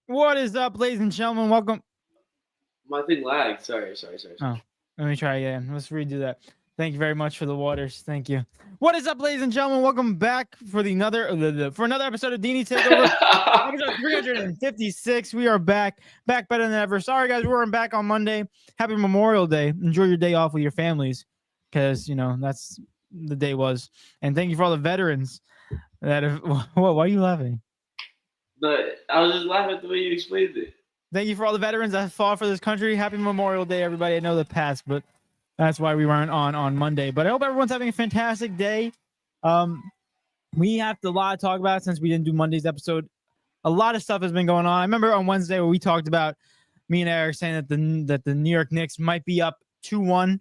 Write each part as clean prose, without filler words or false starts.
What is up, ladies and gentlemen? Welcome. My thing lagged. Sorry. Oh, let me try again. Let's redo that. Thank you very much for the waters. Thank you. What is up, ladies and gentlemen? Welcome back for another episode of D&E Takeover. Episode 356. We are back better than ever. Sorry, guys, we weren't back on Monday. Happy Memorial Day. Enjoy your day off with your families, because that's the day was. And thank you for all the veterans that have. Why are you laughing? But I was just laughing at the way you explained it. Thank you for all the veterans that fought for this country. Happy Memorial Day, everybody. I know the past, but that's why we weren't on Monday. But I hope everyone's having a fantastic day. We have a lot to talk about since we didn't do Monday's episode. A lot of stuff has been going on. I remember on Wednesday where we talked about me and Eric saying that the New York Knicks might be up 2-1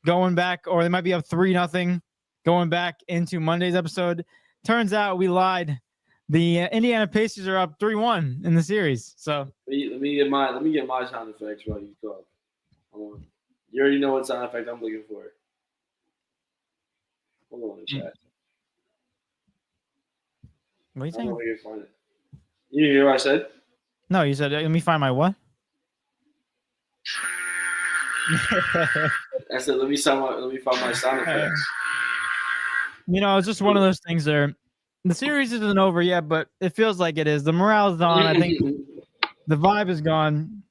going back, or they might be up 3-0 going back into Monday's episode. Turns out we lied. The Indiana Pacers are up 3-1 in the series. So let me get my sound effects while you talk. You already know what sound effect I'm looking for. Hold on in chat. What are you saying? Find it. You hear what I said? No, you said let me find my what? I said let me find my sound effects. It's just one of those things there. The series isn't over yet, but it feels like it is. The morale is on. I think the vibe is gone.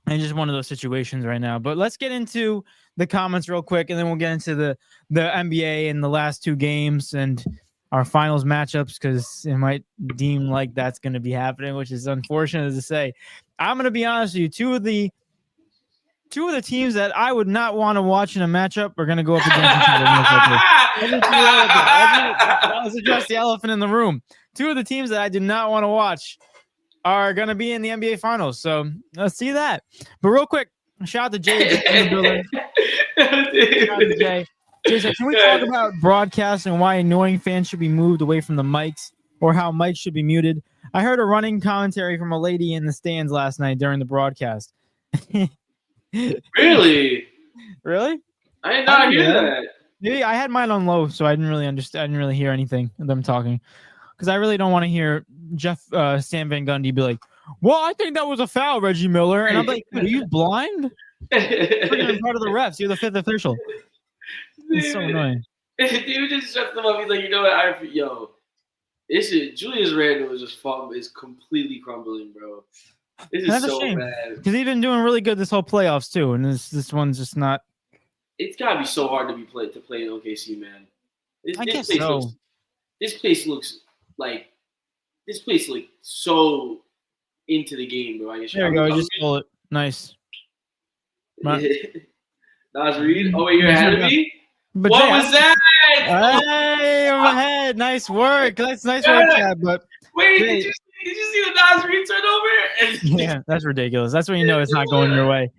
And just one of those situations right now. But let's get into the comments real quick, and then we'll get into the NBA and the last two games and our finals matchups, because it might deem like that's going to be happening, which is unfortunate to say. I'm going to be honest with you. Two of the teams that I would not want to watch in a matchup are going to go up against each other. Let's address the elephant in the room. Two of the teams that I do not want to watch are going to be in the NBA Finals. So let's see that. But real quick, shout out to Jay. Jay said, can we talk about broadcasting and why annoying fans should be moved away from the mics, or how mics should be muted? I heard a running commentary from a lady in the stands last night during the broadcast. Really? I did not hear that. Maybe I had mine on low, so I didn't really understand. I didn't really hear anything of them talking, because I really don't want to hear Stan Van Gundy be like, "Well, I think that was a foul, Reggie Miller," and I'm like, "Are you blind? You're part of the refs. You're the fifth official." It's so annoying. Dude just shuts them up. He's like, you know what? This is Julius Randle is completely crumbling, bro. This is so bad. Because he's been doing really good this whole playoffs too, and this one's just not. It's gotta be so hard to play in OKC, man. I guess so. This place looks so into the game, bro. There we go. Just pull it. Nice. Nas Reed. Oh wait, you're ahead of me. What was that? Hey, I'm ahead. Nice work. That's nice work, Chad. But wait, did you see the Nas Reed turnover? Yeah, that's ridiculous. That's when you know it's not going your way.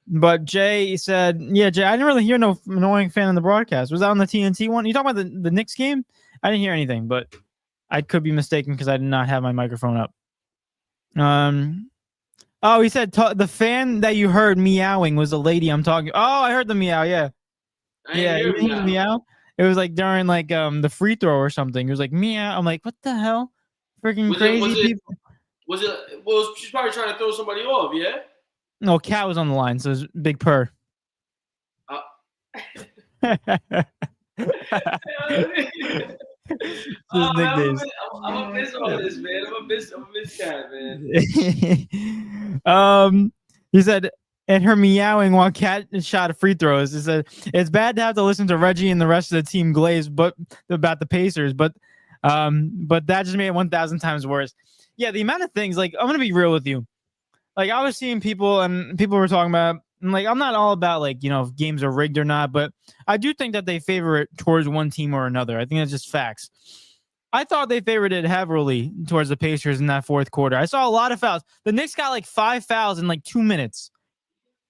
But Jay said, yeah, Jay, I didn't really hear no annoying fan in the broadcast. Was that on the TNT one? You talking about the Knicks game? I didn't hear anything, but I could be mistaken because I did not have my microphone up. Oh, he said the fan that you heard meowing was the lady I'm talking. Oh, I heard the meow. Yeah. Yeah, you heard the meow. It was like during the free throw or something. It was like meow. I'm like, what the hell? Freaking crazy people. She's probably trying to throw somebody off, yeah? No, Cat was on the line, so it was Big Purr. I'm gonna miss all this, man. I'm gonna miss Cat, man. He said, and her meowing while Cat shot free throws. He said, it's bad to have to listen to Reggie and the rest of the team glaze, but about the Pacers, but that just made it 1,000 times worse. Yeah, the amount of things. Like, I'm gonna be real with you. Like, I was seeing people, and people were talking about, and like, I'm not all about if games are rigged or not, but I do think that they favor it towards one team or another. I think that's just facts. I thought they favored it heavily towards the Pacers in that fourth quarter. I saw a lot of fouls. The Knicks got 5 fouls in 2 minutes.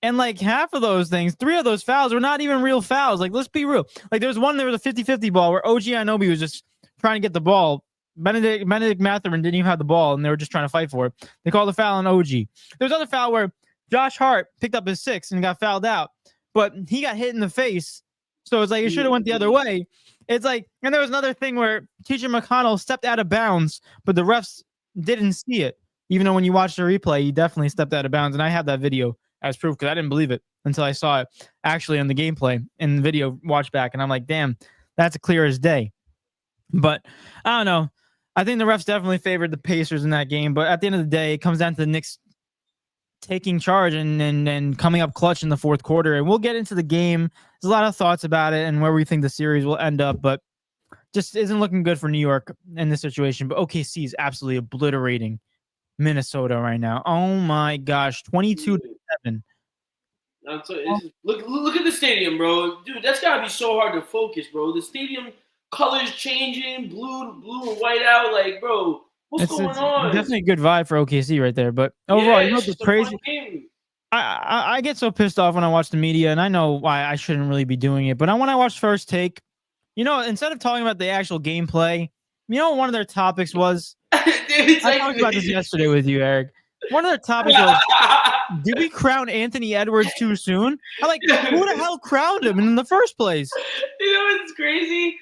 And half of those things, 3 of those fouls were not even real fouls. Let's be real. There was a 50-50 ball where OG Anunoby was just trying to get the ball. Benedict Mathurin didn't even have the ball, and they were just trying to fight for it. They called a foul on OG. There was another foul where Josh Hart picked up his 6 and got fouled out, but he got hit in the face. So it's it should have went the other way. It's and there was another thing where TJ McConnell stepped out of bounds, but the refs didn't see it. Even though when you watch the replay, he definitely stepped out of bounds. And I have that video as proof because I didn't believe it until I saw it actually in the gameplay in the video watch back. And I'm like, damn, that's clear as day. But I don't know. I think the refs definitely favored the Pacers in that game. But at the end of the day, it comes down to the Knicks taking charge and coming up clutch in the fourth quarter. And we'll get into the game. There's a lot of thoughts about it and where we think the series will end up. But just isn't looking good for New York in this situation. But OKC is absolutely obliterating Minnesota right now. Oh my gosh, 22-7. Look at the stadium, bro. Dude, that's gotta be so hard to focus, bro. The stadium colors changing, blue and white out. Like, bro, what's going on? Definitely a good vibe for OKC right there. But overall, you know what's crazy? I get so pissed off when I watch the media, and I know why I shouldn't really be doing it. But when I watch First Take, you know, instead of talking about the actual gameplay, you know what one of their topics was? I talked about this yesterday with you, Eric. One of their topics was, did we crown Anthony Edwards too soon? I'm like, who the hell crowned him in the first place? You know what's crazy?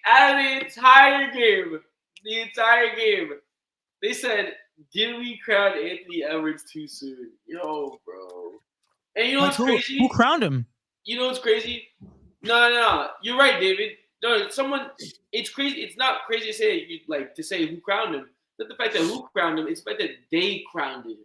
Out of the entire game, they said, did we crown Anthony Edwards too soon? Yo, bro. And you know what's crazy? Who crowned him? You know what's crazy? No. You're right, David. No, it's crazy. It's not crazy to say who crowned him. Not the fact that who crowned him. It's the fact that they crowned him.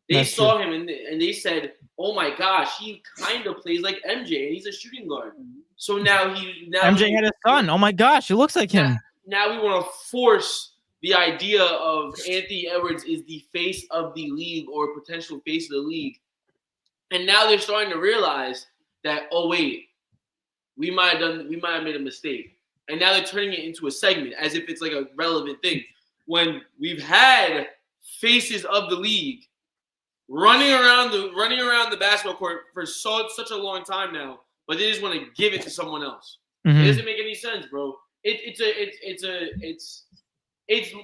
They saw him and they said, "Oh my gosh, he kind of plays like MJ, and he's a shooting guard." So now MJ had a son. Oh my gosh, it looks like him. Now we want to force the idea of Anthony Edwards is the face of the league or potential face of the league, and now they're starting to realize that, oh wait, we might have made a mistake, and now they're turning it into a segment as if it's like a relevant thing. When we've had faces of the league running around the basketball court for such a long time now, but they just want to give it to someone else. Mm-hmm. It doesn't make any sense, bro. It's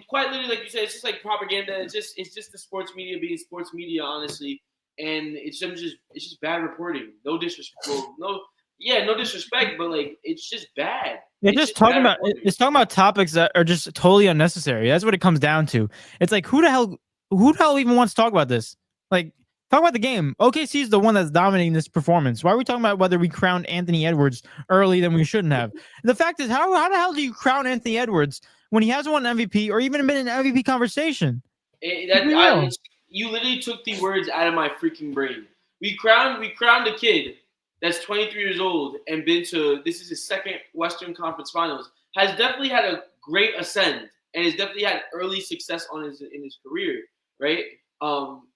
quite literally, like you said, it's just like propaganda. It's just the sports media being sports media, honestly, and it's just bad reporting. No disrespect, no disrespect, but like it's just bad. It's talking about topics that are just totally unnecessary. That's what it comes down to. It's like who the hell even wants to talk about this? Like, talk about the game. OKC is the one that's dominating this performance. Why are we talking about whether we crowned Anthony Edwards early than we shouldn't have? The fact is, how the hell do you crown Anthony Edwards when he hasn't won an MVP or even been in an MVP conversation? You literally took the words out of my freaking brain. We crowned a kid that's 23 years old and this is his second Western Conference Finals, has definitely had a great ascend and has definitely had early success in his career, right?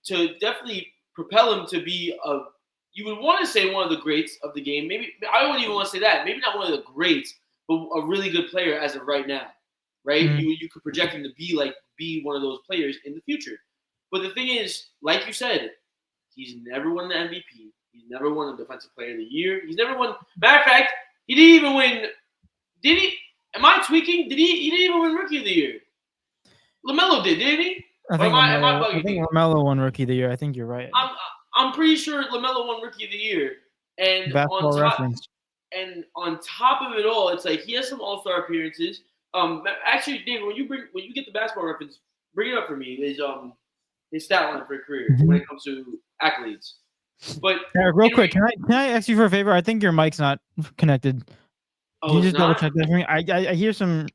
To definitely propel him to be you would want to say one of the greats of the game. Maybe I wouldn't even want to say that. Maybe not one of the greats, but a really good player as of right now, right? Mm-hmm. You could project him to be one of those players in the future. But the thing is, like you said, he's never won the MVP. He's never won the Defensive Player of the Year. He's never won. Matter of fact, he didn't even win. Did he? Am I tweaking? He didn't even win Rookie of the Year. LaMelo did, didn't he? I think LaMelo won Rookie of the Year. I think you're right. I'm pretty sure LaMelo won Rookie of the Year. And Basketball Reference. And on top of it all, it's like he has some All-Star appearances. Actually, David, when you get the Basketball Reference, bring it up for me. His stat line for a career when it comes to accolades. But Eric, real quick, can I ask you for a favor? I think your mic's not connected. Can you just double check that for me? I hear some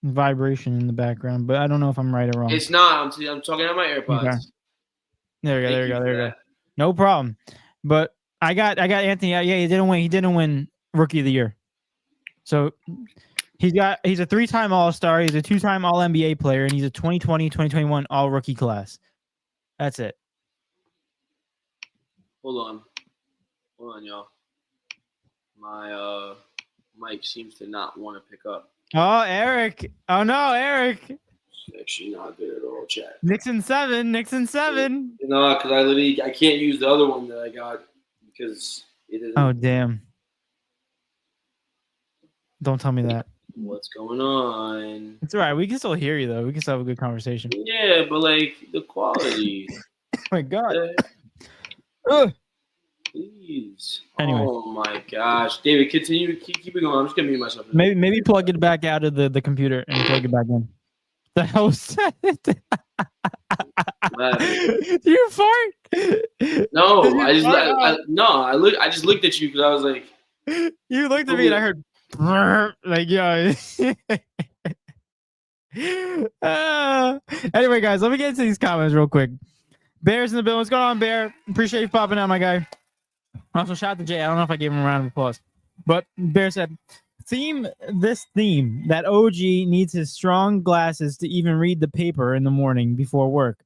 vibration in the background, but I don't know if I'm right or wrong. It's not. I'm talking on my AirPods. Okay. There you go. No problem. But I got Anthony. Yeah, he didn't win Rookie of the Year. So he's a 3-time All-Star. He's a 2-time All-NBA player, and he's a 2020, 2021 All-Rookie class. That's it. Hold on, y'all. My mic seems to not want to pick up. Oh, Eric. Oh no, Eric. It's actually not good at all, chat. Nixon 7. No, because I can't use the other one that I got because it isn't. Oh damn. Don't tell me that. What's going on? It's all right. We can still hear you though. We can still have a good conversation. Yeah, but like the quality. Oh my god. Please. Anyway. Oh my gosh, David, continue. Keep it going. I'm just gonna mute myself. Maybe plug it back out of the computer and plug it back in. The hell was that? Do you fart? No, Did you I just fart? I just looked at you because I was like, You looked at me and I heard "Brrr," like yo. Anyway, guys, let me get into these comments real quick. Bear's in the building. What's going on, Bear? Appreciate you popping out, my guy. Also, shout out to Jay. I don't know if I gave him a round of applause, but Bear said, theme that OG needs his strong glasses to even read the paper in the morning before work.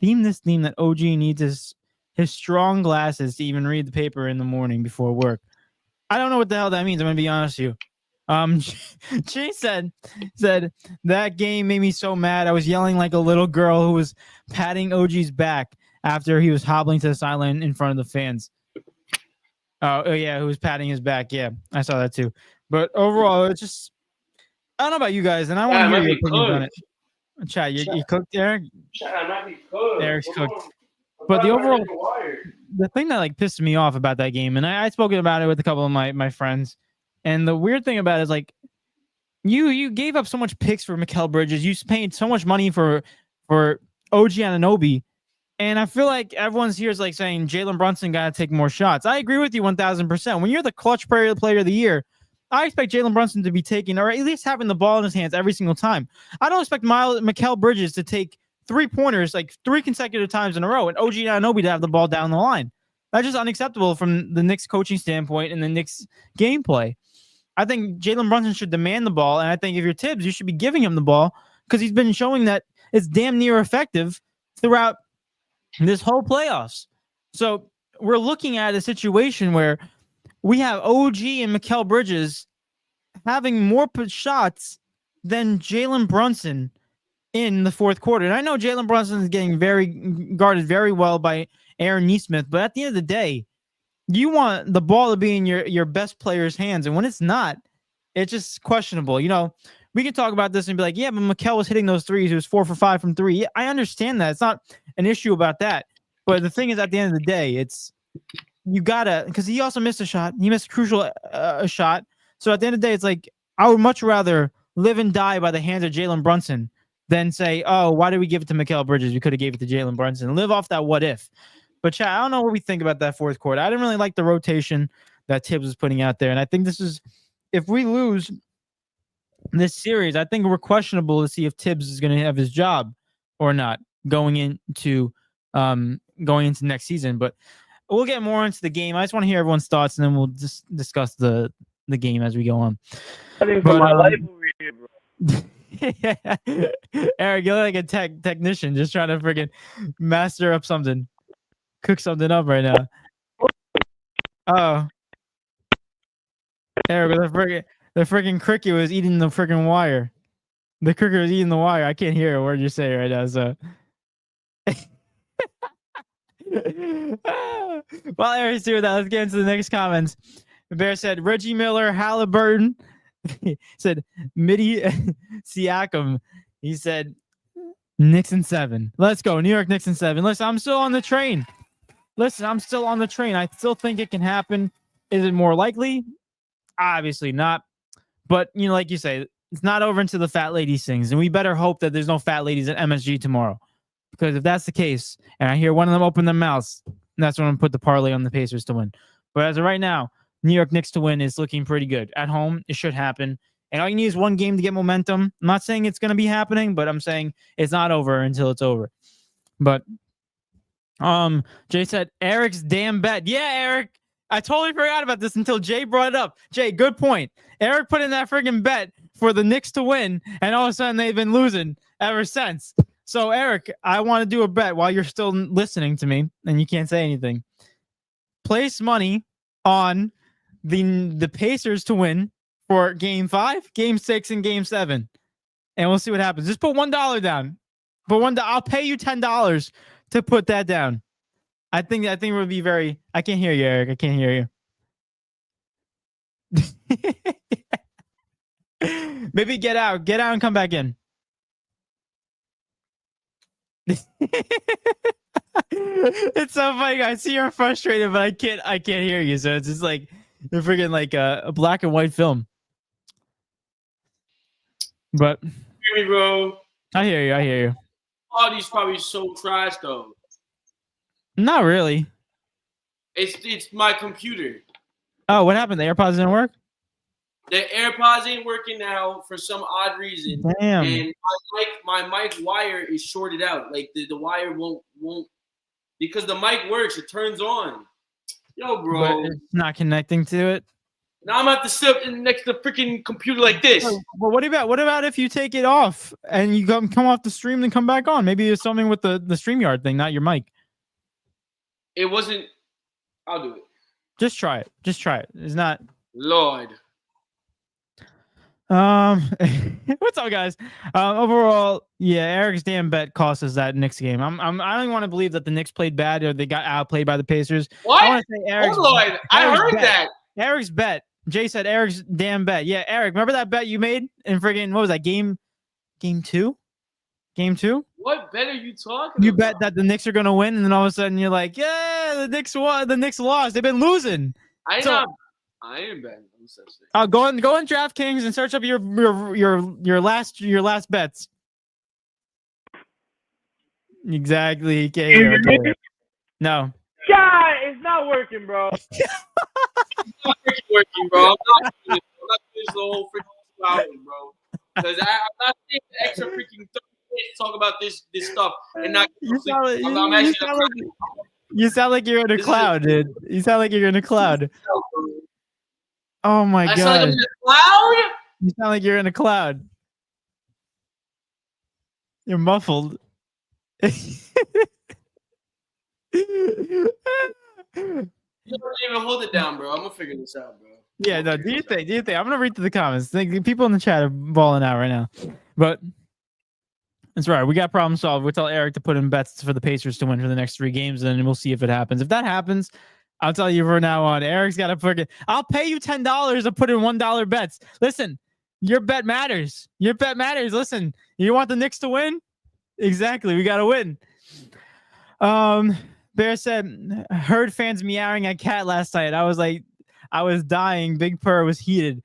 Theme that OG needs his strong glasses to even read the paper in the morning before work. I don't know what the hell that means. I'm gonna be honest with you. Chase said that game made me so mad. I was yelling like a little girl who was patting OG's back after he was hobbling to the sideline in front of the fans. Oh yeah, who was patting his back? Yeah, I saw that too. But overall, it's just I don't know about you guys, and I want to hear your opinions on it. Chat, you cooked, Eric? Chat, I might be cooked. Eric's cooked. But the overall, the thing that like pissed me off about that game, and I spoken about it with a couple of my friends, and the weird thing about it is like you gave up so much picks for Mikal Bridges, you paid so much money for OG Anunoby, and I feel like everyone's here is like saying Jalen Brunson got to take more shots. I agree with you 1,000%. When you're the clutch player of the year, I expect Jalen Brunson to be taking or at least having the ball in his hands every single time. I don't expect Mikal Bridges to take 3-pointers like 3 consecutive times in a row and OG Anunoby to have the ball down the line. That's just unacceptable from the Knicks coaching standpoint and the Knicks gameplay. I think Jalen Brunson should demand the ball, and I think if you're Tibbs, you should be giving him the ball because he's been showing that it's damn near effective throughout this whole playoffs. So we're looking at a situation where we have OG and Mikal Bridges having more shots than Jalen Brunson in the fourth quarter. And I know Jalen Brunson is getting guarded very well by Aaron Nesmith, but at the end of the day, you want the ball to be in your best player's hands. And when it's not, it's just questionable. You know, we can talk about this and be like, yeah, but Mikal was hitting those threes. He was 4 for 5 from 3. Yeah, I understand that. It's not an issue about that. But the thing is, at the end of the day, it's you gotta, because he also missed a shot. He missed a crucial shot. So at the end of the day, it's like I would much rather live and die by the hands of Jalen Brunson than say, oh, why did we give it to Mikal Bridges? We could have gave it to Jalen Brunson. Live off that what if. But Chad, I don't know what we think about that fourth quarter. I didn't really like the rotation that Tibbs was putting out there. And I think this is, if we lose this series, I think we're questionable to see if Tibbs is going to have his job or not going into next season. But we'll get more into the game. I just want to hear everyone's thoughts, and then we'll just discuss the game as we go on. For my life over here, bro. Eric, you're like a technician just trying to freaking master up something. Cook something up right now. Oh. Eric, the freaking cricket was eating the freaking wire. The cricket was eating the wire. I can't hear a word you say right now, so. While Eric's doing that, let's get into the next comments. The Bear said Reggie Miller, Halliburton. He said Midi Siakam. He said Knicks in 7. Let's go. New York Knicks in 7. Listen, I'm still on the train. I still think it can happen. Is it more likely? Obviously not. But, you know, like you say, it's not over until the fat lady sings. And we better hope that there's no fat ladies at MSG tomorrow. Because if that's the case, and I hear one of them open their mouths, that's when I'm going to put the parlay on the Pacers to win. But as of right now, New York Knicks to win is looking pretty good. At home, it should happen. And all you need is one game to get momentum. I'm not saying it's going to be happening, but I'm saying it's not over until it's over. But Jay said Eric's damn bet. Yeah, Eric. I totally forgot about this until Jay brought it up. Jay, good point. Eric put in that freaking bet for the Knicks to win, and all of a sudden they've been losing ever since. So, Eric, I want to do a bet while you're still listening to me, and you can't say anything. Place money on the Pacers to win for Game 5, Game 6, and Game 7, and we'll see what happens. Just put $1 down. I'll pay you $10 to put that down. I think it would be very. I can't hear you, Eric. I can't hear you. Maybe get out and come back in. It's so funny. I see you're frustrated, but I can't hear you. So it's just like you're freaking like a black and white film. But hear me, bro. I hear you. quality's probably so trash though. Not really. It's my computer. Oh, what happened? The AirPods didn't work? The AirPods ain't working now for some odd reason. Damn. And my mic wire is shorted out. Like the wire won't because the mic works, it turns on. Yo, bro. But it's not connecting to it. Now I'm gonna have to sit next to the freaking computer like this. Well, what about if you take it off and you come off the stream and come back on? Maybe it's something with the StreamYard thing, not your mic. It wasn't. I'll do it. Just try it. It's not. Lord. What's up, guys? Overall, yeah, Eric's damn bet cost us that Knicks game. I don't want to believe that the Knicks played bad or they got outplayed by the Pacers. What? I want to say Eric's. Hold on. I heard that. Eric's bet. Jay said Eric's damn bet. Yeah, Eric, remember that bet you made in friggin' what was that game? Game two? What bet are you talking You about? bet that the Knicks are gonna win, and then all of a sudden you're like, yeah, the Knicks won. The Knicks lost. They've been losing. I ain't betting on such thing. Go on DraftKings and search up your last bets. Exactly. Okay. No. God, it's not working, bro. It's not freaking working, bro. I'm not doing this the whole freaking 2 hours, bro. Because I'm not taking the extra freaking 30 minutes to talk about this stuff and not. You sound like you're in a cloud, dude. You sound like you're in a cloud. Oh my god! I sound like I'm in a cloud. You sound like you're in a cloud. You're muffled. You don't even hold it down, bro. I'm gonna figure this out, bro. Yeah, no. Do you think? I'm gonna read through the comments. People in the chat are balling out right now, but that's right. We got problem solved. We'll tell Eric to put in bets for the Pacers to win for the next 3 games, and then we'll see if it happens. If that happens, I'll tell you from now on. Eric's got to forget. I'll pay you $10 to put in $1 bets. Listen, your bet matters. Listen, you want the Knicks to win? Exactly. We got to win. Bear said, heard fans meowing at Cat last night. I was like, I was dying. Big Purr was heated.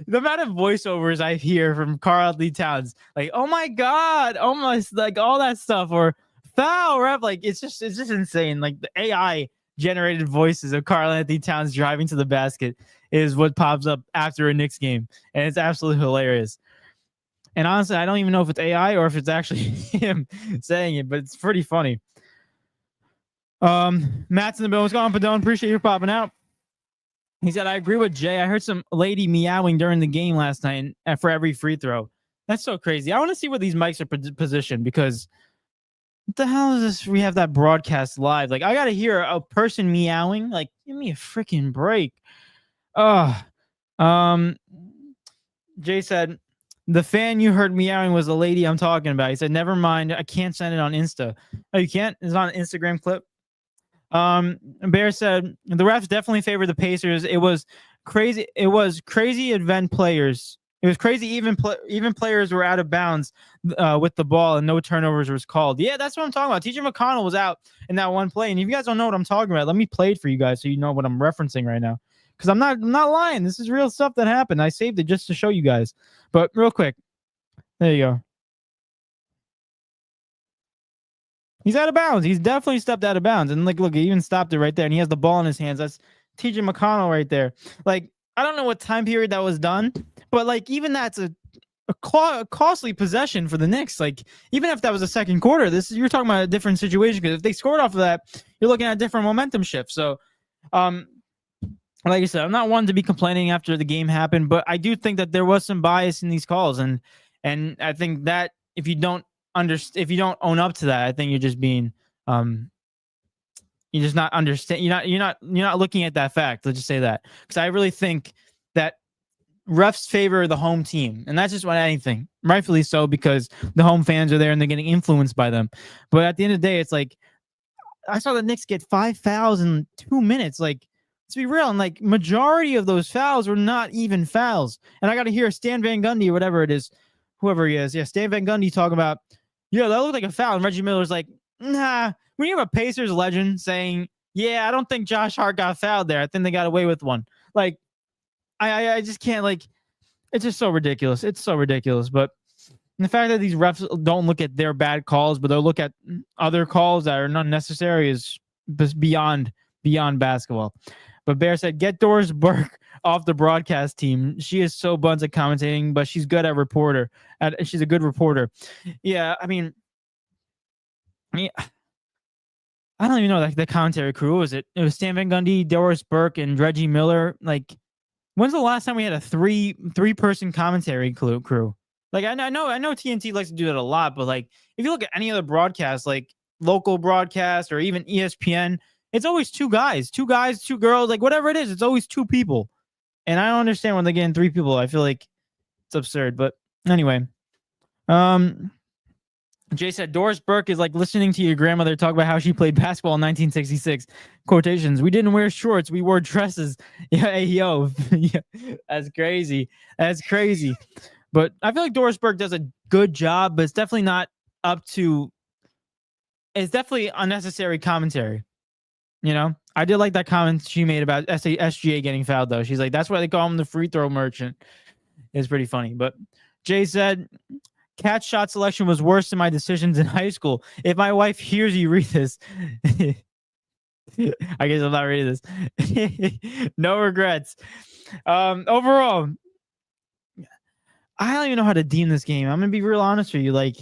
The amount of voiceovers I hear from Karl-Anthony Towns, like, oh my God, almost like all that stuff, or foul ref, like it's just insane. Like the AI generated voices of Karl-Anthony Towns driving to the basket is what pops up after a Knicks game, and it's absolutely hilarious. And honestly, I don't even know if it's AI or if it's actually him saying it, but it's pretty funny. Matt's in the building. What's going on, Padone? Appreciate you popping out. He said, I agree with Jay. I heard some lady meowing during the game last night for every free throw. That's so crazy. I want to see where these mics are positioned, because what the hell is this? We have that broadcast live. Like, I got to hear a person meowing. Like, give me a freaking break. Jay said, the fan you heard meowing was the lady I'm talking about. He said, never mind. I can't send it on Insta. Oh, you can't? It's on an Instagram clip. Bear said, the refs definitely favored the Pacers. It was crazy. It was crazy event players. It was crazy. Even players were out of bounds with the ball, and no turnovers was called. Yeah, that's what I'm talking about. TJ McConnell was out in that one play. And if you guys don't know what I'm talking about, let me play it for you guys so you know what I'm referencing right now. Because I'm not lying. This is real stuff that happened. I saved it just to show you guys. But real quick, there you go. He's out of bounds. He's definitely stepped out of bounds. And like, look, he even stopped it right there. And he has the ball in his hands. That's TJ McConnell right there. Like, I don't know what time period that was done, but like, even that's a costly possession for the Knicks. Like, even if that was a second quarter, you're talking about a different situation, because if they scored off of that, you're looking at a different momentum shift. So, like I said, I'm not one to be complaining after the game happened, but I do think that there was some bias in these calls, and I think that if you don't own up to that, I think you're just being you're just not understand. You're not looking at that fact. Let's just say that, because I really think that refs favor the home team, and that's just what anything, rightfully so, because the home fans are there and they're getting influenced by them. But at the end of the day, it's like I saw the Knicks get 5 fouls in 2 minutes. Like, let's be real, and like majority of those fouls were not even fouls. And I got to hear Stan Van Gundy or whatever it is, whoever he is, Stan Van Gundy talk about, yeah, that looked like a foul. And Reggie Miller's like, nah. When you have a Pacers legend saying, yeah, I don't think Josh Hart got fouled there, I think they got away with one. Like, I just can't, like, it's just so ridiculous. It's so ridiculous. But And the fact that these refs don't look at their bad calls, but they'll look at other calls that are not necessary is beyond basketball. But Bear said, get Doris Burke off the broadcast team. She is so buns at commentating, but she's good at reporter. She's a good reporter. Yeah, I mean, I don't even know like the commentary crew. Who was it? It was Stan Van Gundy, Doris Burke, and Reggie Miller. Like, when's the last time we had a three person commentary crew? Like, I know TNT likes to do that a lot, but like if you look at any other broadcast, like local broadcast or even ESPN, it's always two guys, two girls, like whatever it is, it's always two people. And I don't understand when they get in three people. I feel like it's absurd. But anyway, Jay said Doris Burke is like listening to your grandmother talk about how she played basketball in 1966. Quotations. We didn't wear shorts. We wore dresses. Yeah, hey, yo. Yeah, that's crazy. That's crazy. But I feel like Doris Burke does a good job, but it's definitely not up to. It's definitely unnecessary commentary. You know, I did like that comment she made about SGA getting fouled, though. She's like, that's why they call him the free throw merchant. It's pretty funny. But Jay said, catch shot selection was worse than my decisions in high school. If my wife hears you read this, I guess I'm not reading this. No regrets. Overall, I don't even know how to deem this game. I'm gonna be real honest with you. Like,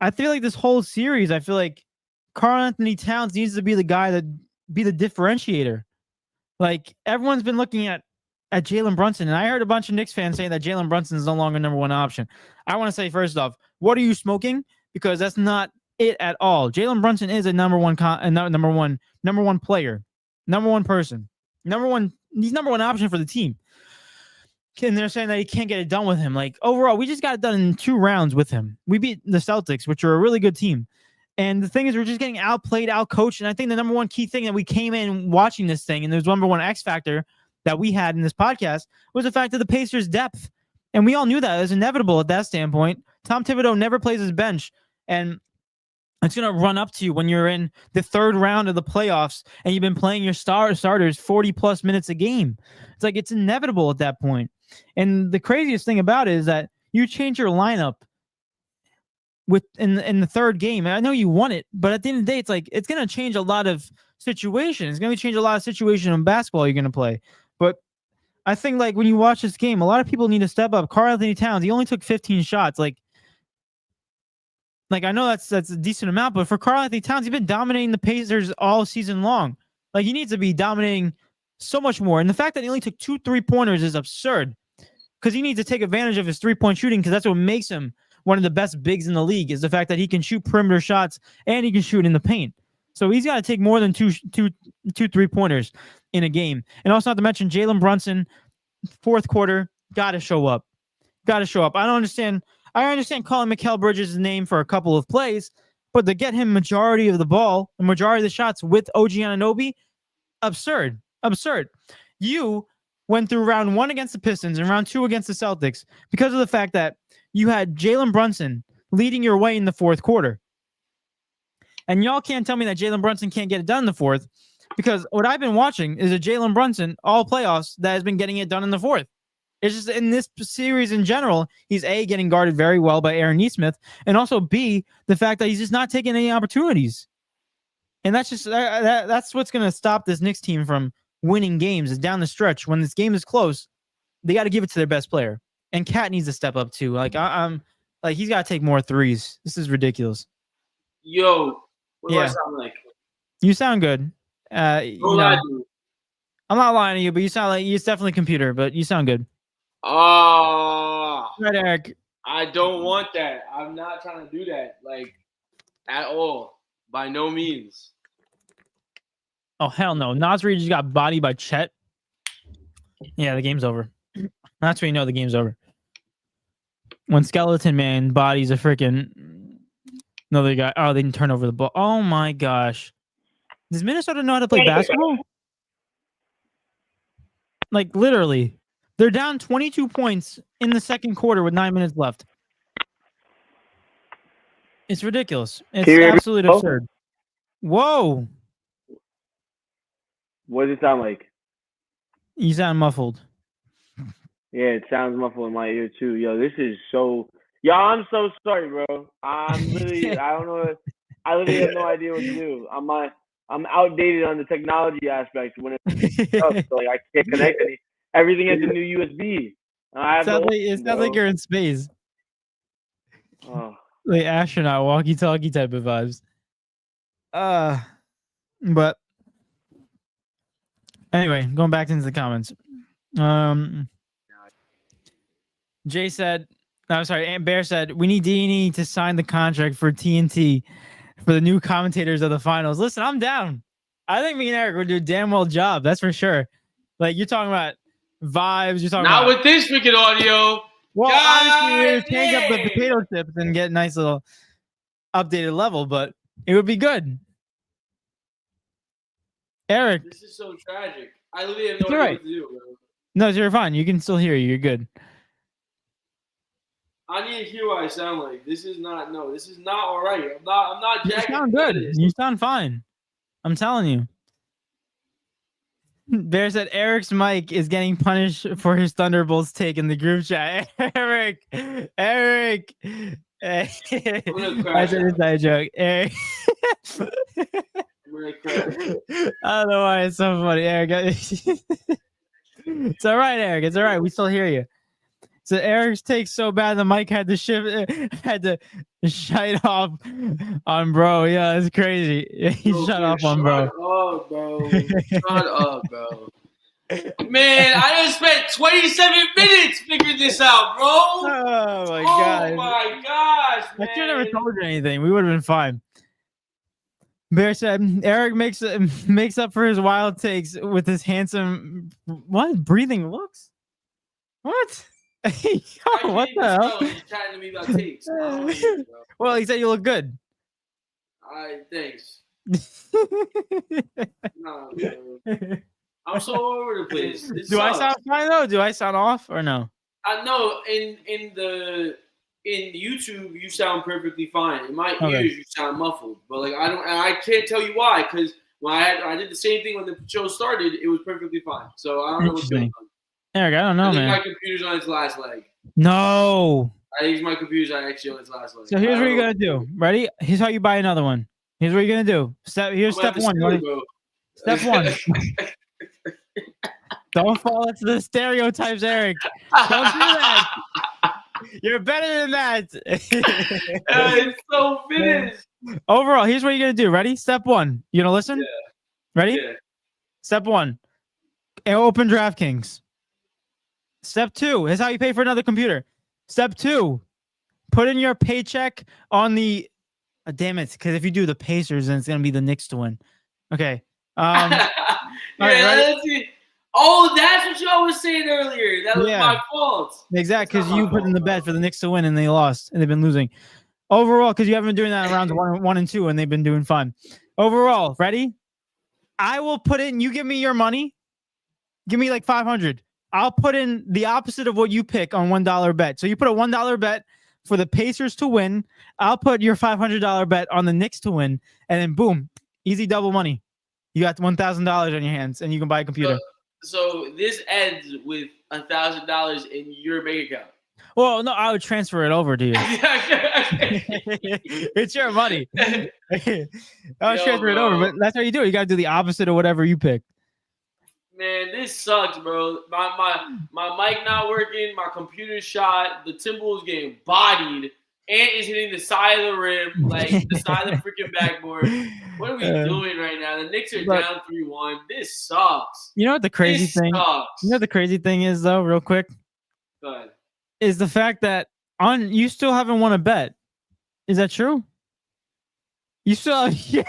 I feel like this whole series, I feel like Karl Anthony Towns needs to be the guy that be the differentiator. Like, everyone's been looking at Jalen Brunson, and I heard a bunch of Knicks fans saying that Jalen Brunson is no longer number one option. I want to say, first off, what are you smoking? Because that's not it at all. Jalen Brunson is a number one player, number one person, he's number one option for the team. And they're saying that he can't get it done with him. Like, overall, we just got it done in 2 rounds with him. We beat the Celtics, which are a really good team. And the thing is, we're just getting outplayed, outcoached. And I think the number one key thing that we came in watching this thing, and there's number one X factor that we had in this podcast, was the fact of the Pacers' depth. And we all knew that. It was inevitable at that standpoint. Tom Thibodeau never plays his bench. And it's going to run up to you when you're in the 3rd round of the playoffs and you've been playing your starters 40-plus minutes a game. It's like it's inevitable at that point. And the craziest thing about it is that you change your lineup in the 3rd game. And I know you won it, but at the end of the day, it's like it's going to change a lot of situations. It's going to change a lot of situations in basketball you're going to play. But I think like when you watch this game, a lot of people need to step up. Karl Anthony Towns, he only took 15 shots. Like I know that's a decent amount, but for Karl Anthony Towns, he's been dominating the Pacers all season long. Like, he needs to be dominating so much more. And the fact that he only took 2 3-pointers is absurd, because he needs to take advantage of his 3-point shooting, because that's what makes him one of the best bigs in the league, is the fact that he can shoot perimeter shots and he can shoot in the paint. So he's got to take more than two 3-pointers in a game. And also, not to mention, Jalen Brunson, 4th quarter, got to show up. Got to show up. I understand calling Mikal Bridges' name for a couple of plays, but to get him majority of the ball, the majority of the shots with OG Anunoby, absurd. You went through round 1 against the Pistons and round 2 against the Celtics because of the fact that you had Jalen Brunson leading your way in the 4th quarter. And y'all can't tell me that Jalen Brunson can't get it done in the 4th, because what I've been watching is a Jalen Brunson all playoffs that has been getting it done in the 4th. It's just in this series in general, he's A, getting guarded very well by Aaron Nesmith, and also B, the fact that he's just not taking any opportunities. And that's just that's what's going to stop this Knicks team from winning games, is down the stretch. When this game is close, they got to give it to their best player. And Cat needs to step up too. Like, I'm like, he's got to take more threes. This is ridiculous. Yo, what do I sound like? You sound good. Don't lie to me. I'm not lying to you, but you sound like it's definitely computer, but you sound good. Right, Eric. I don't want that. I'm not trying to do that, like, at all. By no means. Oh, hell no. Nasri just got bodied by Chet. Yeah, the game's over. That's when you know the game's over. When Skeleton Man bodies a freaking another guy. Oh, they didn't turn over the ball. Oh, my gosh. Does Minnesota know how to play basketball? Like, literally. They're down 22 points in the 2nd quarter with 9 minutes left. It's ridiculous. It's absolutely absurd. Whoa. What does it sound like? You sound muffled. Yeah, it sounds muffled in my ear too. Yo, this is so Yo, I'm so sorry, bro. I'm literally, I don't know. I literally have no idea what to do. I'm outdated on the technology aspect when it's stuff, so like I can't connect any. Everything has a new USB. I have the old it one, sounds like bro. you're in space, Oh. like astronaut walkie-talkie type of vibes. But anyway, going back into the comments. Jay said, I'm sorry, Aunt Bear said, we need D&E to sign the contract for TNT for the new commentators of the finals. Listen, I'm down. I think me and Eric would do a damn well job. That's for sure. Like, you're talking about vibes. You're talking Not about. with this freaking audio. Well, obviously, we would change up the God potato chips and get a nice little updated level, but it would be good. Eric. This is so tragic. I literally have no It's idea all right. what to do, bro. No, you're fine. You can still hear you. You're good. I need to hear what I sound like. This is not all right. I'm not You jacking sound into good. this. You sound fine. I'm telling you. Bear said Eric's mic is getting punished for his Thunderbolts take in the group chat. Eric. I said inside joke. Eric. I'm gonna crash. I don't know why it's so funny, Eric. It's all right, Eric. It's all right. We still hear you. So Eric's take so bad the mic had to shut off on bro. Yeah, it's crazy. He shut off on bro. Shut up, bro. Shut up, bro. Man, I just spent 27 minutes figuring this out, bro. Oh my god. Oh my gosh, man. I should have never told you anything. We would have been fine. Bear said Eric makes up for his wild takes with his handsome breathing looks. What? Yo, what the hell? He's chatting to me about takes. Well, he said you look good. Thanks. Nah, bro. I'm so all over the place. Do I sound fine though? Do I sound off or no? I know in YouTube you sound perfectly fine. In my ears you sound muffled. But like I can't tell you why, because when I did the same thing when the show started, it was perfectly fine. So I don't know what's going on. Eric, I don't know, man. My computer's on its last leg. No. I think my computer's actually on its last leg. So here's what you're gonna do. Ready? Here's how you buy another one. Here's what you're gonna do. Here's step one. Step one. Don't fall into the stereotypes, Eric. Don't do that. You're better than that. It's so finished. Overall, here's what you're gonna do. Ready? Step one. You gonna listen? Yeah. Ready? Yeah. Step one. Open DraftKings. Step two. Here's how you pay for another computer. Step two. Put in your paycheck on the. Damn it! Because if you do the Pacers, then it's gonna be the Knicks to win. Okay. Yeah, right, oh, that's what y'all was saying earlier. That was my fault. Exactly, because you put in the bet for the Knicks to win and they lost and they've been losing. Overall, because you haven't been doing that in rounds one and two and they've been doing fine. Overall, ready? I will put in. You give me your money. Give me like 500. I'll put in the opposite of what you pick on $1 bet. So you put a $1 bet for the Pacers to win. I'll put your $500 bet on the Knicks to win, and then boom, easy double money. You got $1,000 on your hands, and you can buy a computer. So this ends with $1,000 in your bank account. Well, no, I would transfer it over to you. It's your money. I would transfer it over, but that's how you do it. You got to do the opposite of whatever you pick. Man, this sucks, bro. My mic not working. My computer's shot. The Timberwolves getting bodied. Ant is hitting the side of the rim, like the side of the freaking backboard. What are we doing right now? The Knicks are down 3-1. This sucks. You know what the crazy thing? Sucks. You know what the crazy thing is, though, real quick? Go ahead. Is the fact that you still haven't won a bet. Is that true? You still have yet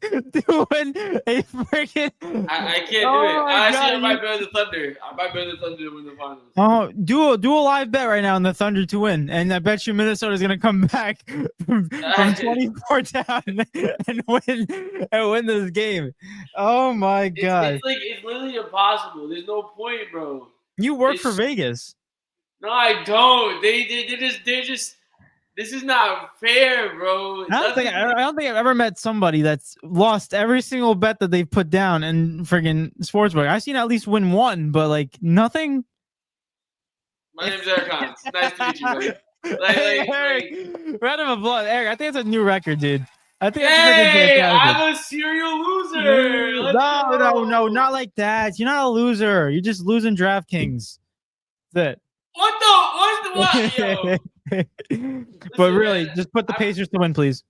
to win a freaking. I can't do it. I might bet the Thunder. I might bet the Thunder to win the finals. Oh, do a live bet right now on the Thunder to win, and I bet you Minnesota's gonna come back from 24 down and win this game. Oh my god! It's literally impossible. There's no point, bro. You work for Vegas. No, I don't. They're just. This is not fair, bro. I don't think I've ever met somebody that's lost every single bet that they've put down in friggin' sportsbook. I've seen at least win one, but like nothing. My name's Eric Hines. Nice to meet you, buddy. Eric, round of applause, Eric. I think it's a new record, dude. I think Hey, that's I'm a serial loser. Let's no, go. not like that. You're not a loser. You're just losing DraftKings. That's What? Yo. it. But Listen, really, man, just put the Pacers to win, please.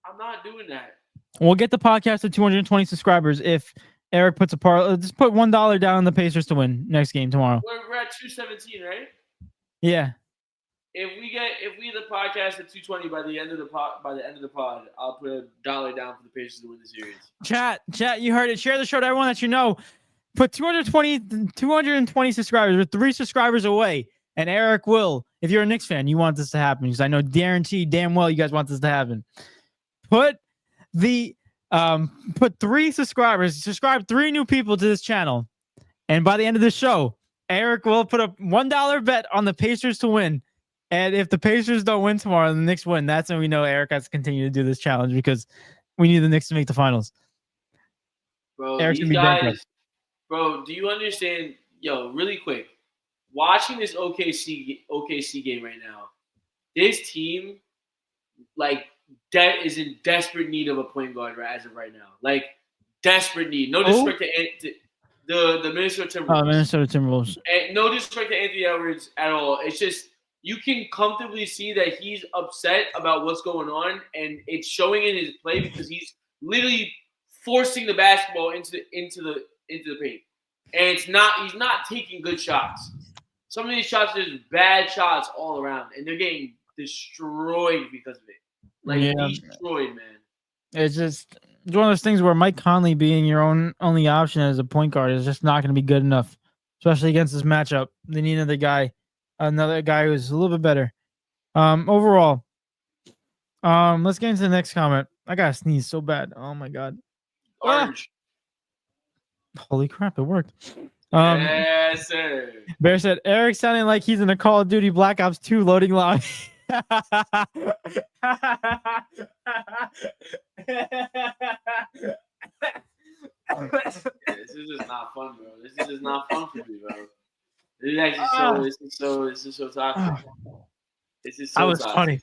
I'm not doing that. We'll get the podcast to 220 subscribers if Eric puts just put $1 down on the Pacers to win next game tomorrow. We're at 217, right? Yeah. If we get the podcast at 220 by the end of the pod, I'll put $1 down for the Pacers to win the series. Chat, you heard it. Share the show to everyone that you know. Put 220 subscribers. We're 3 subscribers away. And Eric will, if you're a Knicks fan, you want this to happen because I know guaranteed damn well you guys want this to happen. Put 3 subscribers, subscribe 3 new people to this channel. And by the end of the show, Eric will put a $1 bet on the Pacers to win. And if the Pacers don't win tomorrow, the Knicks win. That's when we know Eric has to continue to do this challenge because we need the Knicks to make the finals. Bro, Eric's these gonna be bankrupt. bro, do you understand? Yo, really quick, watching this OKC game right now, this team, like, that is in desperate need of a point guard as of right now. Like, desperate need. No disrespect to the Minnesota Timberwolves. Minnesota Timberwolves. And no disrespect to Anthony Edwards at all. It's just you can comfortably see that he's upset about what's going on, and it's showing in his play because he's literally forcing the basketball into the paint, and he's not taking good shots. Some of these shots are just bad shots all around, and they're getting destroyed because of it. Like, destroyed, man. It's one of those things where Mike Conley being your only option as a point guard is just not going to be good enough, especially against this matchup. They need another guy who's a little bit better. Overall, let's get into the next comment. I gotta sneeze so bad. Oh my god. Orange. Holy crap, it worked. Yes, sir. Bear said Eric sounding like he's in a Call of Duty Black Ops 2 loading lobby. This is just not fun, bro. This is just not fun for me, bro. This is so toxic. This is so that was toxic. funny.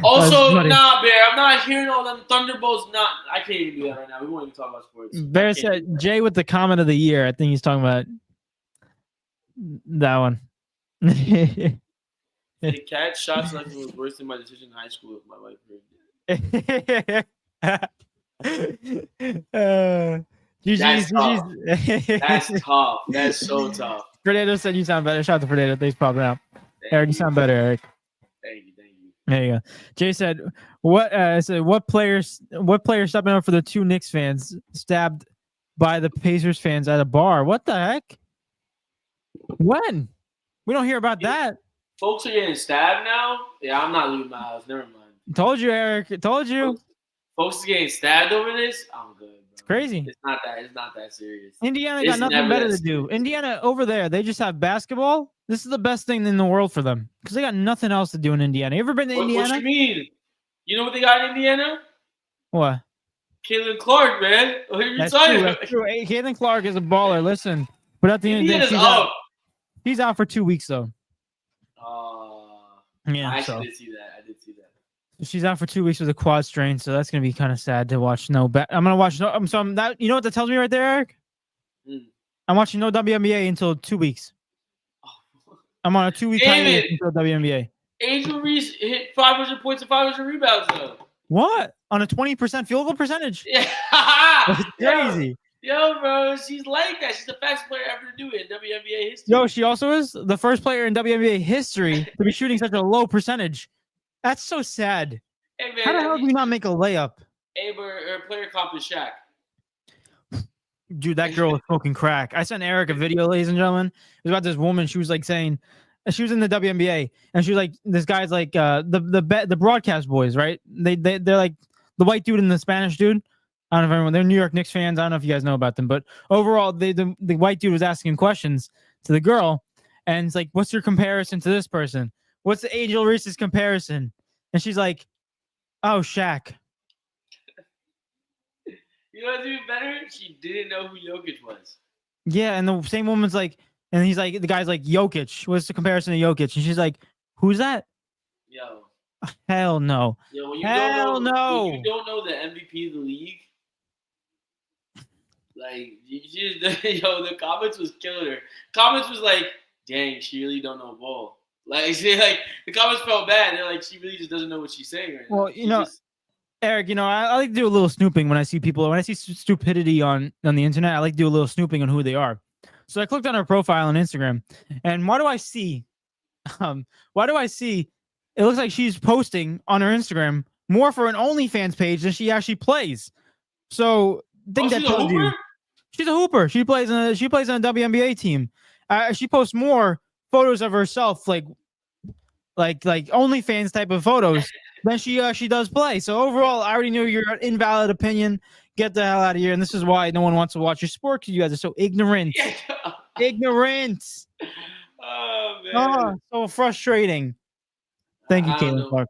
Also, nah, Bear, I'm not hearing all them Thunderbolts. I can't even do that right now. We won't even talk about sports. Bear said Jay with the comment of the year. I think he's talking about that one. The cat shot selection was worse than my decision in high school if my wife heard it. That's tough. That's so tough. Fernando said you sound better. Shout out to Fernando. Thanks for popping out. Eric, you sound better, Eric. Thank you. There you go. Jay said, what player stepping up for the 2 Knicks fans stabbed by the Pacers fans at a bar? What the heck? When? We don't hear about that. Folks are getting stabbed now? Yeah, I'm not leaving my house. Never mind. Told you, Eric. Told you. Folks are getting stabbed over this? I'm good, bro. It's crazy. It's not that serious. Indiana got nothing better to do. Indiana over there, they just have basketball. This is the best thing in the world for them because they got nothing else to do in Indiana. You ever been to Indiana? What you mean? You know what they got in Indiana? What? Caitlin Clark, man. That's true. Hey, Caitlin Clark is a baller. Listen, but at the end of the day, he's out for 2 weeks though. Yeah, I did see that. She's out for 2 weeks with a quad strain, so that's gonna be kind of sad to watch. I'm gonna watch. You know what that tells me right there, Eric? I'm watching no WNBA until 2 weeks. I'm on a 2 week hiatus until WNBA. Angel Reese hit 500 points and 500 rebounds though. What? On a 20% field goal percentage? Yeah, that's crazy. Yo, bro, she's like that. She's the fastest player ever to do it in WNBA history. Yo, she also is the first player in WNBA history to be shooting such a low percentage. That's so sad. Hey, man, how the hell do we not make a layup? Hey, but her player comp is Shaq. Dude, that girl was smoking crack. I sent Eric a video, ladies and gentlemen. It was about this woman. She was like saying, she was in the WNBA, and she was like, this guy's like the broadcast boys, right? They're like the white dude and the Spanish dude. I don't know if everyone, they're New York Knicks fans. I don't know if you guys know about them, but overall, the white dude was asking questions to the girl, and it's like, what's your comparison to this person? What's the Angel Reese's comparison? And she's like, oh, Shaq. You know what's even better? She didn't know who Jokic was. Yeah, and the same woman's like, and he's like, the guy's like, Jokic. What's the comparison to Jokic? And she's like, who's that? Yo. Hell no. Yo, when you Hell don't know, no. when you don't know the MVP of the league, like you just, yo, the comments was killing her. Comments was like, dang, she really don't know ball. Like, the comments felt bad. They're like, she really just doesn't know what she's saying right now. Well, Eric, I like to do a little snooping when I see stupidity on the internet. I like to do a little snooping on who they are. So I clicked on her profile on Instagram, and what do I see? It looks like she's posting on her Instagram more for an OnlyFans page than she actually plays. So I think that she's a tells you hooper? she's a hooper. She plays on a WNBA team. She posts more photos of herself, like OnlyFans type of photos, than she does play. So overall, I already knew your invalid opinion. Get the hell out of here. And this is why no one wants to watch your sport, because you guys are so ignorant. Ignorant. Oh man. So frustrating. Thank you, Caitlin Clark.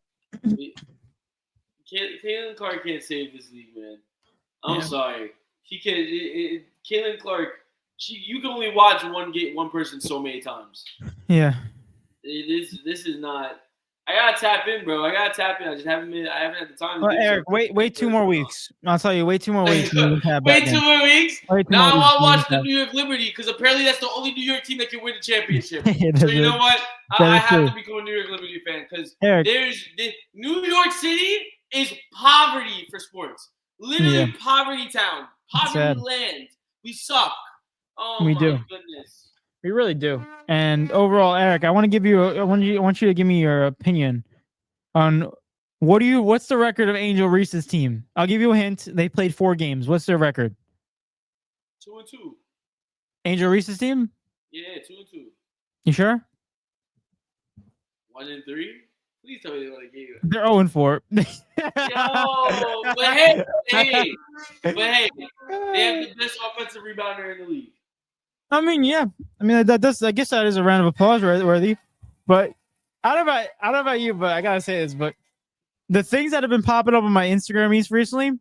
Caitlin Clark can't save this league, man. I'm sorry. She can't. Caitlin Clark. You can only watch one person so many times. Yeah. This is not. I gotta tap in, bro. I just haven't had the time. Well, Eric, wait 2 more weeks. I'll tell you, wait 2 more weeks. Wait 2 more weeks. Now I want to watch the New York Liberty, because apparently that's the only New York team that can win the championship. So you know what? I have to become a New York Liberty fan, because New York City is poverty for sports. Literally poverty town, poverty land. We suck. Oh my goodness. We really do. And overall, Eric, I want you to give me your opinion on what's the record of Angel Reese's team? I'll give you a hint. They played 4 games. What's their record? 2-2. Angel Reese's team? Yeah, 2-2. You sure? 1-3. Please tell me they want to give you. They're 0-4. Yo, but hey, they have the best offensive rebounder in the league. I mean, yeah. I mean, I guess that is a round of applause worthy. But I don't know about you, but I gotta say this. But the things that have been popping up on my Instagram recently,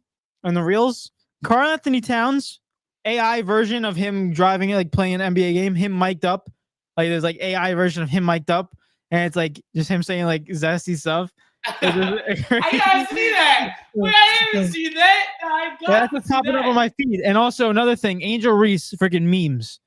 on the reels, Karl Anthony Towns, AI version of him driving it, like playing an NBA game, him mic'd up. Like there's like AI version of him mic'd up, and it's like just him saying like zesty stuff. I gotta see that. Wait, I didn't see that. That's what's popping up on my feed. And also another thing, Angel Reese freaking memes.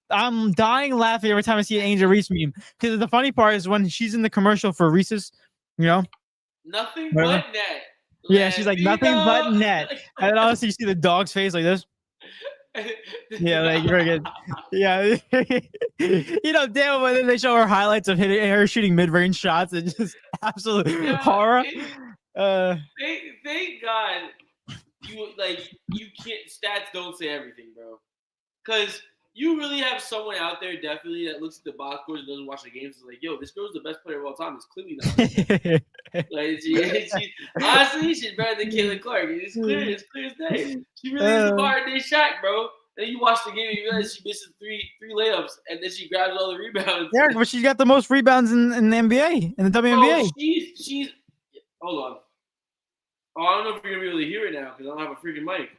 I'm dying laughing every time I see an Angel Reese meme, because the funny part is when she's in the commercial for Reese's, nothing but net. Yeah, she's like nothing but net, and then obviously you see the dog's face like this. Yeah, like friggin', yeah. Damn, but then they show her highlights of her shooting mid-range shots and just absolute horror. Thank God you can't. Stats don't say everything, bro. Because you really have someone out there definitely that looks at the box scores and doesn't watch the games. It's like, yo, this girl's the best player of all time. It's clearly not. Honestly, she's better than Caitlin Clark. It's clear as day. She really is the modern day Shaq, bro. Then you watch the game and you realize she misses three layups, and then she grabs all the rebounds. Yeah, but she's got the most rebounds in the NBA, in the WNBA. Oh, she's. Hold on. Oh, I don't know if you're gonna be able to hear it now because I don't have a freaking mic.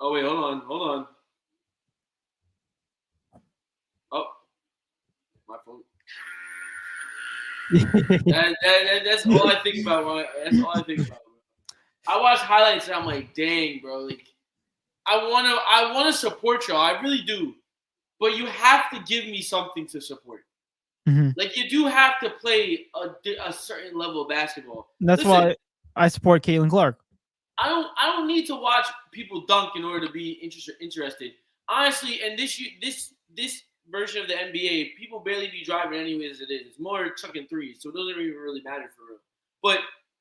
Oh wait, hold on. Oh, my phone. That's all I think about. That's all I think about. I watch highlights and I'm like, dang, bro. Like, I wanna support y'all. I really do, but you have to give me something to support. Mm-hmm. Like, you do have to play a certain level of basketball. That's why I support Caitlin Clark. I don't need to watch people dunk in order to be interested. Honestly, and this version of the NBA, people barely be driving anyways as it is. It's more chucking threes, so it doesn't even really matter for real. But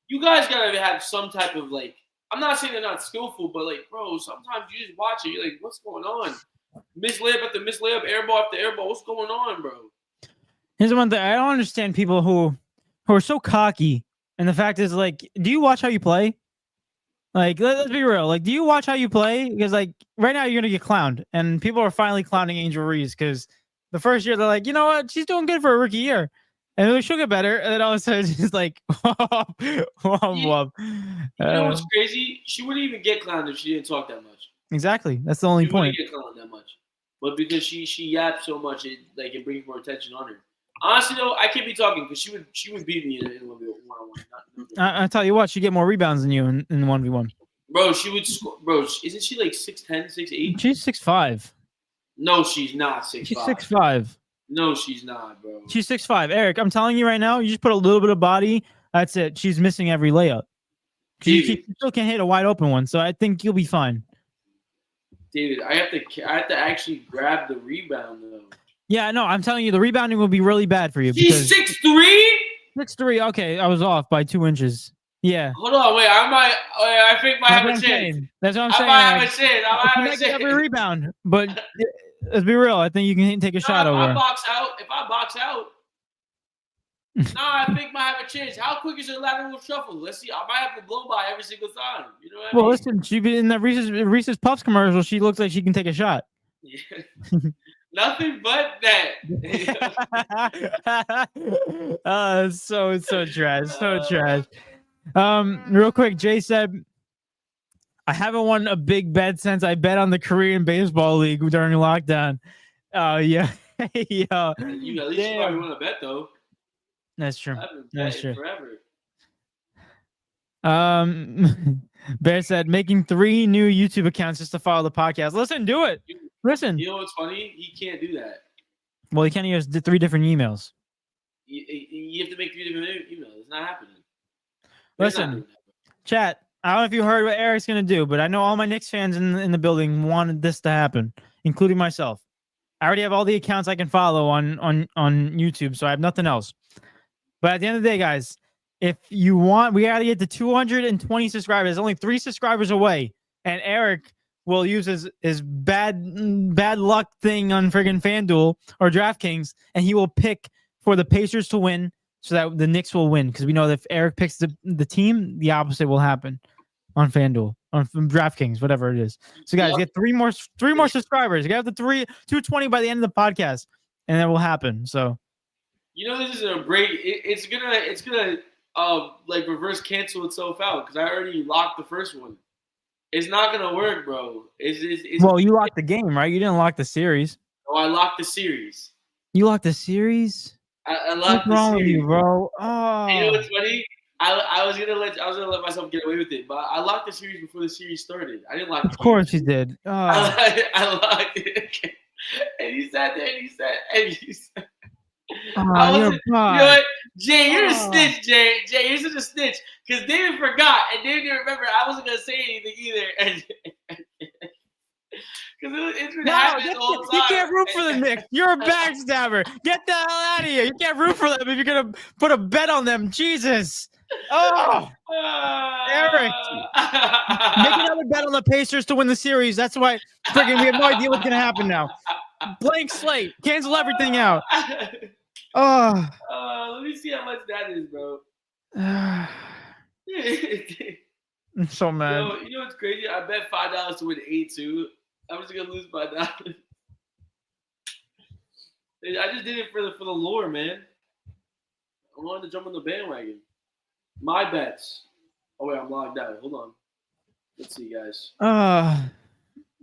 you guys gotta have some type of like. I'm not saying they're not skillful, but like, bro, sometimes you just watch it. You're like, what's going on? Miss layup after miss layup, air ball after air ball. What's going on, bro? Here's one thing I don't understand: people who are so cocky. And the fact is, like, do you watch how you play? Like, let's be real. Like, do you watch how you play? Because, like, right now you're gonna get clowned, and people are finally clowning Angel Reese because the first year they're like, you know what, she's doing good for a rookie year, and she'll get better. And then all of a sudden, it's just like, womp. You know what's crazy? She wouldn't even get clowned if she didn't talk that much. Exactly. That's the only point. She wouldn't get clowned that much, but because she yaps so much, it brings more attention on her. Honestly, though, I can't be talking because she would beat me in 1v1. I tell you what, she get more rebounds than you in 1v1. Bro, she would score. Bro, isn't she like 6'10", 6'8"? She's 6'5". No, she's not 6'5". She's 6'5". No, she's not, bro. She's 6'5". Eric, I'm telling you right now, you just put a little bit of body. That's it. She's missing every layup. She still can't hit a wide open one, so I think you'll be fine. David, I have to actually grab the rebound though. Yeah, no, I'm telling you, the rebounding will be really bad for you. She's 6'3". 6'3". Okay, I was off by 2 inches. Yeah. Hold on, wait. I think I might have a chance. That's what I'm saying. I might have a chance. I might have a chance. Every rebound, but let's be real. I think you can take a shot over. If I box out, I think I might have a chance. How quick is her lateral shuffle? Let's see. I might have to blow by every single time. You know what I mean? Well, listen. She be in that Reese's Puffs commercial. She looks like she can take a shot. Yeah. Nothing but that. So trash. Real quick, Jay said, I haven't won a big bet since I bet on the Korean baseball league during lockdown. Yeah. Yeah. You at least you probably want to bet though. That's true. That's true. Forever. Bear said, making 3 new YouTube accounts just to follow the podcast. Listen, do it. Listen. You know what's funny? He can't do that. Well, he can't use 3 different emails. You have to make 3 different emails. It's not happening. Listen, chat. I don't know if you heard what Eric's gonna do, but I know all my Knicks fans in the building wanted this to happen, including myself. I already have all the accounts I can follow on YouTube, so I have nothing else. But at the end of the day, guys, if you want, we gotta get to 220 subscribers. There's only 3 subscribers away, and Eric will use his bad luck thing on friggin' FanDuel or DraftKings, and he will pick for the Pacers to win so that the Knicks will win. Because we know that if Eric picks the team, the opposite will happen on FanDuel, on DraftKings, whatever it is. So guys, get 3 more subscribers. You got the 220 by the end of the podcast, and that will happen. So you know this is a break. It's gonna like reverse cancel itself out because I already locked the first one. It's not gonna work, bro. Well, you locked the game, right? You didn't lock the series. Oh, I locked the series. You locked the series? I locked What's the wrong series, with you, bro? Oh. And you know what's funny? I was gonna let myself get away with it, but I locked the series before the series started. I didn't lock. Of course you did. Oh. I locked it, and he sat there, and he said. Oh, you know what? Jay, you're a snitch, Jay. Jay, you're such a snitch. Because David forgot, and David didn't remember. I wasn't going to say anything either. Because it's been happening all the time. You can't root for the Knicks. You're a backstabber. Get the hell out of here. You can't root for them if you're going to put a bet on them. Jesus. Oh, Eric. Make another bet on the Pacers to win the series. That's why we have no idea what's going to happen now. Blank slate. Cancel everything out. Oh. Let me see how much that is, bro. I'm so mad. You know what's crazy? I bet $5 to win 8 too. I'm just gonna lose $5. I just did it for the lore, man. I wanted to jump on the bandwagon. My bets. Oh wait, I'm logged out. Hold on. Let's see, guys.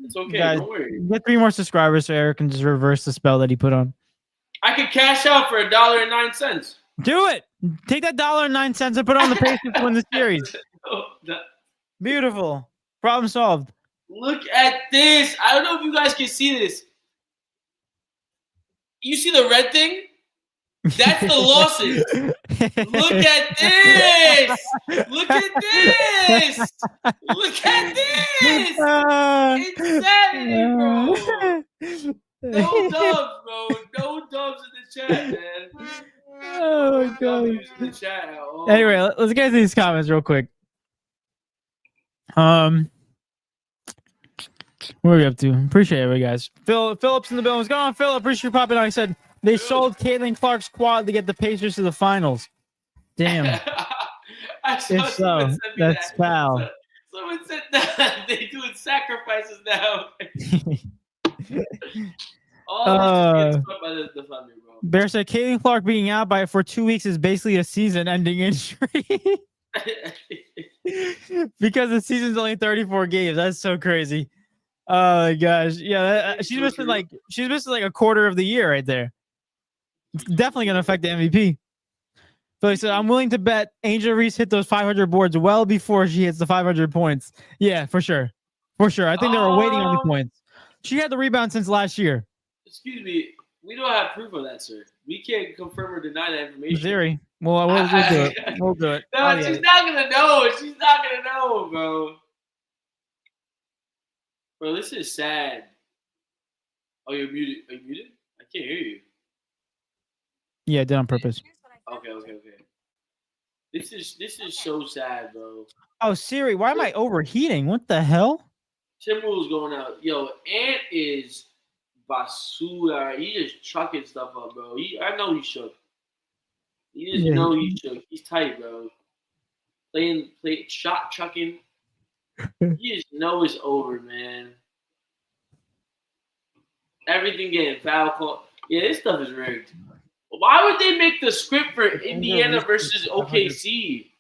It's okay. Guys, don't worry. Get 3 more subscribers so Eric can just reverse the spell that he put on. I could cash out for $1.09. Do it. Take that $1.09 and put it on the Pacers to win the series. Beautiful. Problem solved. Look at this. I don't know if you guys can see this. You see the red thing? That's the losses. Look at this. Look at this. Look at this. Insanity, bro. No dubs, bro. No dubs in the chat, man. Oh my god. In the chat at all. Anyway, let's get to these comments real quick. What are we up to? Appreciate it, guys. Phillips in the building. What's going on, Phil? Appreciate you popping on. He said they sold Caitlin Clark's quad to get the Pacers to the finals. Damn. If so, that's foul. Someone said that they're doing sacrifices now. By the Thunder, bro. Bear said Caitlin Clark being out for 2 weeks is basically a season-ending injury. Because the season's only 34 games. That's so crazy. Oh my gosh. Yeah, she's missing like a quarter of the year right there. It's definitely going to affect the MVP. Philly said, I'm willing to bet Angel Reese hit those 500 boards well before she hits the 500 points. Yeah, for sure. For sure. I think they were waiting on the points. She had the rebound since last year. Excuse me. We don't have proof of that, sir. We can't confirm or deny that information. Theory. Well, we'll do it. We'll do it. No, she's not going to know. She's not going to know, bro. Bro, this is sad. Oh, you're muted. Are you muted? I can't hear you. Yeah, I did on purpose. Okay. This is so sad, bro. Oh, Siri, why am I overheating? What the hell? Timberwolves going out. Yo, Ant is basura. He just chucking stuff up, bro. I know he's shook. You just know he's shook. He's tight, bro. Playing shot chucking. You just know it's over, man. Everything getting foul call. Yeah, this stuff is rigged. Why would they make the script for Indiana versus OKC?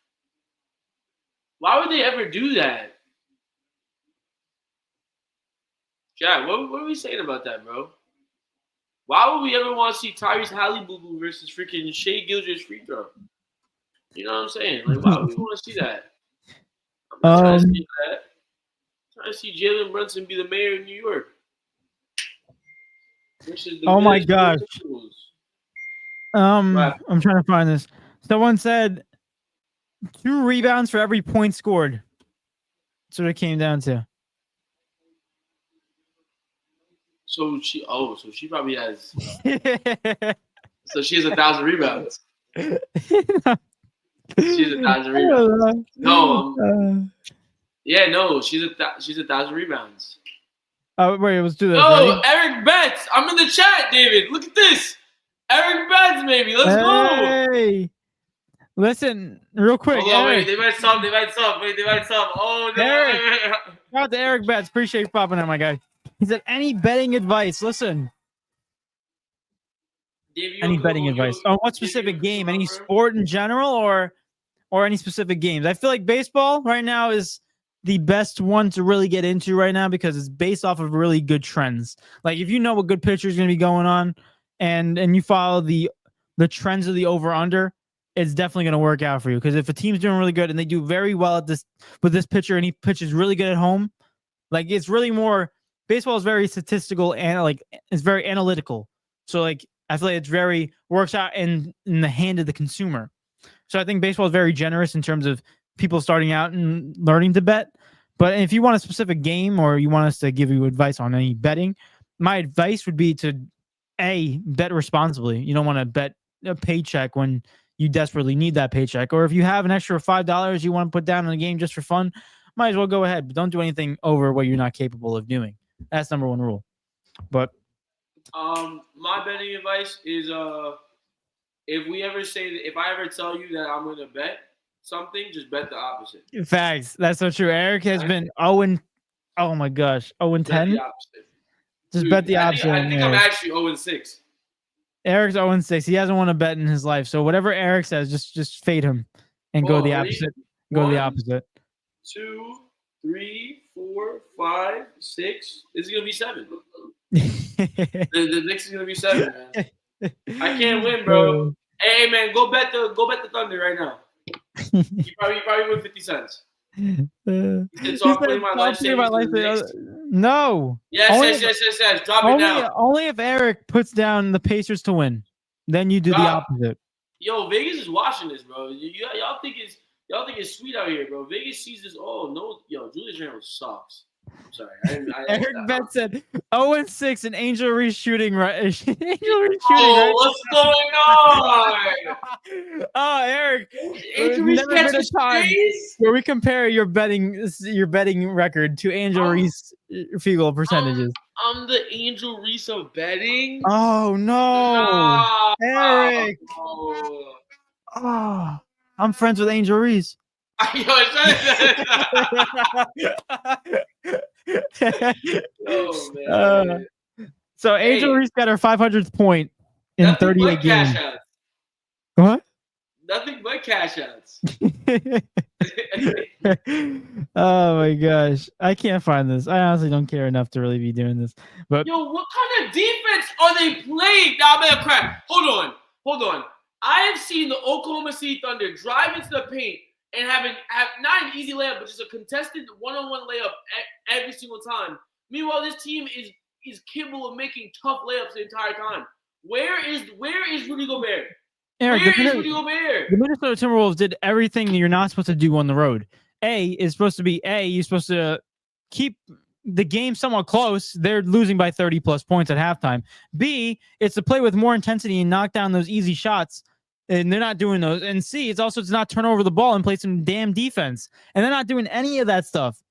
Why would they ever do that? Jack, what are we saying about that, bro? Why would we ever want to see Tyrese Halliburton versus freaking Shai Gilgeous free throw? You know what I'm saying? Like, why would we want to see that? I'm not trying to see that. I'm trying to see Jalen Brunson be the mayor of New York. Oh my gosh. I'm trying to find this. Someone said 2 rebounds for every point scored. That's what it came down to. So she probably has. So she has 1,000 rebounds. She has 1,000 rebounds. No. Yeah, no. She's 1,000 rebounds. Oh wait, let's do this. No, Eric Betts. I'm in the chat, David. Look at this. Eric Betts, baby. Let's go. Listen, real quick. Hold on, wait. They might sub. Oh, no. Eric. Shout out to Eric Betts. Appreciate you popping out, my guy. He said, any betting advice? Listen. Any betting advice? On what specific game? Any sport in general or any specific games? I feel like baseball right now is the best one to really get into right now because it's based off of really good trends. Like if you know what good pitcher is going to be going on and you follow the trends of the over-under, it's definitely going to work out for you. Because if a team's doing really good and they do very well at this with this pitcher and he pitches really good at home, like it's really more baseball is very statistical and like it's very analytical. So like I feel like it's very works out in the hand of the consumer. So I think baseball is very generous in terms of people starting out and learning to bet. But if you want a specific game or you want us to give you advice on any betting, my advice would be to bet responsibly. You don't want to bet a paycheck when you desperately need that paycheck. Or if you have an extra $5 you want to put down on a game just for fun, might as well go ahead. But don't do anything over what you're not capable of doing. That's number one rule. But my betting advice is if I ever tell you that I'm going to bet something, just bet the opposite. Facts. That's so true. Eric has been 0-10. Just bet the opposite. I think I'm actually 0-6. Eric's 0-6. He hasn't won a bet in his life. So whatever Eric says, just fade him and go the opposite. Go the opposite. 2, 3, 4, 5, 6. This is gonna be 7. the Knicks is gonna be 7, man. I can't win, bro. Hey, man, go bet the Thunder right now. You probably win 50 cents. It's all playing my life savings. No. Yes. Drop it now. Only if Eric puts down the Pacers to win. Then you do the opposite. Yo, Vegas is watching this, bro. Y'all think it's sweet out here, bro. Vegas sees this. Oh no, yo, Julius Randle sucks. I'm sorry. Eric Betts said 0-6 and Angel Reese shooting right. What's going on? Oh, Eric. Angel Reese catches space where we compare your betting record to Angel Reese field percentages. I'm the Angel Reese of betting. Oh no, Eric. Oh, I'm friends with Angel Reese. Oh, man. So Angel Reese got her 500th point in 38 games. Cash outs. What? Nothing but cash outs. Oh my gosh, I can't find this. I honestly don't care enough to really be doing this. But yo, what kind of defense are they playing? Nah, man, crap. Hold on. hold on. I have seen the Oklahoma City Thunder drive into the paint and have not an easy layup, but just a contested one-on-one layup every single time. Meanwhile, this team is capable of making tough layups the entire time. Where is Rudy Gobert? Eric, Where is Rudy Gobert? The Minnesota Timberwolves did everything you're not supposed to do on the road. You're supposed to keep the game somewhat close. They're losing by 30 plus points at halftime. B, it's to play with more intensity and knock down those easy shots. And they're not doing those. And C, it's also to not turn over the ball and play some damn defense. And they're not doing any of that stuff.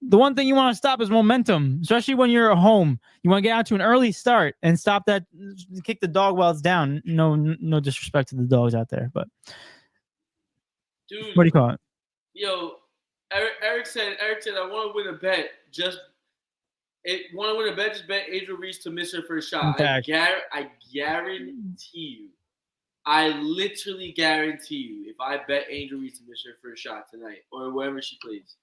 The one thing you want to stop is momentum, especially when you're at home. You want to get out to an early start and stop that, kick the dog while it's down. No disrespect to the dogs out there, but dude, what do you call it? Yo, Eric said, I want to win a bet. Just bet Angel Reese to miss her first shot. I guarantee you. I literally guarantee you, if I bet Angel Reese to miss her first shot tonight or wherever she plays,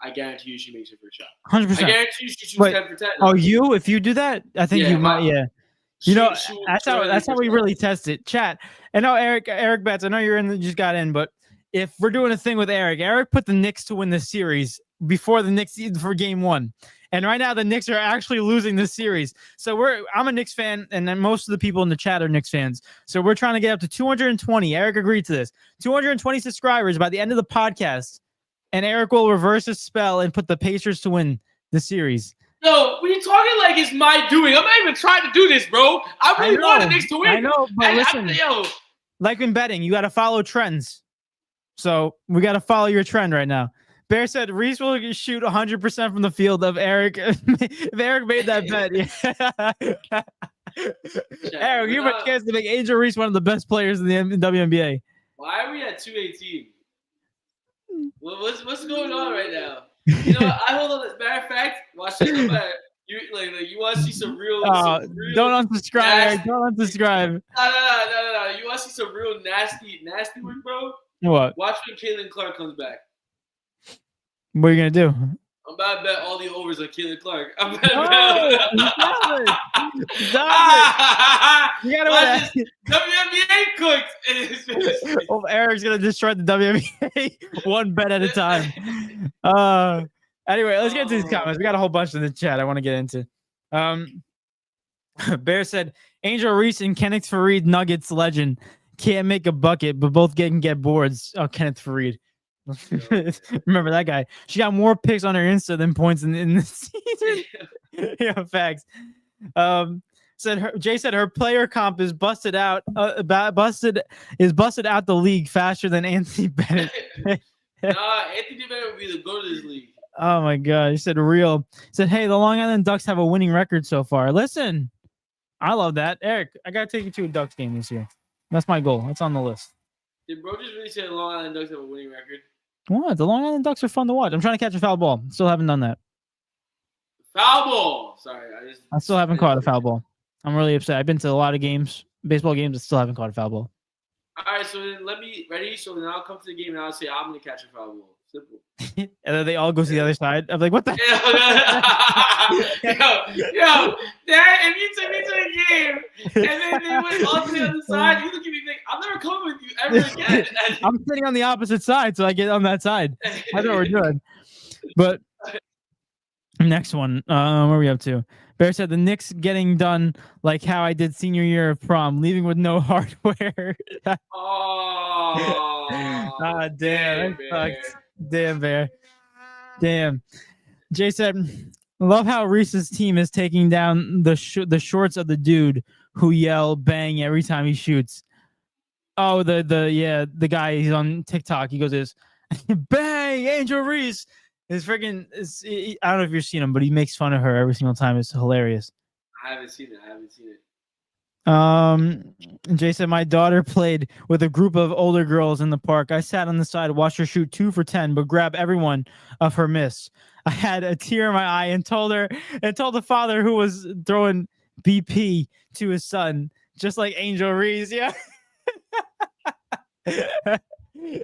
I guarantee you she makes her first shot. 100%. I guarantee you she shoots 10 for 10. Oh, if you do that, I think you might. Yeah. That's how we really test it. Chat. I know Eric bets. I know just got in, but if we're doing a thing with Eric put the Knicks to win the series before the Knicks for game 1. And right now the Knicks are actually losing this series. So I'm a Knicks fan, and then most of the people in the chat are Knicks fans. So we're trying to get up to 220. Eric agreed to this. 220 subscribers by the end of the podcast. And Eric will reverse his spell and put the Pacers to win the series. Yo, when you're talking like it's my doing, I'm not even trying to do this, bro. I really want the Knicks to win. I know, but listen, like in betting, you got to follow trends. So we got to follow your trend right now. Bear said Reese will shoot 100% from the field of Eric. If Eric made that bet, yeah. Eric, you have a chance to make Angel Reese one of the best players in the WNBA. Why are we at 218? What's going on right now? You know what? I hold on. As a matter of fact, watch this. You want to see some real? Don't unsubscribe, Eric. Don't unsubscribe. No. You want to see some real nasty work, bro? What? Watch when Caitlin Clark comes back. What are you gonna do? I'm about to bet all the overs on Caitlin Clark. I'm about to You gotta watch this. WNBA cooked. Eric's gonna destroy the WNBA one bet at a time. Anyway, let's get to these comments. We got a whole bunch in the chat I want to get into. Bear said Angel Reese and Kenneth Faried Nuggets legend can't make a bucket, but both can get boards. Oh, Kenneth Faried. Remember that guy? She got more picks on her Insta than points in the season. Yeah, facts. Jay said her player comp is busted out. Busted out the league faster than Anthony Bennett. Anthony Bennett would be the goat of this league. Oh my god! He said real. He said, "Hey, the Long Island Ducks have a winning record so far." Listen, I love that, Eric. I gotta take you to a Ducks game this year. That's my goal. That's on the list. Did bro just really say the Long Island Ducks have a winning record? What? The Long Island Ducks are fun to watch. I'm trying to catch a foul ball. Still haven't done that. Foul ball. Sorry, I still haven't caught a foul ball. I'm really upset. I've been to a lot of games, baseball games, and still haven't caught a foul ball. All right, so then ready? So then I'll come to the game and I'll say I'm gonna catch a foul ball. Simple. And then they all go to the other side. I'm like, what the? Yo, Dad, if you took me to the game and then they went all to the other side, you look at me like, I'm never coming with you ever again. I'm sitting on the opposite side, so I get on that side. That's what we're doing. But next one, where are we up to? Bear said the Knicks getting done like how I did senior year of prom, leaving with no hardware. Damn, that sucks. Damn, Bear. Damn. Jay said, love how Reese's team is taking down the shorts of the dude who yell bang every time he shoots. Oh, the guy, he's on TikTok. He goes this bang, Angel Reese. His freaking I don't know if you've seen him, but he makes fun of her every single time. It's hilarious. I haven't seen it. Jay said my daughter played with a group of older girls in the park. I sat on the side, watched her shoot 2 for 10, but grab every one of her miss. I had a tear in my eye and told the father who was throwing BP to his son, just like Angel Reese. Yeah.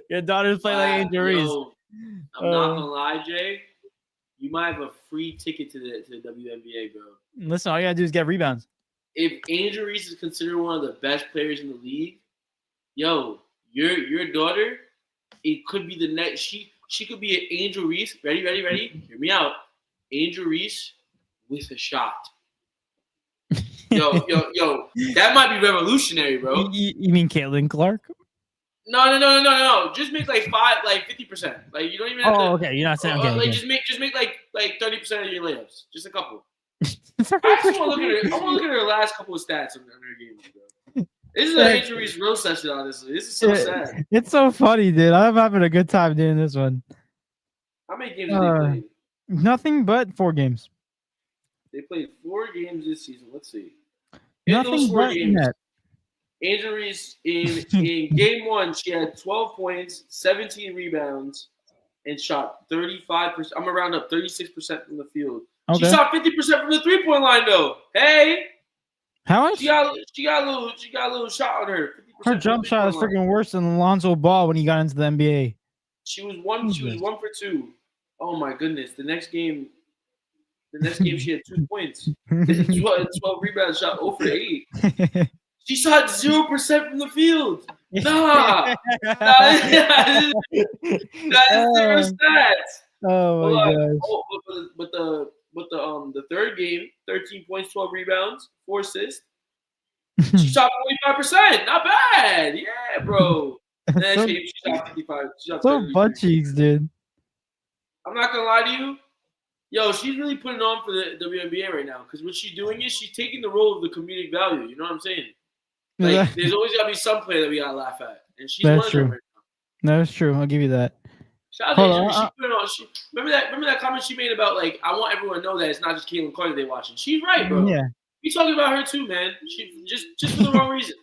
Your daughter's playing like Angel Reese. I'm not gonna lie, Jay. You might have a free ticket to the WNBA, bro. Listen, all you gotta do is get rebounds. if Angel Reese is considered one of the best players in the league, yo, your daughter, it could be the next. She could be an Angel Reese. Ready? Hear me out. Angel Reese with a shot. Yo, that might be revolutionary, bro. You mean Caitlin Clark? No. Just make like 50%. Like you don't even have to. Okay. You're not saying okay. Like just make like 30% of your layups. Just a couple. I just want to look at her. I want to look at her last couple of stats on her games, bro. This is an Angel Reese roast session, honestly. This is so sad. It's so funny, dude. I'm having a good time doing this one. How many games did they play? Nothing but 4 games. They played 4 games this season. Let's see. Nothing but net. Angel Reese in game 1, she had 12 points, 17 rebounds, and shot 35%. I'm gonna round up 36% from the field. Okay. She shot 50% from the 3-point line, though. Hey, how much? She got a little shot on her. Her jump shot is freaking worse than Alonzo Ball when he got into the NBA. She was 1 for 2. Oh my goodness! The next game she had 2 points, 12 rebounds, shot 0 for 8. She shot 0% from the field. Nah, that is 0 stats. Oh my gosh! But the third game, 13 points, 12 rebounds, 4 assists. She shot 45%. Not bad. Yeah, bro. Then she shot 55. She shot so butt cheeks, dude. I'm not gonna lie to you. Yo, she's really putting on for the WNBA right now because what she's doing is she's taking the role of the comedic value. You know what I'm saying? Like, there's always gotta be some player that we gotta laugh at, and she's one of them right now. That's true. I'll give you that. Shout out to her. Remember that comment she made about like I want everyone to know that it's not just Caitlin Clark they're watching. She's right, bro. Yeah. We talking about her too, man. She just for the wrong reason.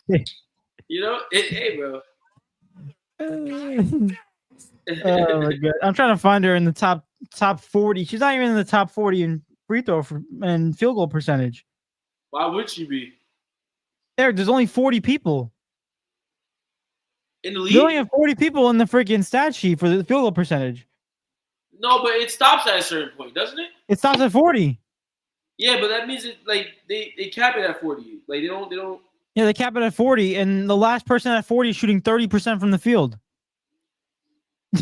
You know? Hey, bro. Oh my god! I'm trying to find her in the top 40. She's not even in the top 40 in free throw and field goal percentage. Why would she be? Eric, there's only 40 people in the league. You only have 40 people in the freaking stat sheet for the field goal percentage. No, but it stops at a certain point, doesn't it? It stops at 40. Yeah, but that means it like they cap it at 40. Like they don't. Yeah, they cap it at 40, and the last person at 40 is shooting 30% from the field. No.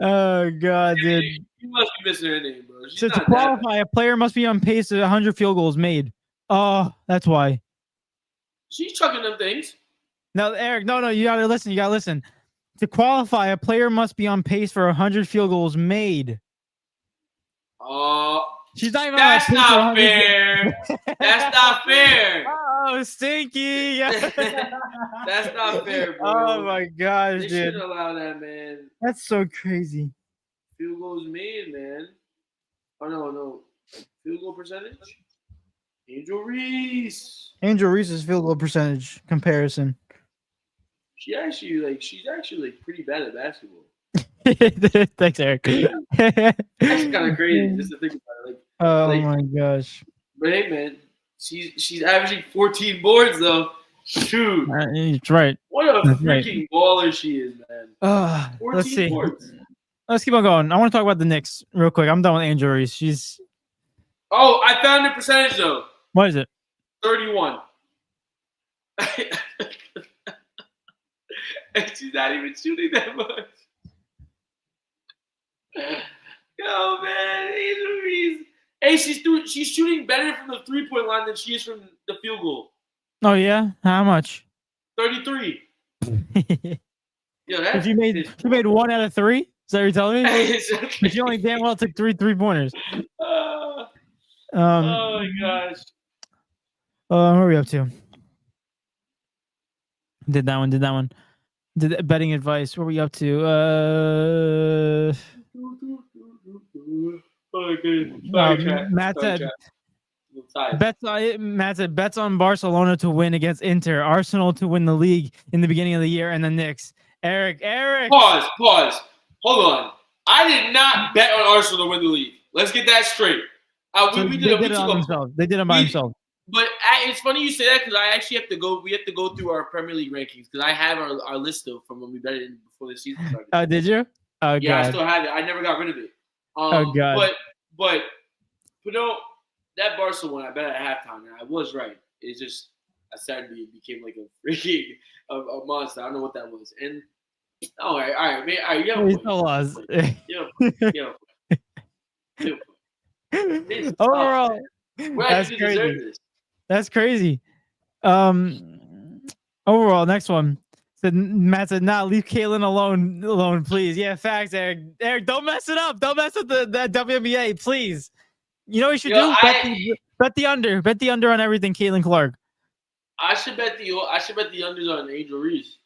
Oh god, dude! You must be missing her name, bro. So to qualify, a player must be on pace at 100 field goals made. Oh, that's why. She's chucking them things. No, Eric, no, you gotta listen. To qualify, a player must be on pace for 100 field goals made. She's not even. That's not fair. That's not fair. Oh, stinky. That's not fair, bro. Oh my gosh, they dude. shouldn't allow that, man. That's so crazy. Field goals made, man. Oh no. Field goal percentage. Angel Reese's field goal percentage comparison. She's actually pretty bad at basketball. Thanks, Eric. That's kind of crazy just to think about it. Oh my gosh. But hey, man, she's averaging 14 boards though. Shoot, that's right. What a freaking baller she is, man. 14 boards. Let's keep on going. I want to talk about the Knicks real quick. I'm done with Angel Reese. She's. Oh, I found the percentage though. What is it? 31. And she's not even shooting that much. Yo, man, Angel Reese. Hey, she's shooting better from the 3-point line than she is from the field goal. Oh yeah, how much? 33. Yo, that's. She made 1 out of 3. Is that what you're telling me? But she only damn well took 3 pointers. Oh my gosh. What are we up to? Did that one. Did betting advice. What are we up to? Matt said bets on Barcelona to win against Inter, Arsenal to win the league in the beginning of the year, and the Knicks. Eric. Pause. Hold on. I did not bet on Arsenal to win the league. Let's get that straight. We did it on themselves. They did it by themselves. But it's funny you say that because I actually have to go. We have to go through our Premier League rankings because I have our list still from when we bet it before the season started. Did you? Oh, yeah, God. I still have it. I never got rid of it. Oh God. But But no, that Barca one, I bet at halftime, and I was right. It's just Saturday became like a freaking a monster. I don't know what that was. And all right, man, all right, you have a point. You have a point. Overall, that's crazy. That's crazy. Overall, next one. Matt said, "Nah, leave Caitlin alone, please." Yeah, facts, Eric. Eric, don't mess it up. Don't mess with the WNBA, please. You know what you should do? Bet the under. Bet the under on everything, Caitlin Clark. I should bet the unders on Angel Reese.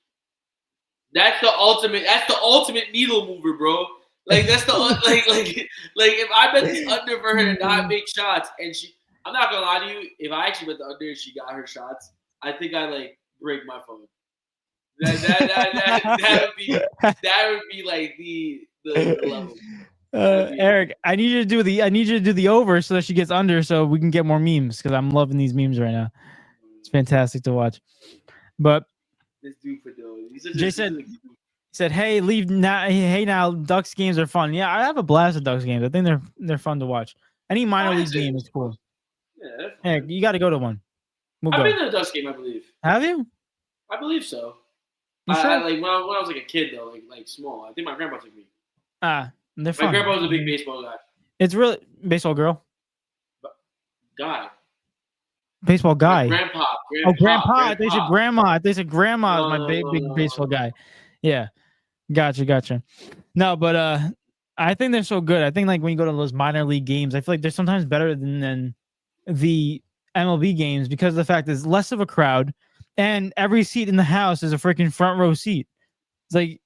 That's the ultimate needle mover, bro. Like that's the like if I bet the under for her to not make shots, and I'm not gonna lie to you, if I actually bet the under and she got her shots, I think I like break my phone. That would be like the level. Eric, I need you to do the over so that she gets under, so we can get more memes, because I'm loving these memes right now. It's fantastic to watch. But this dude for Jay said, "Hey, leave now. Hey, now Ducks games are fun. Yeah, I have a blast at Ducks games. I think they're fun to watch. Any minor league game is cool. Yeah, Eric, you got to go to one. I've been to a Ducks game, I believe. Have you? I believe so. You sure? I like when I was like a kid though, like small. I think my grandpa took me. They're fun. My grandpa was a big baseball guy. It's really baseball girl. Guy. Baseball guy. Grandpa. Oh, grandpa. They said grandma. They said grandma is my big baseball guy. Yeah. Gotcha. No, but I think they're so good. I think like when you go to those minor league games, I feel like they're sometimes better than the MLB games because of the fact there's less of a crowd and every seat in the house is a freaking front row seat. It's like,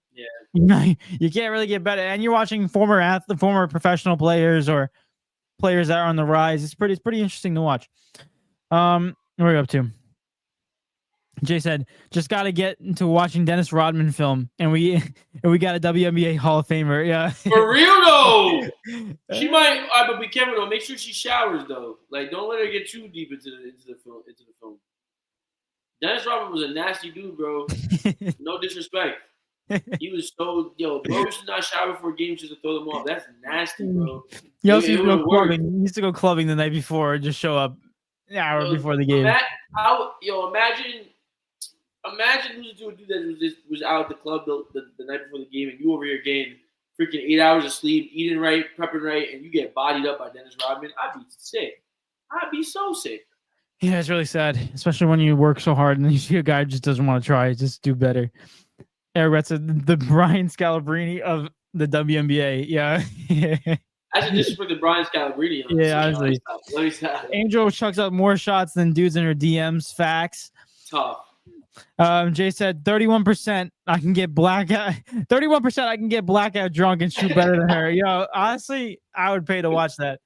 you can't really get better. And you're watching former professional players or players that are on the rise. It's pretty interesting to watch. What are we up to? Jay said, "Just got to get into watching Dennis Rodman film, and we got a WNBA Hall of Famer." Yeah, for real though. She might, but be careful though. Make sure she showers though. Like, don't let her get too deep into the film. Dennis Rodman was a nasty dude, bro. No disrespect. He was so bro. You should not shower before games just to throw them off. That's nasty, bro. He also used to go clubbing. He used to go clubbing the night before, and just show up an hour before the game. Imagine losing to a dude that was out at the club the night before the game, and you over here getting freaking 8 hours of sleep, eating right, prepping right, and you get bodied up by Dennis Rodman. I'd be sick. I'd be so sick. Yeah, it's really sad, especially when you work so hard and then you see a guy who just doesn't want to try, just do better. Eric said the Brian Scalabrine of the WNBA. Yeah. I should disrespect the Brian Scalabrine. Yeah, honestly. Let me stop. Angel chucks up more shots than dudes in her DMs. Facts. Tough. Jay said 31% I can get blackout. 31% I can get blackout drunk and shoot better than her. Honestly, I would pay to watch that.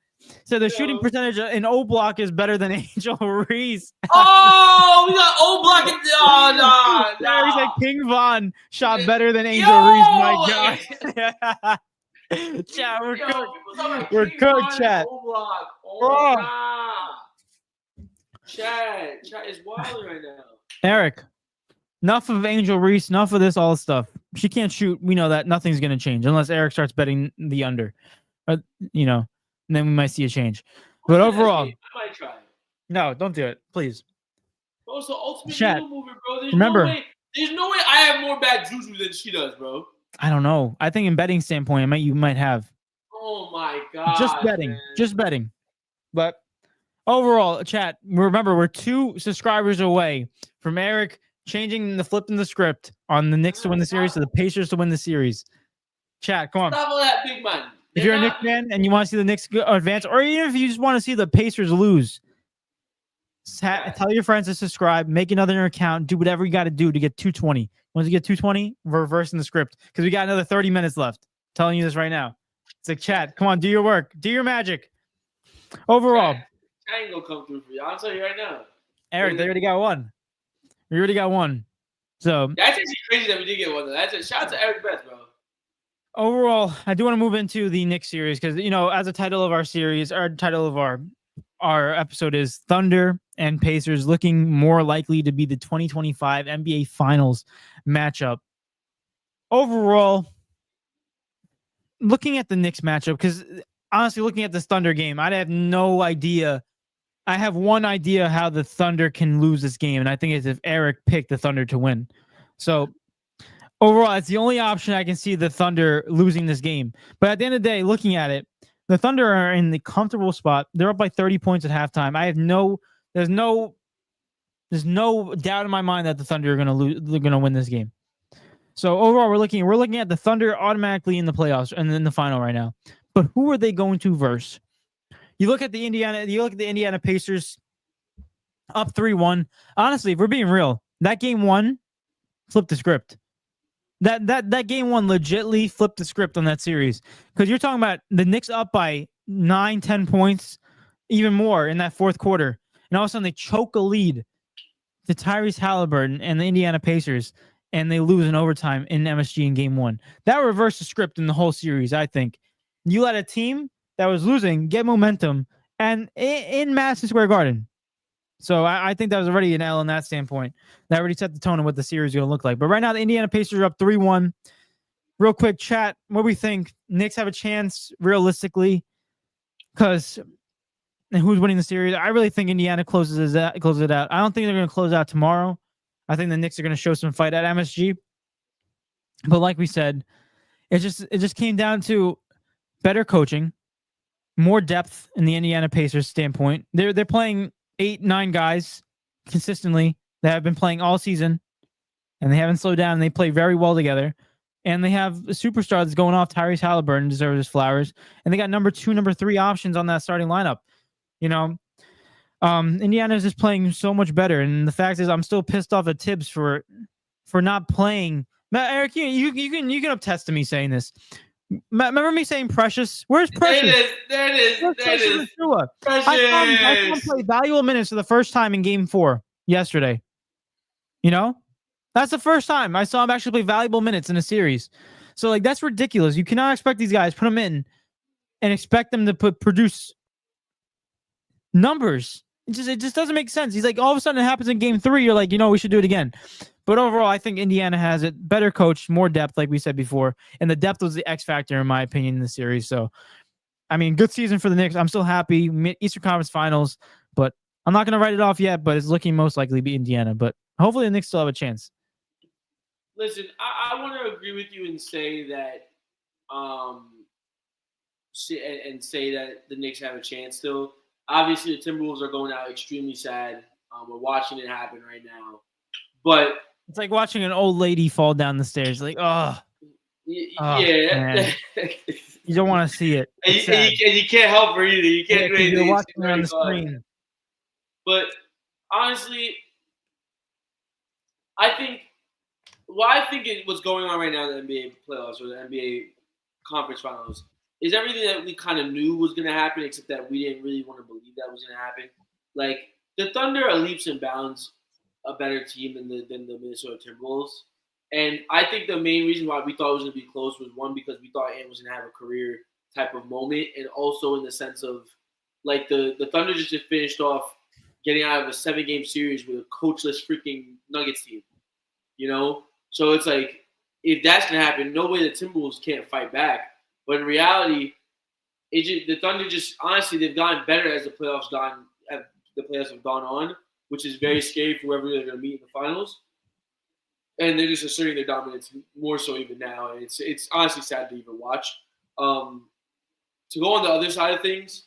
So the shooting percentage in O Block is better than Angel Reese. Oh, we got O Block. No. He said King Von shot better than Angel Reese. My God. Chat, we're cooked. We're cooked, chat. Chat is wild right now. Eric, enough of Angel Reese. Enough of this all stuff. She can't shoot. We know that nothing's going to change unless Eric starts betting the under. And then we might see a change. But overall, I might try. No, don't do it, please. Bro, so ultimate Chat. mover, bro. There's no way I have more bad juju than she does, bro. I don't know. I think in betting standpoint, you might have. Oh my God. Just betting. But overall, chat, remember, we're 2 subscribers away from Eric flipping the script on the Knicks to win the series to the Pacers to win the series. Chat, come on. Stop all that, big man. If you're a Knicks fan and you want to see the Knicks advance, or even if you just want to see the Pacers lose, tell your friends to subscribe, make another account, do whatever you got to do to get 220. Once you get 220, we're reversing the script because we got another 30 minutes left. I'm telling you this right now. It's like, chat, come on, do your work, do your magic. Overall, I ain't gonna come through for you. I'll tell you right now. Eric, they already got one. We already got one. So that's actually crazy that we did get one. Though. Shout out to Eric Beth, bro. Overall, I do want to move into the Knicks series because, as a title of our series, our title of our episode is Thunder and Pacers looking more likely to be the 2025 NBA Finals matchup. Overall, looking at the Knicks matchup, because honestly, looking at this Thunder game, I have no idea. I have one idea how the Thunder can lose this game, and I think it's if Eric picked the Thunder to win. So overall, it's the only option I can see the Thunder losing this game. But at the end of the day, looking at it, the Thunder are in the comfortable spot. They're up by 30 points at halftime. There's no doubt in my mind that the Thunder are going to lose. They're going to win this game. So overall, we're looking at the Thunder automatically in the playoffs and in the final right now. But who are they going to verse? You look at the Indiana Pacers up 3-1. Honestly, if we're being real, that game one flipped the script. That game one legitly flipped the script on that series. Because you're talking about the Knicks up by 9-10 points, even more in that fourth quarter. And all of a sudden they choke a lead to Tyrese Halliburton and the Indiana Pacers, and they lose in overtime in MSG in game one. That reversed the script in the whole series, I think. You let a team that was losing get momentum and in Madison Square Garden. So I think that was already an L in that standpoint. That already set the tone of what the series is going to look like. But right now, the Indiana Pacers are up 3-1. Real quick chat, what do we think? Knicks have a chance realistically? Because who's winning the series? I really think Indiana closes it out. I don't think they're going to close out tomorrow. I think the Knicks are going to show some fight at MSG. But like we said, it just came down to better coaching, more depth in the Indiana Pacers standpoint. They're playing 8-9 guys consistently that have been playing all season, and they haven't slowed down. And they play very well together. And they have a superstar that's going off. Tyrese Halliburton deserves his flowers. And they got number 2, number 3 options on that starting lineup. You know, Indiana is just playing so much better. And the fact is, I'm still pissed off at Tibbs for not playing. Now, Eric, you can attest to me saying this. Remember me saying Precious? Where's Precious? There it is. Precious. Precious. I saw him play valuable minutes for the first time in game 4 yesterday. You know? That's the first time I saw him actually play valuable minutes in a series. So, like, that's ridiculous. You cannot expect these guys, put them in, and expect them to produce numbers. It just doesn't make sense. He's like, all of a sudden it happens in game 3. You're like, we should do it again. But overall, I think Indiana has it. Better coach, more depth, like we said before. And the depth was the X factor, in my opinion, in the series. So, I mean, good season for the Knicks. I'm still happy. Eastern Conference Finals. But I'm not going to write it off yet, but it's looking most likely to be Indiana. But hopefully the Knicks still have a chance. Listen, I want to agree with you and say that say that the Knicks have a chance still. Obviously, the Timberwolves are going out extremely sad. We're watching it happen right now. But it's like watching an old lady fall down the stairs. Like, yeah. You don't want to see it. And you can't help her either. You can't do anything. You're watching her on the screen. But honestly, I think what's going on right now in the NBA playoffs or the NBA conference finals is everything that we kind of knew was going to happen, except that we didn't really want to believe that was going to happen. Like, the Thunder are leaps and bounds a better team than the Minnesota Timberwolves. And I think the main reason why we thought it was going to be close was, one, because we thought Ant was going to have a career type of moment, and also in the sense of, like, the Thunder just finished off getting out of a 7-game series with a coachless freaking Nuggets team, So it's like, if that's going to happen, no way the Timberwolves can't fight back. But in reality, the Thunder just, honestly, they've gotten better as the playoffs have gone on, which is very scary for whoever they're going to meet in the finals. And they're just asserting their dominance more so even now. And it's honestly sad to even watch. To go on the other side of things,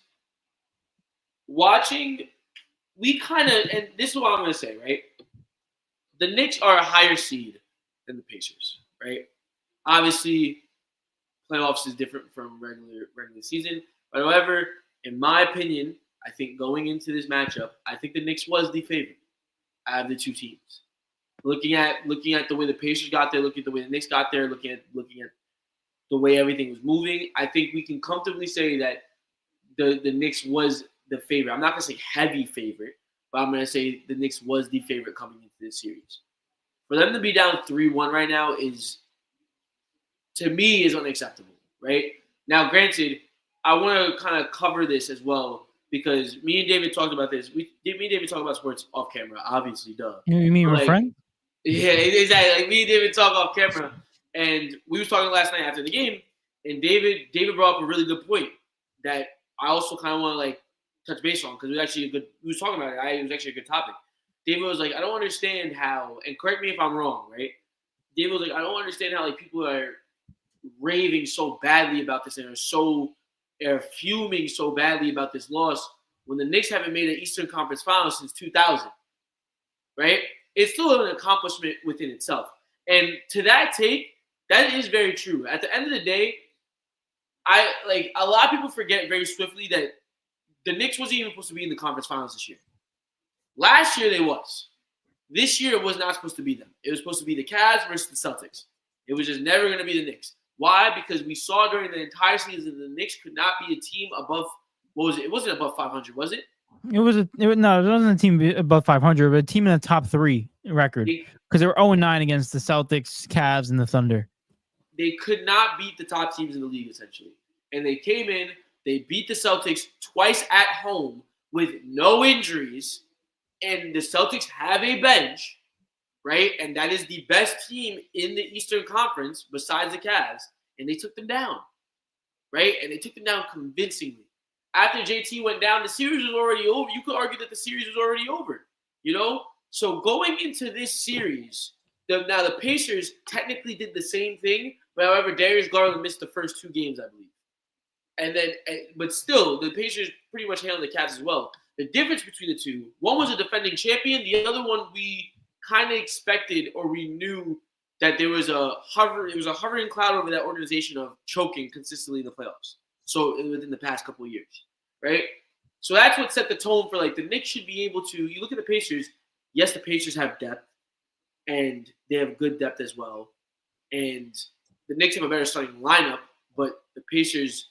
watching, and this is what I'm going to say, right? The Knicks are a higher seed than the Pacers, right? Obviously, playoffs is different from regular season. But however, in my opinion, I think going into this matchup, I think the Knicks was the favorite out of the two teams. Looking at the way the Pacers got there, looking at the way the Knicks got there, looking at the way everything was moving, I think we can comfortably say that the Knicks was the favorite. I'm not going to say heavy favorite, but I'm going to say the Knicks was the favorite coming into this series. For them to be down 3-1 right now to me, is unacceptable, right? Now, granted, I want to kind of cover this as well because me and David talked about this. Me and David talk about sports off camera, obviously, duh. You mean we're friends? Yeah, exactly. Like, me and David talk off camera, and we was talking last night after the game, and David brought up a really good point that I also kind of want to like touch base on because it was actually we was talking about it. It was actually a good topic. David was like, I don't understand how, and correct me if I'm wrong, right? David was like, I don't understand how like people are raving so badly about this and are fuming so badly about this loss when the Knicks haven't made an Eastern Conference Finals since 2000, right? It's still an accomplishment within itself. And to that take, that is very true. At the end of the day, a lot of people forget very swiftly that the Knicks wasn't even supposed to be in the conference finals this year. Last year they was. This year it was not supposed to be them. It was supposed to be the Cavs versus the Celtics. It was just never going to be the Knicks. Why? Because we saw during the entire season the Knicks could not be a team above. What was it? It wasn't above 500, was it? It wasn't a team above 500, but a team in the top 3 record because they were 0-9 against the Celtics, Cavs, and the Thunder. They could not beat the top teams in the league essentially, and they came in. They beat the Celtics twice at home with no injuries, and the Celtics have a bench, right? And that is the best team in the Eastern Conference besides the Cavs, and they took them down, right? And they took them down convincingly. After JT went down, the series was already over. You could argue that the series was already over, you know? So going into this series, now the Pacers technically did the same thing, but however, Darius Garland missed the first 2 games, I believe. But still, the Pacers pretty much handled the Cavs as well. The difference between the two, one was a defending champion. The other one we kind of expected or we knew that there was a hovering cloud over that organization of choking consistently in the playoffs. So within the past couple of years, right? So that's what set the tone for like the Knicks should be able to. You look at the Pacers. Yes, the Pacers have depth, and they have good depth as well. And the Knicks have a better starting lineup, but the Pacers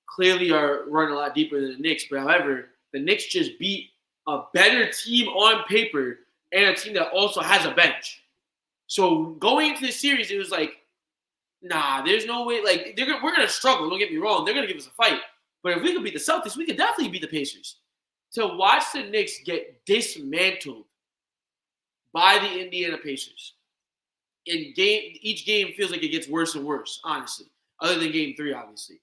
clearly are running a lot deeper than the Knicks. But however, the Knicks just beat a better team on paper and a team that also has a bench. So going into this series, it was like, nah, there's no way. Like we're gonna struggle. Don't get me wrong. They're gonna give us a fight. But if we could beat the Celtics, we could definitely beat the Pacers. To watch the Knicks get dismantled by the Indiana Pacers each game feels like it gets worse and worse. Honestly, other than Game 3, obviously.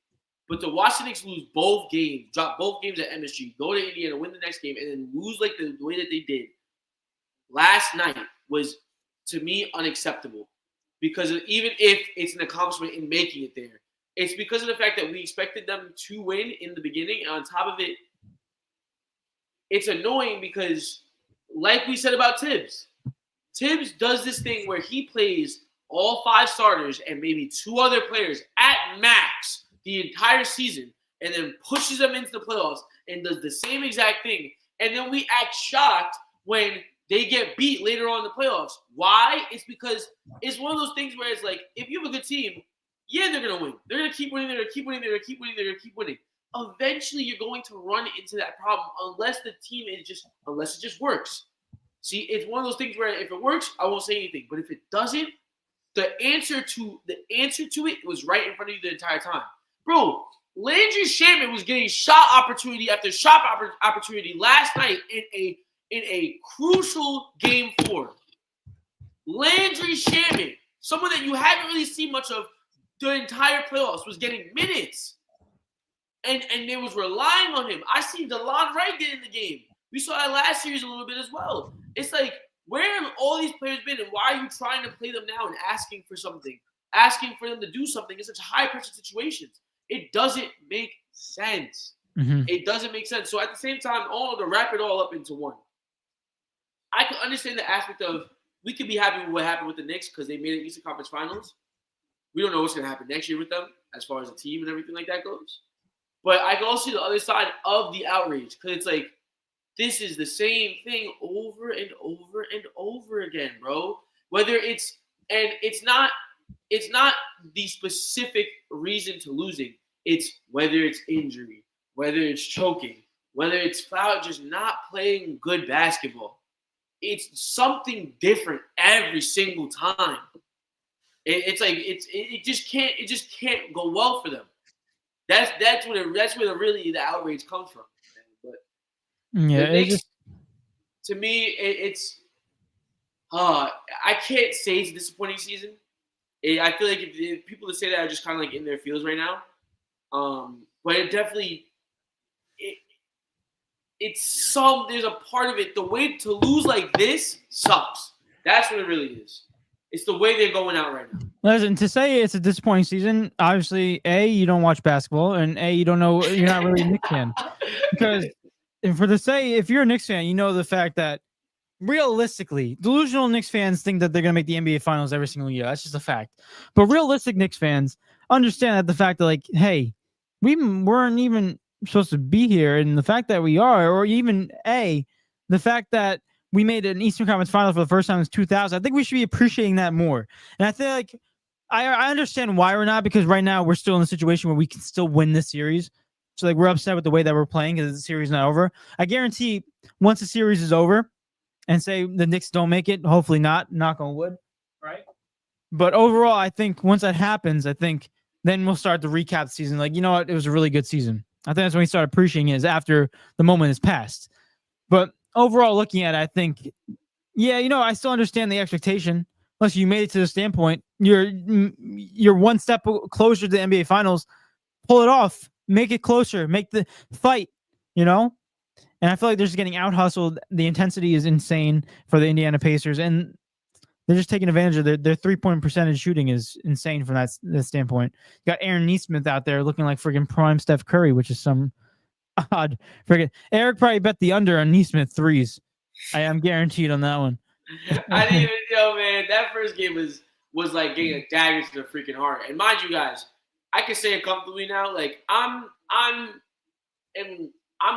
But to watch the Knicks lose both games, drop both games at MSG, go to Indiana, win the next game, and then lose like the way that they did last night was, to me, unacceptable. Because even if it's an accomplishment in making it there, it's because of the fact that we expected them to win in the beginning. And on top of it, it's annoying because, like we said about Tibbs does this thing where he plays all 5 starters and maybe 2 other players at max the entire season and then pushes them into the playoffs and does the same exact thing. And then we act shocked when they get beat later on in the playoffs. Why? It's because it's one of those things where it's like, if you have a good team, yeah, they're going to win. They're going to keep winning. They're going to keep winning. They're going to keep winning. They're going to keep winning. Eventually, you're going to run into that problem unless it just works. See, it's one of those things where if it works, I won't say anything. But if it doesn't, the answer to it was right in front of you the entire time. Bro, Landry Shamet was getting shot opportunity after shot opportunity last night in a crucial Game 4. Landry Shamet, someone that you haven't really seen much of the entire playoffs, was getting minutes. And they was relying on him. I seen DeLon Wright get in the game. We saw that last series a little bit as well. It's like, where have all these players been, and why are you trying to play them now and asking for something, asking for them to do something in such high-pressure situations? It doesn't make sense. Mm-hmm. It doesn't make sense. So at the same time, to wrap it all up into one, I can understand the aspect of we could be happy with what happened with the Knicks because they made it Eastern Conference Finals. We don't know what's going to happen next year with them as far as the team and everything like that goes. But I can also see the other side of the outrage because it's like, this is the same thing over and over and over again, bro. It's not the specific reason to losing. It's whether it's injury, whether it's choking, whether it's foul, just not playing good basketball. It's something different every single time. It just can't go well for them. That's where really the outrage comes from. Yeah, to me, it's I can't say it's a disappointing season. I feel like if people that say that are just kind of like in their feels right now. But it definitely there's a part of it. The way to lose like this sucks. That's what it really is. It's the way they're going out right now. Listen, to say it's a disappointing season, obviously, A, you don't watch basketball, and A, you don't know, you're not really a Knicks fan. Because if you're a Knicks fan, you know the fact that realistically, delusional Knicks fans think that they're going to make the NBA Finals every single year. That's just a fact. But realistic Knicks fans understand that the fact that, like, hey, we weren't even supposed to be here, and the fact that we are, or even the fact that we made an Eastern Conference Finals for the first time since 2000, I think we should be appreciating that more. And I feel like I understand why we're not, because right now we're still in a situation where we can still win this series. So, like, we're upset with the way that we're playing because the series is not over. I guarantee once the series is over, and say the Knicks don't make it, hopefully not, knock on wood, right? But overall, I think once that happens, I think then we'll start to recap the season. Like, you know what? It was a really good season. I think that's when we start appreciating it, is after the moment has passed. But overall, looking at it, I think, yeah, you know, I still understand the expectation. Unless you made it to the standpoint, you're one step closer to the NBA Finals. Pull it off. Make it closer. Make the fight, you know? And I feel like they're just getting out-hustled. The intensity is insane for the Indiana Pacers, and they're just taking advantage of their three-point percentage shooting is insane from that standpoint. You got Aaron Nesmith out there looking like friggin' prime Steph Curry, which is some odd friggin'. Eric probably bet the under on Nesmith threes. I am guaranteed on that one. I didn't even know, man. That first game was like getting a dagger to the freaking heart. And mind you guys, I can say it comfortably now. Like I'm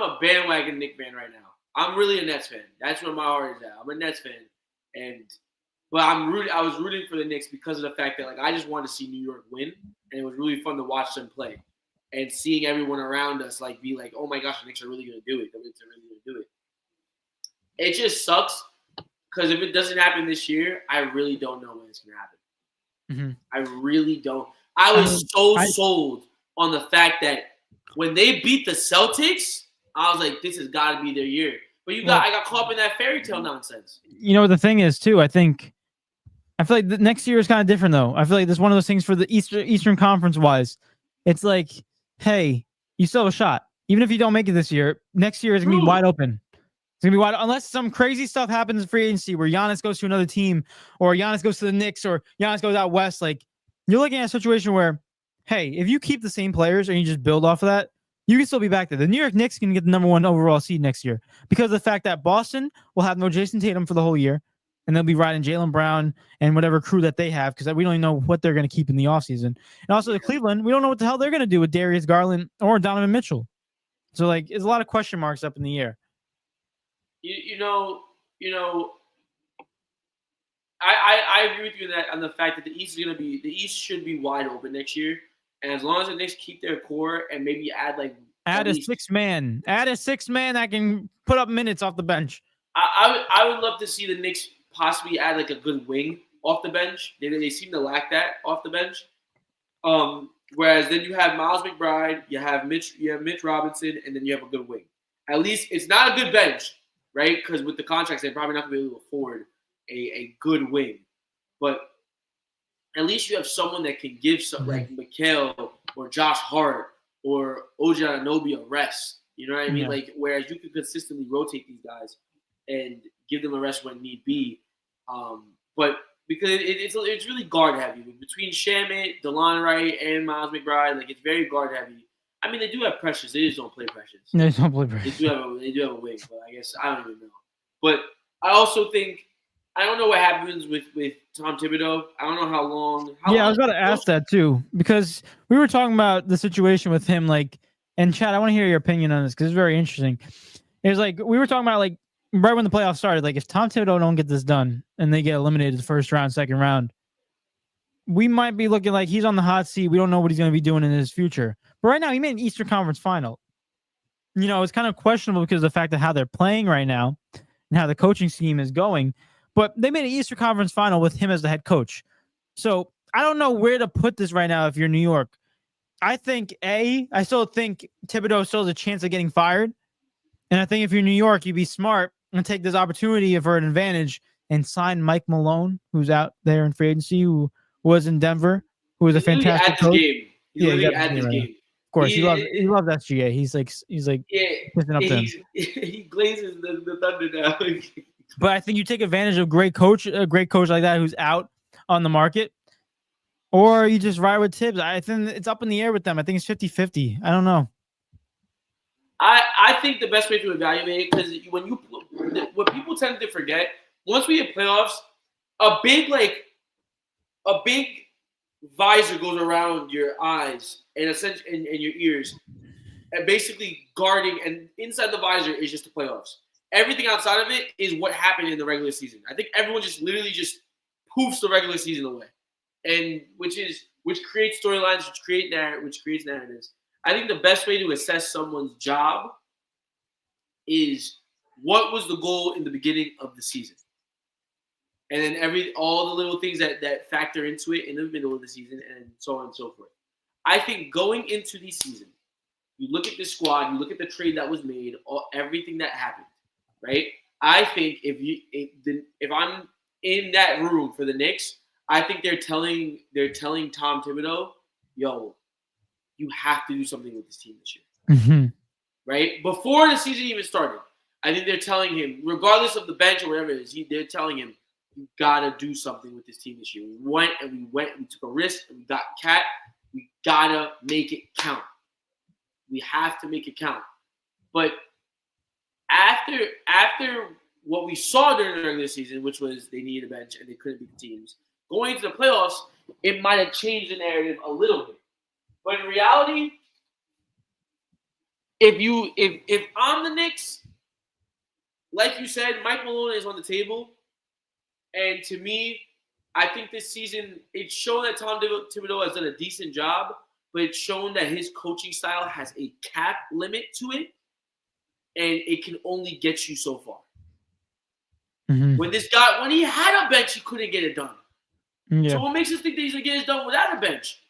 a bandwagon Knicks fan right now. I'm really a Nets fan. That's where my heart is at. I'm a Nets fan, but I was rooting for the Knicks because of the fact that, like, I just wanted to see New York win, and it was really fun to watch them play, and seeing everyone around us like be like, "Oh my gosh, the Knicks are really gonna do it. The Knicks are really gonna do it." It just sucks because if it doesn't happen this year, I really don't know when it's gonna happen. Mm-hmm. I really don't. I was sold on the fact that when they beat the Celtics, I was like, this has got to be their year. But I got caught up in that fairy tale nonsense. You know what the thing is, too? I feel like the next year is kind of different, though. I feel like this is one of those things for the Eastern Conference-wise. It's like, hey, you still have a shot. Even if you don't make it this year, next year is going to be wide open. It's going to be wide, unless some crazy stuff happens in free agency where Giannis goes to another team, or Giannis goes to the Knicks, or Giannis goes out west. Like, you're looking at a situation where, hey, if you keep the same players and you just build off of that, you can still be back there. The New York Knicks can get the number 1 overall seed next year because of the fact that Boston will have no Jason Tatum for the whole year, and they'll be riding Jaylen Brown and whatever crew that they have, because we don't even know what they're going to keep in the offseason. And also the Cleveland, we don't know what the hell they're going to do with Darius Garland or Donovan Mitchell. So, like, there's a lot of question marks up in the air. You know, I agree with you on the fact that the East should be wide open next year. And as long as the Knicks keep their core and maybe add a sixth man that can put up minutes off the bench. I would love to see the Knicks possibly add like a good wing off the bench. They seem to lack that off the bench. Whereas then you have Miles McBride, you have Mitch Robinson, and then you have a good wing. At least it's not a good bench, right? Because with the contracts, they're probably not going to be able to afford a good wing. But at least you have someone that can give like Mikal or Josh Hart or OG Anunoby a rest. You know what I mean? Yeah. Like, whereas you can consistently rotate these guys and give them a rest when need be. But because it's really guard heavy between Shamet, DeLon Wright, and Miles McBride. Like, it's very guard heavy. I mean, they do have Precious. They just don't play Precious. They don't play Precious. They do have a wing, but I guess I don't even know. But I also think I don't know what happens with Tom Thibodeau. I don't know how long. I was about to ask that too, because we were talking about the situation with him. Like, and Chad, I want to hear your opinion on this because it's very interesting. It was like we were talking about, like, right when the playoffs started. Like, if Tom Thibodeau don't get this done and they get eliminated the first round, second round, we might be looking like he's on the hot seat. We don't know what he's going to be doing in his future. But right now, he made an Eastern Conference final. You know, it's kind of questionable because of the fact of how they're playing right now and how the coaching scheme is going. But they made an Eastern Conference final with him as the head coach. So I don't know where to put this right now if you're New York. I still think Thibodeau still has a chance of getting fired. And I think if you're New York, you'd be smart and take this opportunity for an advantage and sign Mike Malone, who's out there in free agency, who was in Denver, who was a fantastic coach. He's at this game. Of course, he loves SGA. He's like kissing up to him. He glazes the Thunder now. But I think you take advantage of a great coach like that who's out on the market, or you just ride with Tibbs. I think it's up in the air with them. I think it's 50-50. I don't know. I think the best way to evaluate it, because what people tend to forget, once we hit playoffs, a big visor goes around your eyes and essentially and your ears, and basically guarding, and inside the visor is just the playoffs. Everything outside of it is what happened in the regular season. I think everyone just literally just poofs the regular season away, and which creates storylines, which creates narratives. I think the best way to assess someone's job is what was the goal in the beginning of the season, and then all the little things that factor into it in the middle of the season, and so on and so forth. I think going into the season, you look at the squad, you look at the trade that was made, everything that happened, right? I think if I'm in that room for the Knicks, I think they're telling Tom Thibodeau, yo, you have to do something with this team this year. Mm-hmm. Right? Before the season even started, I think they're telling him, regardless of the bench or whatever it is, they're telling him, you got to do something with this team this year. We took a risk, and we got Cat. We got to make it count. We have to make it count. But after what we saw during the regular season, which was they needed a bench and they couldn't beat the teams, going into the playoffs, it might have changed the narrative a little bit. But in reality, if I'm the Knicks, like you said, Mike Malone is on the table. And to me, I think this season, it's shown that Tom Thibodeau has done a decent job, but it's shown that his coaching style has a cap limit to it, and it can only get you so far. Mm-hmm. When he had a bench, he couldn't get it done. Yeah. So what makes us think that he's going to get it done without a bench?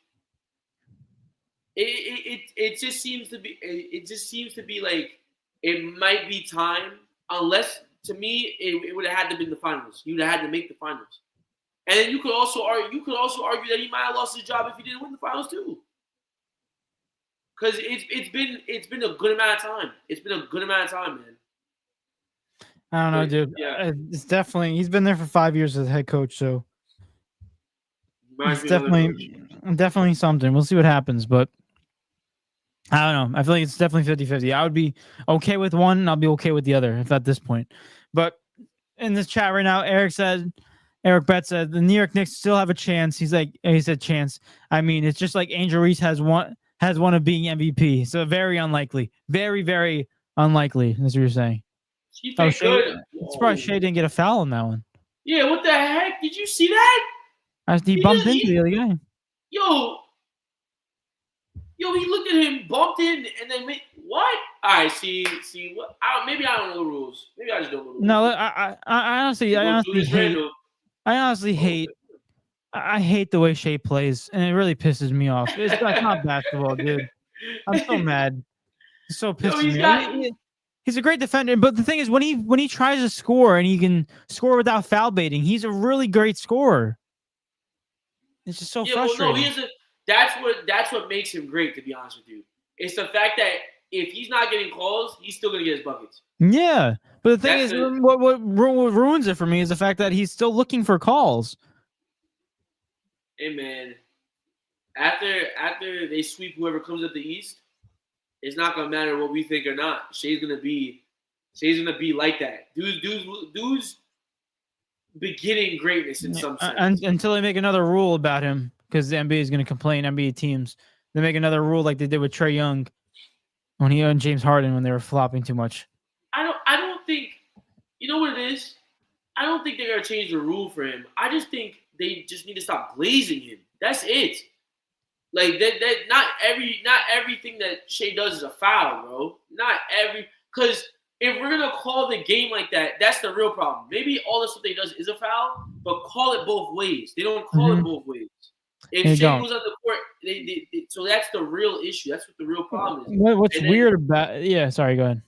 It just seems to be like it might be time, unless to me it would have had to be the finals. He would have had to make the finals, and then you could also argue that he might have lost his job if he didn't win the finals too. Because it's been a good amount of time. It's been a good amount of time, man. I don't know, dude. Yeah. It's definitely he's been there for 5 years as head coach, so it's definitely something. We'll see what happens, but I don't know. I feel like it's definitely 50-50. I would be okay with one, and I'll be okay with the other if at this point. But in this chat right now, Eric Betts said the New York Knicks still have a chance. He said chance. I mean, it's just like Angel Reese has one of being MVP. So very unlikely. Very, very unlikely. That's what you're saying. Shea, it's probably Shea didn't get a foul on that one. Yeah, what the heck? Did you see that? He bumped into the other guy. Yo, he looked at him, bumped in, and then what? All right, see what? Maybe I don't know the rules. Maybe I just don't know the rules. No, I honestly hate. I hate the way Shea plays, and it really pisses me off. That's not basketball, dude. I'm so mad. It so pisses me. He's a great defender, but the thing is, when he tries to score and he can score without foul baiting, he's a really great scorer. It's just so frustrating. Well, no, that's what makes him great, to be honest with you. It's the fact that if he's not getting calls, he's still gonna get his buckets. Yeah, but the thing is, what ruins it for me is the fact that he's still looking for calls. Hey man, after they sweep whoever comes at the East, it's not gonna matter what we think or not. Shea's gonna be like that. Dude's beginning greatness in some sense. Until they make another rule about him, because the NBA is gonna complain. NBA teams, they make another rule like they did with Trae Young when he owned James Harden when they were flopping too much. I don't think, you know what it is? I don't think they're gonna change the rule for him. I just think they just need to stop blazing him. That's it. Like that not everything that Shea does is a foul, bro. Because if we're gonna call the game like that, that's the real problem. Maybe all the stuff they does is a foul, but call it both ways. They don't call it both ways. If Shea goes on the court, so that's the real issue. That's what the real problem is. What's weird about? Yeah, sorry, go ahead.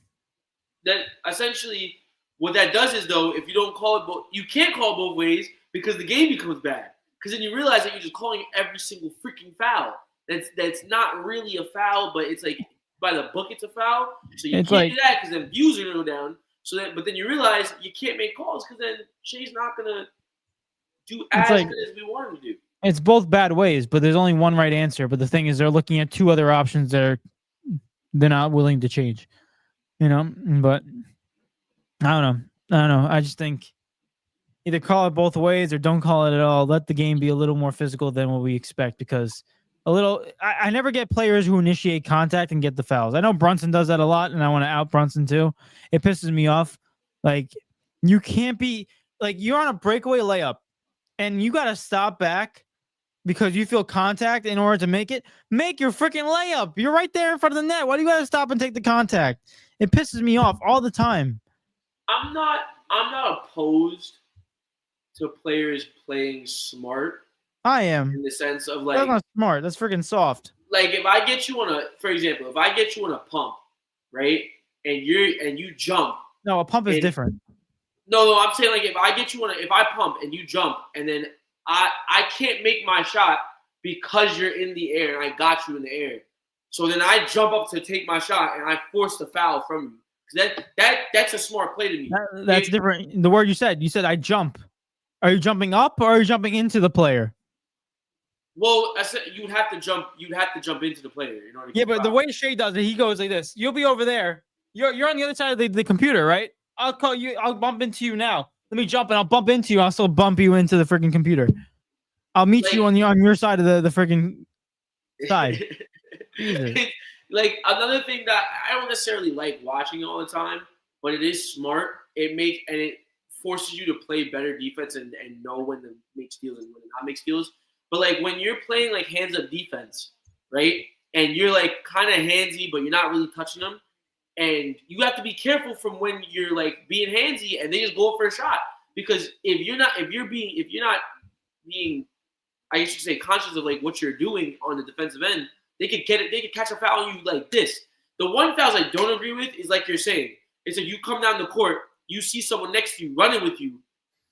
That essentially what that does is, though, if you don't call it both, you can't call it both ways because the game becomes bad. Because then you realize that you're just calling every single freaking foul. That's not really a foul, but it's like by the book, it's a foul. So you It's can't like- do that because then views are going to go down. But then you realize you can't make calls because then Shea's not going to do as like- good as we want him to do. It's both bad ways, but there's only one right answer. But the thing is, they're looking at two other options they're not willing to change. But I don't know. I just think either call it both ways or don't call it at all. Let the game be a little more physical than what we expect, because I never get players who initiate contact and get the fouls. I know Brunson does that a lot, and I want to out Brunson too. It pisses me off. Like, you can't be like, you're on a breakaway layup and you got to stop back because you feel contact in order to make it. Make your freaking layup. You're right there in front of the net. Why do you got to stop and take the contact? It pisses me off all the time. I'm not opposed to players playing smart I am. in the sense of That's like, not smart. That's freaking soft. like if I get you on for example, if I get you on a pump, right, and you jump. No, a pump is different. No, I'm saying like if I pump and you jump and then I can't make my shot because you're in the air and I got you in the air. So then I jump up to take my shot and I force the foul from you. That's a smart play to me. That's different. The word you said I jump. Are you jumping up or are you jumping into the player? Well, I said you'd have to jump into the player in order to Yeah, get but the foul. way Shea does it, he goes like this. You'll be over there. You're on the other side of the computer, right? I'll call you. I'll bump into you now. Let me jump and I'll bump into you. I'll still bump you into the freaking computer. I'll meet you on your side of the freaking side. Jesus. Like another thing that I don't necessarily like watching all the time, but it is smart. It forces you to play better defense and know when to make steals and when to not make steals. But like when you're playing like hands up defense, right? And you're like kind of handsy, but you're not really touching them. And you have to be careful from when you're like being handsy and they just go for a shot. Because if you're not being, I guess you could say, conscious of like what you're doing on the defensive end, they could catch a foul on you like this. The one fouls I don't agree with is like you're saying. It's like you come down the court, you see someone next to you running with you,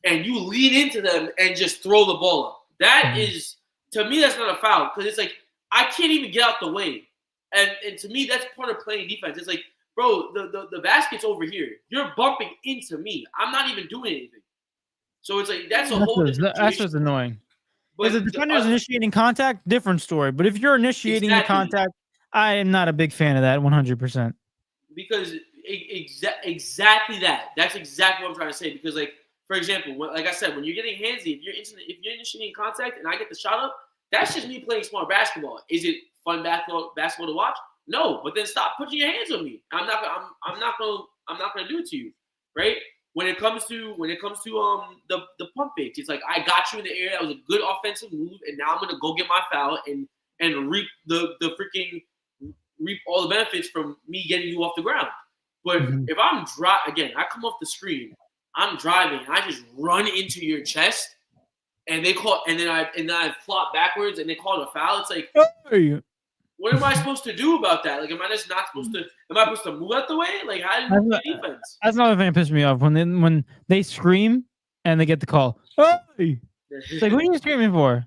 and you lean into them and just throw the ball up. That is, to me, that's not a foul. Because it's like, I can't even get out the way. And to me, that's part of playing defense. It's like, bro, the basket's over here. You're bumping into me. I'm not even doing anything. So it's like, that's That's what's annoying. But If the defender's initiating contact, different story. But if you're initiating the contact, I am not a big fan of that 100%. Because exactly that. That's exactly what I'm trying to say. Because, like, for example, like I said, when you're getting handsy, if you're initiating contact and I get the shot up, that's just me playing smart basketball. Is it fun basketball to watch? No, but then stop putting your hands on me. I'm not gonna do it to you, right? When it comes to the pump fakes, it's like I got you in the air. That was a good offensive move, and now I'm gonna go get my foul and reap reap all the benefits from me getting you off the ground. But if I'm I come off the screen, I'm driving, and I just run into your chest, and they call, and then I flop backwards, and they call it a foul. It's like, hey. What am I supposed to do about that? Like, am I just not supposed to? Am I supposed to move out the way? Like, how do you move the defense? That's another thing that pisses me off when they scream and they get the call. Hey! It's like, what are you screaming for?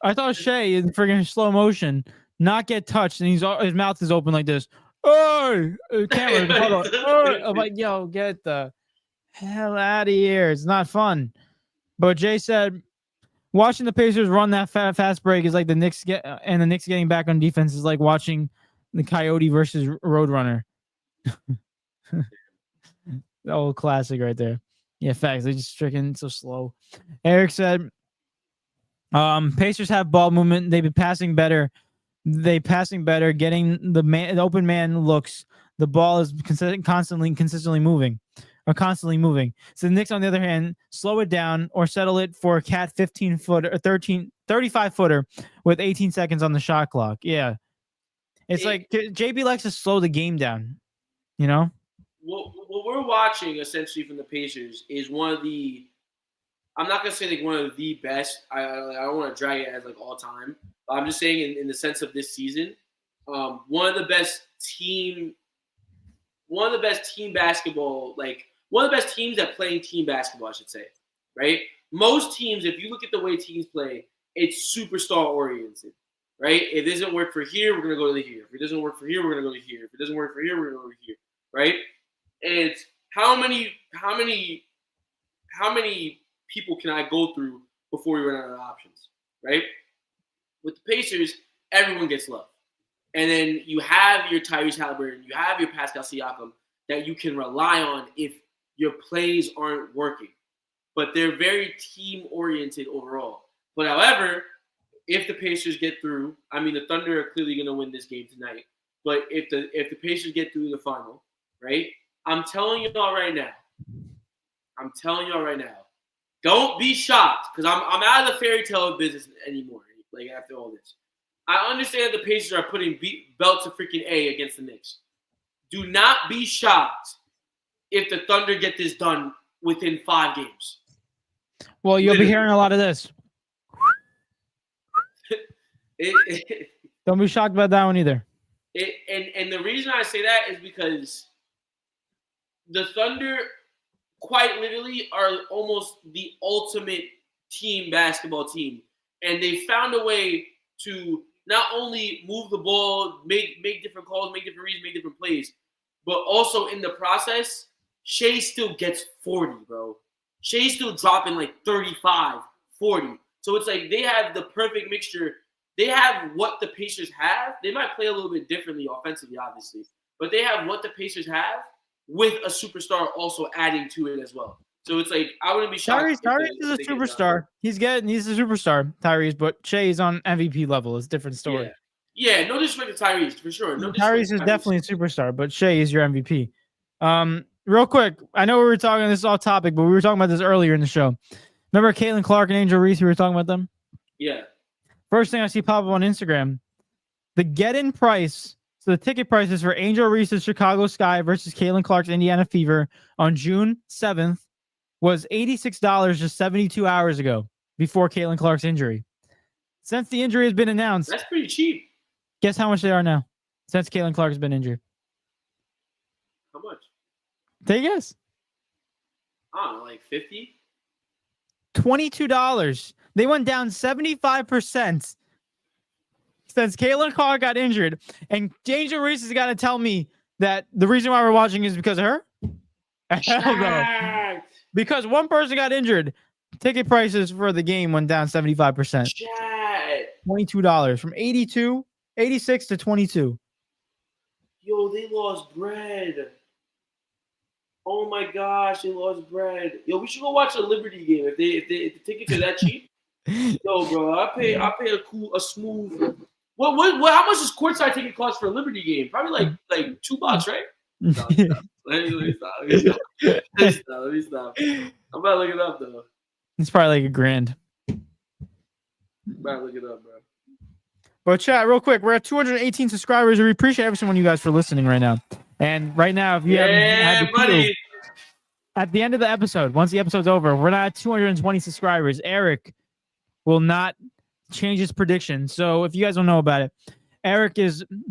I thought Shea in freaking slow motion not get touched, and his mouth is open like this. Oh, camera! I'm like, yo, get the hell out of here! It's not fun. But Jay said, watching the Pacers run that fast break is like the Knicks getting back on defense is like watching the Coyote versus Roadrunner. The old classic right there. Yeah, facts. They just freaking so slow. Eric said, Pacers have ball movement. They've been passing better. Getting the open man looks. The ball is consistently moving. So the Knicks, on the other hand, slow it down or settle it for a cat 15-footer or 35-footer with 18 seconds on the shot clock. Yeah. It's like JB likes to slow the game down, you know? What we're watching essentially from the Pacers is one of the, I'm not going to say like one of the best. I don't want to drag it as like all time. But I'm just saying in the sense of this season, one of the best team basketball, like one of the best teams at playing team basketball, I should say, right? Most teams, if you look at the way teams play, it's superstar oriented, right? If it doesn't work for here, we're gonna go to here. If it doesn't work for here, we're gonna go to here. If it doesn't work for here, we're gonna go to here, right? And it's how many people can I go through before we run out of options, right? With the Pacers, everyone gets love. And then you have your Tyrese Halliburton, you have your Pascal Siakam that you can rely on if your plays aren't working. But they're very team-oriented overall. But however, if the Pacers get through, I mean, the Thunder are clearly going to win this game tonight. But if the Pacers get through the final, right, I'm telling y'all right now, don't be shocked because I'm out of the fairy tale business anymore. Like after all this, I understand the Pacers are putting belt to freaking A against the Knicks. Do not be shocked if the Thunder get this done within 5 games. Well, you'll be hearing a lot of this. Don't be shocked about that one either. And the reason I say that is because the Thunder quite literally are almost the ultimate team basketball team. And they found a way to not only move the ball, make different calls, make different reads, make different plays, but also in the process, Shea still gets 40, bro. Shea's still dropping like 35, 40. So it's like they have the perfect mixture. They have what the Pacers have. They might play a little bit differently offensively, obviously, but they have what the Pacers have with a superstar also adding to it as well. So it's like I wouldn't be shocked. Tyrese is a superstar. He's a superstar, Tyrese, but Shea's on MVP level. It's a different story. Yeah, no disrespect to Tyrese for sure. No Tyrese is definitely a superstar, but Shea is your MVP. Real quick, I know we were talking. This is off topic, but we were talking about this earlier in the show. Remember Caitlin Clark and Angel Reese? We were talking about them. Yeah. First thing I see pop up on Instagram, the get-in price. So the ticket prices for Angel Reese's Chicago Sky versus Caitlin Clark's Indiana Fever on June 7th was $86 just 72 hours ago before Caitlin Clark's injury. Since the injury has been announced, that's pretty cheap. Guess how much they are now since Caitlin Clark has been injured? How much? Take a guess. I don't know, like 50? $22. They went down 75% since Caitlin Clark got injured. And Angel Reese has got to tell me that the reason why we're watching is because of her? Hell no. Because one person got injured. Ticket prices for the game went down 75%. $22 from 86 to 22. Yo, they lost bread. Oh my gosh, they lost bread. Yo, we should go watch a Liberty game if the tickets are that cheap. Yo, bro, I pay a smooth. What? How much does courtside ticket cost for a Liberty game? Probably like $2, right? No, let me stop. I'm about to look it up though. It's probably like $1,000. I'm about to look it up, bro. But chat, real quick, we're at 218 subscribers. We appreciate every single one of you guys for listening right now. And right now, if you haven't had the clue, at the end of the episode, once the episode's over, we're not at 220 subscribers. Eric will not change his prediction. So if you guys don't know about it, Eric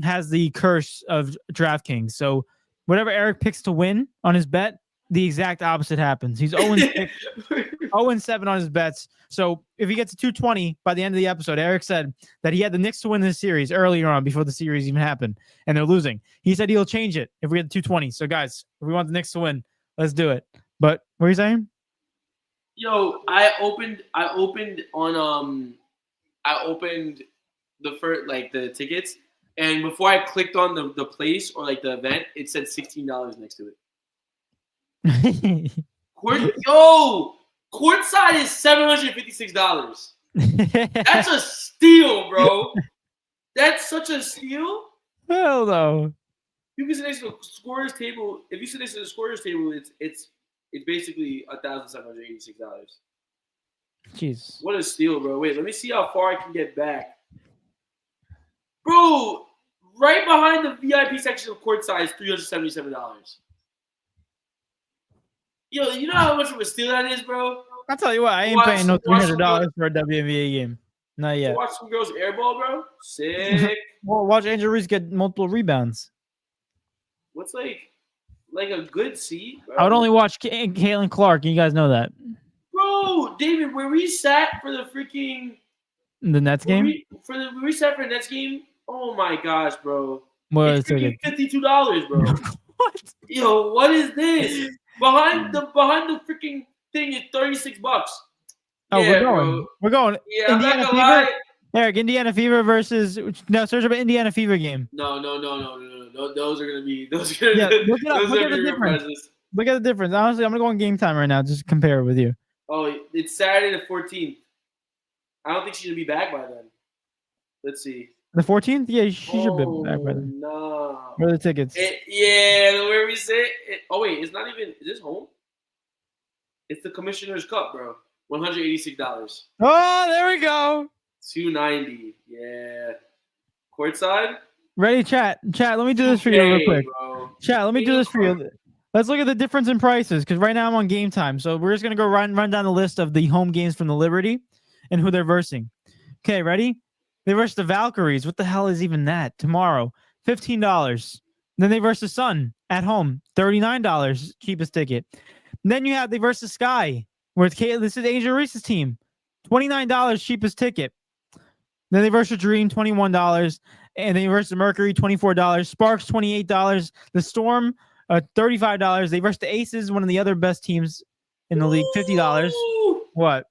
has the curse of DraftKings. So whatever Eric picks to win on his bet, the exact opposite happens. He's 0-7 on his bets. So if he gets to 220 by the end of the episode, Eric said that he had the Knicks to win this series earlier on before the series even happened, and they're losing. He said he'll change it if we get to 220. So guys, if we want the Knicks to win, let's do it. But what are you saying? Yo, I opened the first the tickets, and before I clicked on the place or like the event, it said $16 next to it. Courtside is $756. That's a steal, bro. That's such a steal. Hell no. You can sit next to the scorer's table. If you sit next to the scorer's table, it's basically $1,786. Jeez. What a steal, bro. Wait, let me see how far I can get back. Bro, right behind the VIP section of courtside is $377. Yo, you know how much of a steal that is, bro? I'll tell you what, I ain't paying no $300 for a WNBA game. Not yet. Watch some girls airball, bro. Sick. Well, watch Angel Reese get multiple rebounds. What's like a good seat, bro? I would only watch Caitlin Clark. You guys know that. Bro, David, where we sat for the freaking The Nets game? We reset for the Nets game. Oh my gosh, bro! What It's is freaking it? $52, bro. What? Yo, what is this? Behind the freaking thing is $36. Oh, Yeah, we're going. bro. We're going. Yeah, Indiana I'm not Fever. gonna lie. Eric, Indiana Fever versus search up an Indiana Fever game. No. Those are gonna be those. Yeah, look it up. Those Look are at the gonna be difference. real. Look at the difference. Honestly, I'm gonna go on Game Time right now. Just compare it with you. Oh, it's Saturday the 14th. I don't think she's gonna be back by then. Let's see. The 14th? Yeah, she should be back by then. No. Where are the tickets? Where we sit. Oh wait, it's not even. Is this home? It's the Commissioner's Cup, bro. $186. Oh, there we go. $290. Yeah. Courtside. Ready, chat. Chat, let me do this for you real quick. Bro. Chat, let me do this for you. Let's look at the difference in prices because right now I'm on Game Time. So we're just gonna go run down the list of the home games from the Liberty and who they're versing. Okay, ready? They verse the Valkyries. What the hell is even that? Tomorrow, $15. Then they verse the Sun at home, $39, cheapest ticket. And then you have they verse the Sky, where it's this is Angel Reese's team, $29, cheapest ticket. Then they verse the Dream, $21, and they verse the Mercury, $24. Sparks, $28. The Storm, $35. They verse the Aces, one of the other best teams in the league, $50. What?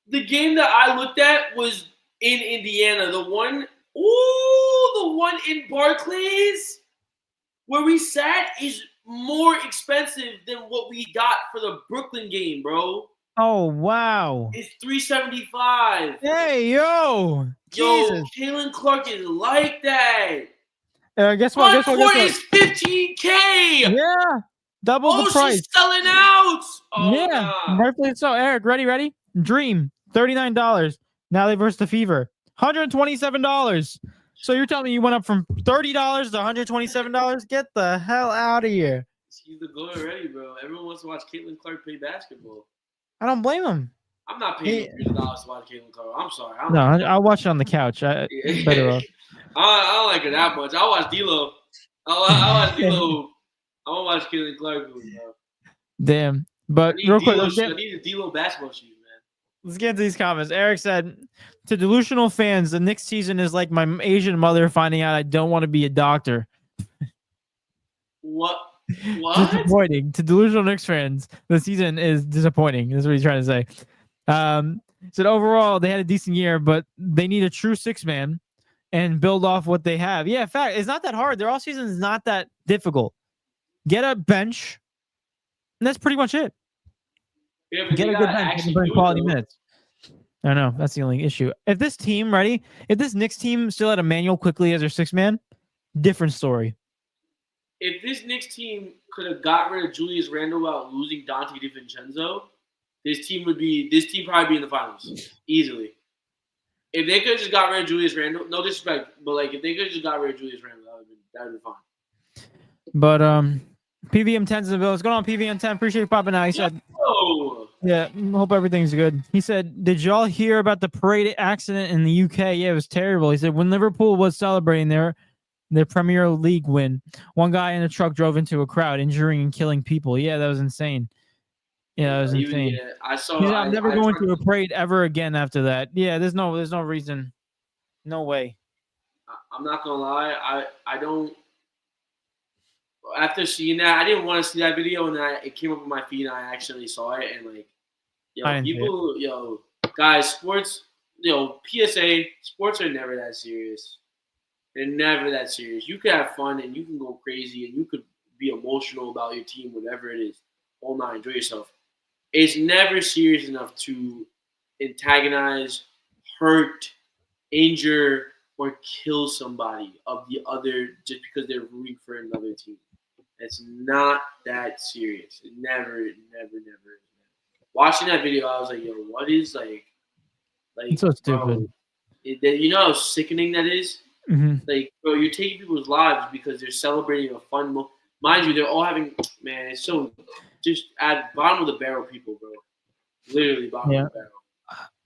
The game that I looked at was in Indiana. The one in Barclays where we sat is more expensive than what we got for the Brooklyn game, bro. Oh, wow. It's $375. Hey, yo. Jesus. Caitlin Clark is like that. Guess what? Court is $15K. Yeah. Double the price. She's selling out. Oh, yeah. nah. Rightfully so. Eric, ready? Dream, $39. Now they verse the Fever, $127. So you're telling me you went up from $30 to $127? Get the hell out of here. She's the goal already, bro. Everyone wants to watch Caitlin Clark play basketball. I don't blame him. I'm not paying $3 to watch Caitlin Clark. I'm sorry. I'll watch it on the couch. Better off. I don't like her that much. I'll watch D-Lo. I'll watch D-Lo. I won't watch Caitlin Clark, bro. Damn. But real quick, I need a D-Lo basketball shoes, man. Let's get into these comments. Eric said, to delusional fans, the Knicks season is like my Asian mother finding out I don't want to be a doctor. What? Disappointing. To delusional Knicks fans, the season is disappointing. That's what he's trying to say. Said overall, they had a decent year, but they need a true six-man and build off what they have. Yeah, in fact, it's not that hard. Their all-season is not that difficult. Get a bench, and that's pretty much it. Yeah, get a good bench and bring quality minutes. I know that's the only issue. If this team, if this Knicks team still had Emmanuel Quickly as their six-man, different story. If this Knicks team could have got rid of Julius Randle without losing Dante DiVincenzo, this team probably be in the finals easily. If they could have just got rid of Julius Randle, no disrespect, but like if they could have just got rid of Julius Randle, that would be fine. But PVM 10's in the bill. What's going on, PVM 10? Appreciate you popping out. He said, yeah, hope everything's good. He said, did y'all hear about the parade accident in the UK? Yeah, it was terrible. He said, when Liverpool was celebrating their Premier League win, one guy in a truck drove into a crowd, injuring and killing people. Yeah, that was insane. Yeah, that was insane. Yeah, I saw. I'm never going to a parade ever again after that. Yeah, there's no reason. No way. I'm not gonna lie. I don't. After seeing that, I didn't want to see that video, and then it came up on my feed, and I actually saw it, and like, guys, sports, PSA, sports are never that serious. They're never that serious. You can have fun, and you can go crazy, and you could be emotional about your team, whatever it is. All night, enjoy yourself. It's never serious enough to antagonize, hurt, injure, or kill somebody of the other just because they're rooting for another team. It's not that serious. It never. Watching that video, I was like, yo, what is like it's so stupid. You know how sickening that is? Mm-hmm. Like, bro, you're taking people's lives because they're celebrating a fun moment. Mind you, they're all having, man, it's so just at bottom of the barrel people, bro. Literally bottom of the barrel.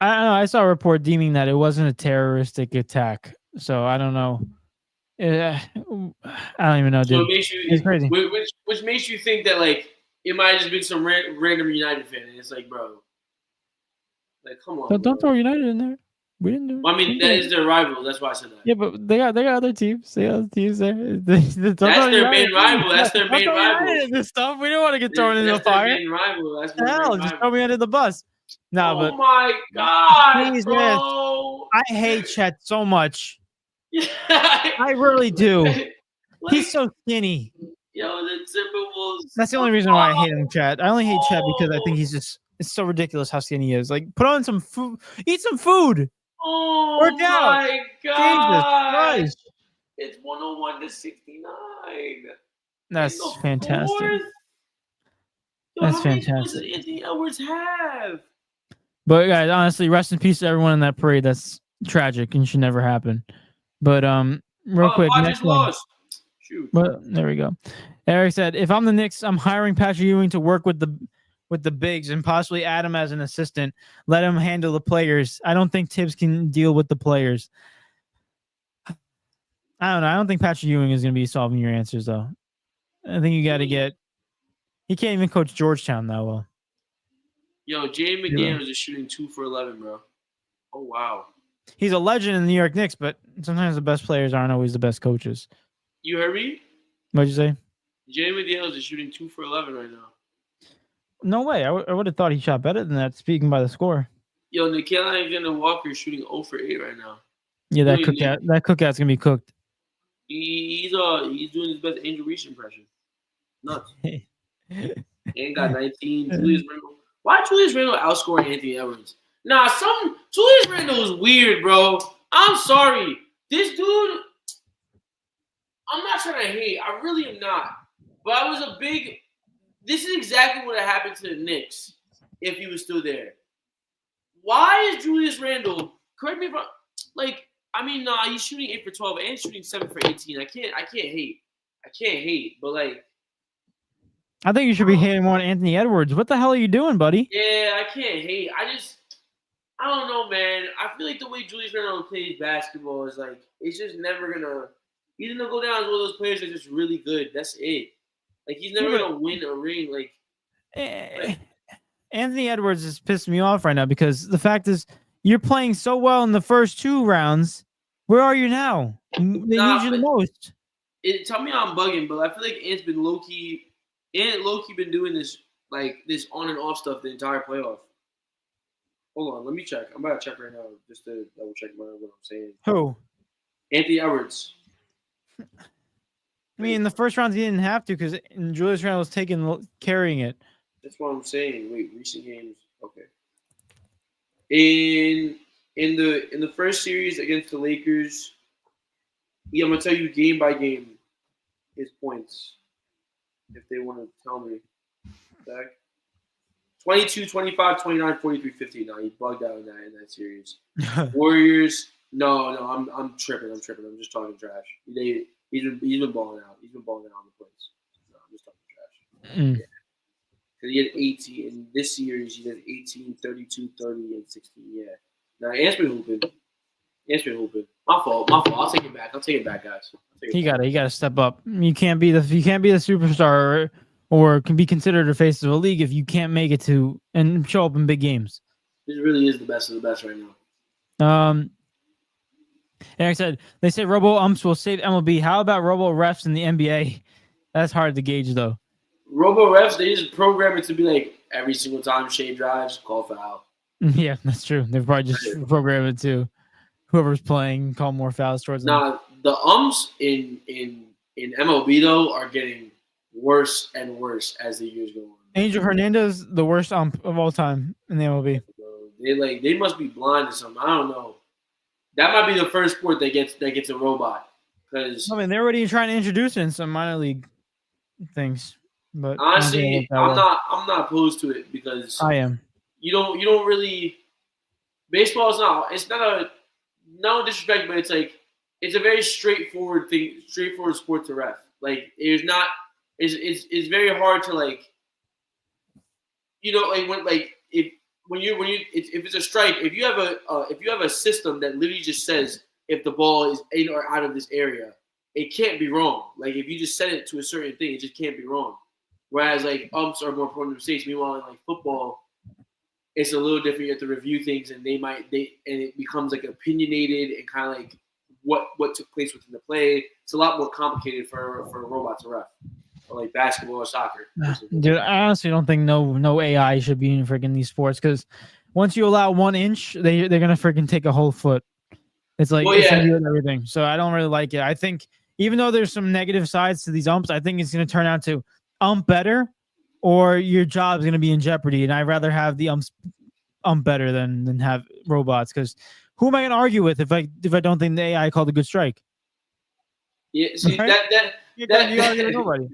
I don't know. I saw a report deeming that it wasn't a terroristic attack. So I don't know. I don't even know, dude. So it makes you, it's crazy. Which makes you think that, like, it might have just been some random United fan. And it's like, bro, like, come on. Don't throw United in there. We didn't do. Well, I mean, that is their rival. That's why I said that. Yeah, but they got other teams. They got other teams there. That's their main rival. That's their main rival. This stuff. We don't want to get thrown into the fire. That's their main rival. That's their Hell, main just rival. throw me under the bus. No, Oh but my God, Jesus. bro! I hate Chet so much. Yeah. I really do. Like, He's so skinny. Yo, the Timberwolves. That's the only reason why I hate him, Chet. I only hate Chet because I think he's just. It's so ridiculous how skinny he is. Like, put on some food. Eat some food. Oh Work out. my God! Jesus Christ. It's 101-69. That's fantastic. Fourth? Yo, That's how many fantastic. points did Anthony Edwards have? But guys, honestly, rest in peace to everyone in that parade. That's tragic and should never happen. But real quick, Watch next his one. loss. Shoot. But there we go. Eric said, "If I'm the Knicks, I'm hiring Patrick Ewing to work with the bigs and possibly add him as an assistant. Let him handle the players. I don't think Tibbs can deal with the players." I don't know. I don't think Patrick Ewing is going to be solving your answers though. I think you got to get. He can't even coach Georgetown that well. Yo, Jaden McDaniels is shooting 2 for 11, bro. Oh wow. He's a legend in the New York Knicks, but sometimes the best players aren't always the best coaches. You heard me? What'd you say? Jaden McDaniels is shooting 2 for 11 right now. No way. I would have thought he shot better than that, speaking by the score. Yo, Nickeil Alexander-Walker is shooting 0 for 8 right now. Yeah, that cookout's gonna be cooked. He's doing his best Angel Reese impression. Nuts. And got 19. Julius Randle. Why Julius Randle outscoring Anthony Edwards? Nah, Julius Randle is weird, bro. I'm sorry. This dude, I'm not trying to hate. I really am not. But I was this is exactly what happened to the Knicks if he was still there. Why is Julius Randle, correct me if I'm, he's shooting 8 for 12 and shooting 7 for 18. I can't hate. But I think you should be hating more on Anthony Edwards. What the hell are you doing, buddy? yeah, I can't hate. I don't know, man. I feel like the way Julius Randle plays basketball is like it's just never gonna. He's gonna go down as one of those players that's just really good. That's it. Like he's never gonna win a ring. Like Anthony Edwards is pissing me off right now because the fact is you're playing so well in the first 2 rounds. Where are you now? They need you the most. Tell me I'm bugging, but I feel like Ant's been low key been doing this this on and off stuff the entire playoff. Hold on, let me check. I'm about to check right now just to double check what I'm saying. Who? Anthony Edwards. I mean, in the first rounds he didn't have to because Julius Randle was carrying it. That's what I'm saying. Wait, recent games. Okay. In the first series against the Lakers, I'm gonna tell you game by game his points. If they want to tell me. Back. 22, 25, 29, 43, 50. No, he bugged out in that series. Warriors. No, I'm tripping. I'm just talking trash. He's been balling out. He's been balling out on the plays. No, I'm just talking trash. Yeah. Because he had 18 in this series. He had 18, 32, 30, and 16. Yeah. Now Ant's been hooping. My fault. I'll take it back. Guys. He got to step up. You can't be the superstar or can be considered a face of a league if you can't make it to and show up in big games. This really is the best of the best right now. Eric said they say robo umps will save MLB. How about robo refs in the NBA? That's hard to gauge though. Robo refs, they just program it to be like every single time Shea drives, call foul. Yeah, that's true. They've probably just programmed it to whoever's playing, call more fouls towards them. Nah, the umps in MLB though are getting worse and worse as the years go on. Angel Hernandez, the worst ump of all time in the MLB. They must be blind or something. I don't know. That might be the first sport that gets a robot. Because I mean, they're already trying to introduce it in some minor league things. But honestly, I'm not opposed to it because I am. You don't really. Baseball is not. It's not a. No disrespect, but it's like it's a very straightforward sport to ref. Like it's not. It's very hard to like. If it's a strike, if you have a system that literally just says if the ball is in or out of this area, it can't be wrong. Like if you just set it to a certain thing, it just can't be wrong. Whereas like umps are more prone to mistakes. Meanwhile, in like football, it's a little different. You have to review things, and and it becomes like opinionated and kind of like what took place within the play. It's a lot more complicated for a robot to ref, or like basketball or soccer. Dude, I honestly don't think no AI should be in freaking these sports, because once you allow 1 inch, they're gonna freaking take a whole foot. It's like it's gonna be with everything. So I don't really like it. I think even though there's some negative sides to these umps, I think it's gonna turn out to ump better, or your job's gonna be in jeopardy. And I'd rather have the ump better than have robots, because who am I gonna argue with if I don't think the AI called a good strike? Yeah, see right? you argue with nobody.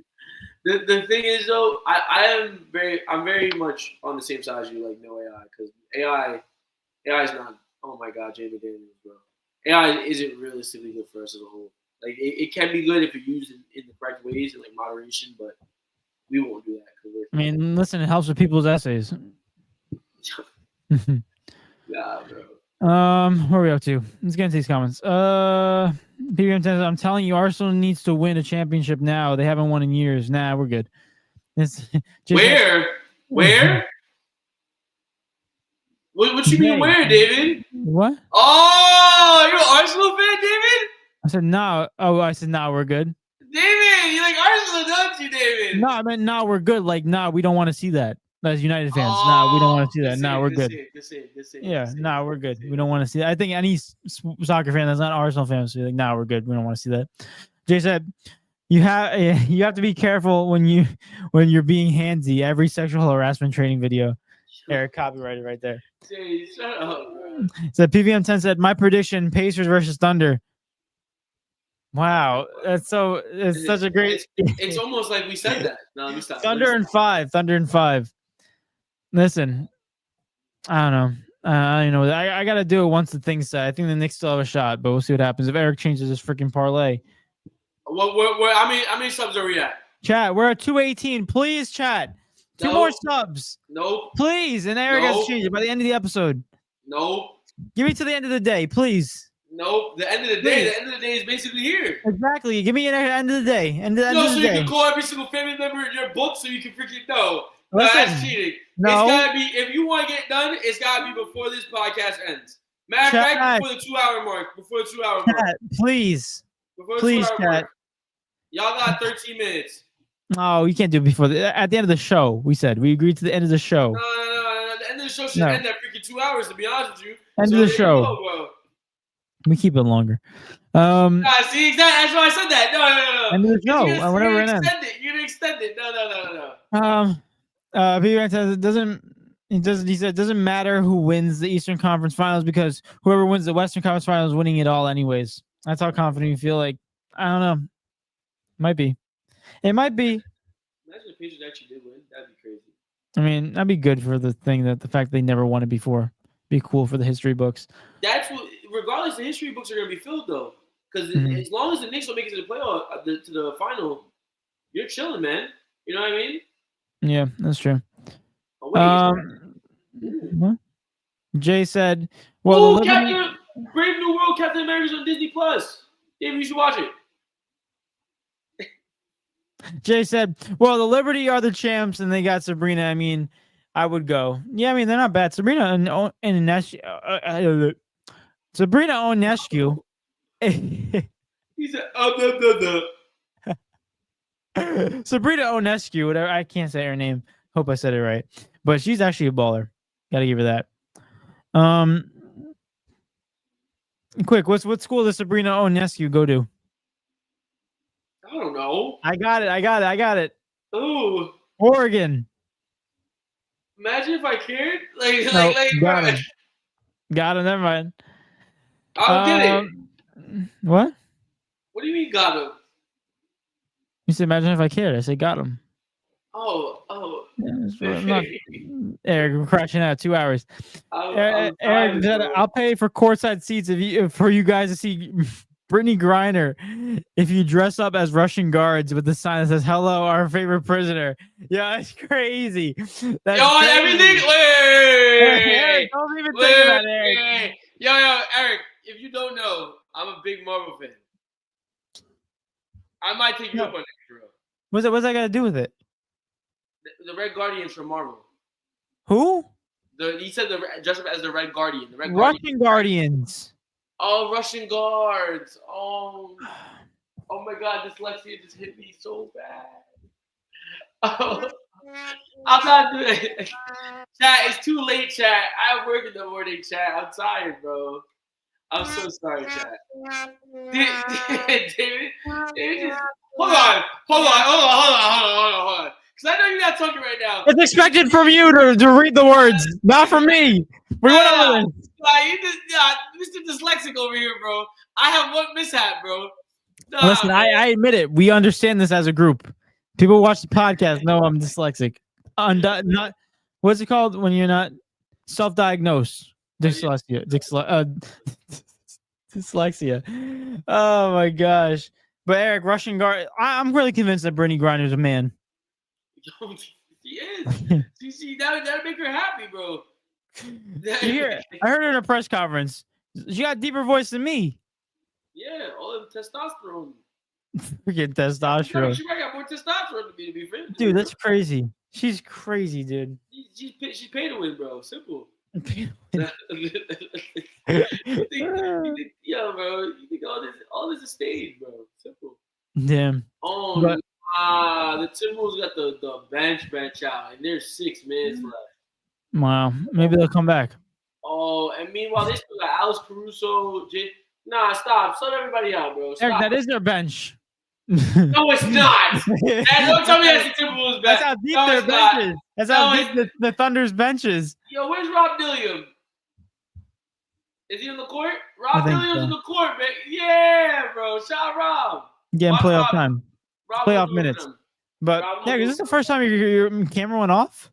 The thing is though, I'm very much on the same side as you, like no AI, because AI is not. Oh my God, Jamie Daniels, bro. AI isn't realistically good for us as a whole. Like it can be good if it's used in the correct ways and like moderation, but we won't do that. I mean, listen, it helps with people's essays. Nah, bro. What are we up to? Let's get into these comments. I'm telling you, Arsenal needs to win a championship now. They haven't won in years. Nah, we're good. It's Where? What you mean where, David? What? Oh, you're an Arsenal fan, David? I said no. Oh, I said no, we're good. David, you like Arsenal, don't you, David? No, I meant no, we're good. Like, no, we don't want to see that. As United fans, no, we don't want to see that. No, we're good. Yeah, no, we're good. We don't want to see that. I think any soccer fan that's not Arsenal fans will be like, no, we're good. We don't want to see that. Jay said, you have to be careful when you're being handsy. Every sexual harassment training video. Eric copyrighted right there. Jay, shut up, bro. So PVM10 said, my prediction: Pacers versus Thunder. Wow, it's such a great. It's almost like we said that. No, let me stop. Thunder and 5. Listen, I don't know. I don't know. I got to do it once the thing's set. I think the Knicks still have a shot, but we'll see what happens if Eric changes his freaking parlay. How many subs are we at? Chat, we're at 218. Please, chat. Two more subs. Nope. Please, and Eric has to change it by the end of the episode. Nope. Give me to the end of the day, please. Nope. The end of the day. The end of the day is basically here. Exactly. Give me an end of the day. So you can call every single family member in your book so you can freaking know. No, that's cheating. No. It's gotta be, if you want to get done, it's gotta be before this podcast ends. Matter of fact, before the 2 hour mark. Please. Before the please, 2 hour mark. Y'all got 13 minutes. No, you can't do it before at the end of the show. We agreed to the end of the show. No. The end of the show should end at freaking 2 hours, to be honest with you. End of the show. We keep it longer. See, exactly. That's why I said that. No. End of the show. Whatever it ends. You're gonna extend it. No. He said it doesn't matter who wins the Eastern Conference Finals, because whoever wins the Western Conference Finals is winning it all anyways. That's how confident you feel. Like, I don't know. It might be. Imagine if Pacers actually did win. That'd be crazy. I mean, that'd be good for the fact they never won it before. Be cool for the history books. That's what. Regardless, the history books are gonna be filled though, because as long as the Knicks don't make it to the playoff, to the final, you're chilling, man. You know what I mean? Yeah, that's true. Oh, what? Jay said, "Well, Brave New World Captain America's on Disney Plus. David, you should watch it." Jay said, "Well, the Liberty are the champs, and they got Sabrina. I mean, I would go. Yeah, I mean, they're not bad. Sabrina and Sabrina Ionescu." He said, Sabrina Ionescu, whatever. I can't say her name. Hope I said it right. But she's actually a baller. Gotta give her that. Quick, what school does Sabrina Ionescu go to? I don't know. I got it. Ooh. Oregon. Imagine if I cared. Got him. Never mind. I'll get it. What? What do you mean got him? You said imagine if I cared. I said got him. Oh. Yeah, Eric, we're crashing out 2 hours. Eric said, I'll pay for courtside seats for you guys to see Brittany Griner if you dress up as Russian guards with the sign that says "Hello, our favorite prisoner." Yeah, that's crazy. Everything. Wait. Don't even think about it, Eric. Yo, Eric. If you don't know, I'm a big Marvel fan. I might take you up on it, bro. What's that got to do with it? The Red Guardians from Marvel. Who? He said dress up as the Red Guardian. The Red Russian Guardians. Oh, Russian guards. Oh my God, dyslexia just hit me so bad. Oh, I'm not doing it. Chat, it's too late, chat. I have work in the morning, chat. I'm tired, bro. I'm so sorry, chat. David just hold on. Because I know you're not talking right now. It's expected from you to read the words, not from me. We went over this. Mr. Dyslexic over here, bro. I have one mishap, bro. Listen, I admit it. We understand this as a group. People who watch the podcast know I'm dyslexic. Not what's it called when you're not self-diagnosed? Dyslexia. Dyslexia. Oh my gosh. But Eric, Russian guard. I'm really convinced that Brittany Griner's a man. She is. See, that would make her happy, bro. I heard her in a press conference. She got a deeper voice than me. Yeah, all the testosterone. Freaking testosterone. She might got more testosterone to be fair. Dude, that's crazy. She's crazy, dude. She's paid to win, bro. Simple. Yo, bro, you think all this is staged, bro. Simple. Damn. Oh, the Timberwolves got the bench out, and there's 6 minutes left. Wow. Maybe they'll come back. Oh, and meanwhile, they still got Alex Caruso. Nah, stop. Sub everybody out, bro. Stop. Eric, that is their bench. No, it's not. Don't tell me that's the Timberwolves bench. That's how deep their bench is. That's how deep the Thunder's bench is. Yo, where's Rob Dilliam? Is he on the court? Rob Dilliam's on the court, man. Yeah, bro. Shout out Rob. Getting playoff time. Rob playoff minutes. But yeah, is this the first time your camera went off?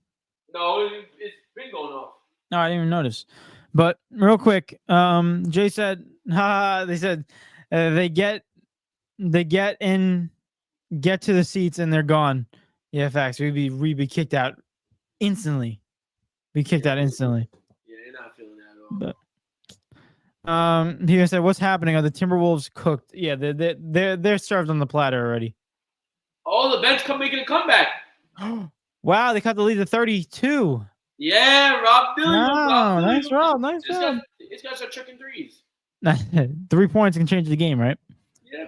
No, it's been going off. No, I didn't even notice. But real quick, Jay said, they said they get to the seats and they're gone. Yeah, facts. We'd be kicked out instantly. Be kicked out instantly. Yeah, they're not feeling that at all. But he said, "What's happening? Are the Timberwolves cooked?" Yeah, they're served on the platter already. Oh, the bench making a comeback. Wow, they cut the lead to 32. Yeah, Rob Dilliam. Wow, nice Rob. Nice Rob. These guys are chucking threes. 3 points can change the game, right? Yeah,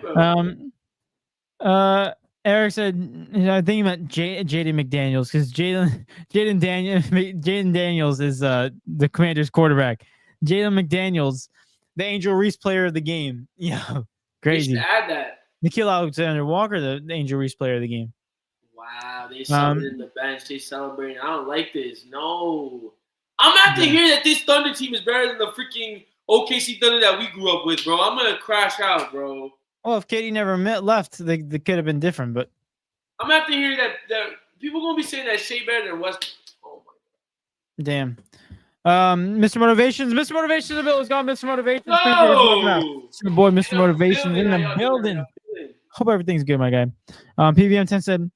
bro. Eric said, I think he meant Jaden McDaniels because Jaden Daniels is the Commanders quarterback. Jaden McDaniels, the Angel Reese player of the game. Yeah, crazy. You should add that. Nikhil Alexander-Walker, the Angel Reese player of the game. Wow, they celebrating the bench. They celebrating. I don't like this. No. I'm not to hear that this Thunder team is better than the freaking OKC Thunder that we grew up with, bro. I'm going to crash out, bro. Well, if Katie never left, they could have been different, but I'm going to have to hear that people going to be saying that Shea better than West. Oh, my God. Damn. Mr. Motivations. Mr. Motivations, the bill is gone. Mr. Motivations. No! Your boy, Mr. Motivations in the building. Hope everything's good, my guy. PVM 10 said,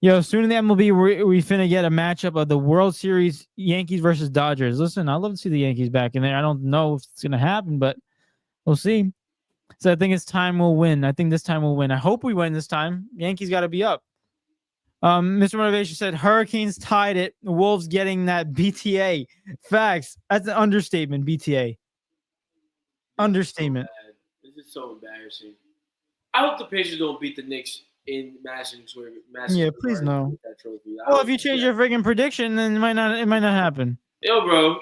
yo, soon in the MLB, we finna get a matchup of the World Series Yankees versus Dodgers. Listen, I'd love to see the Yankees back in there. I don't know if it's going to happen, but we'll see. So I think it's time we'll win. I think this time we'll win. I hope we win this time. Yankees got to be up. Mr. Motivation said, Hurricanes tied it. Wolves getting that BTA. Facts. That's an understatement, BTA. Understatement. This is so embarrassing. I hope the Pacers don't beat the Knicks in Madison Square. Yeah, please no. Well, if you change your freaking prediction, then it might not happen. Yo, bro.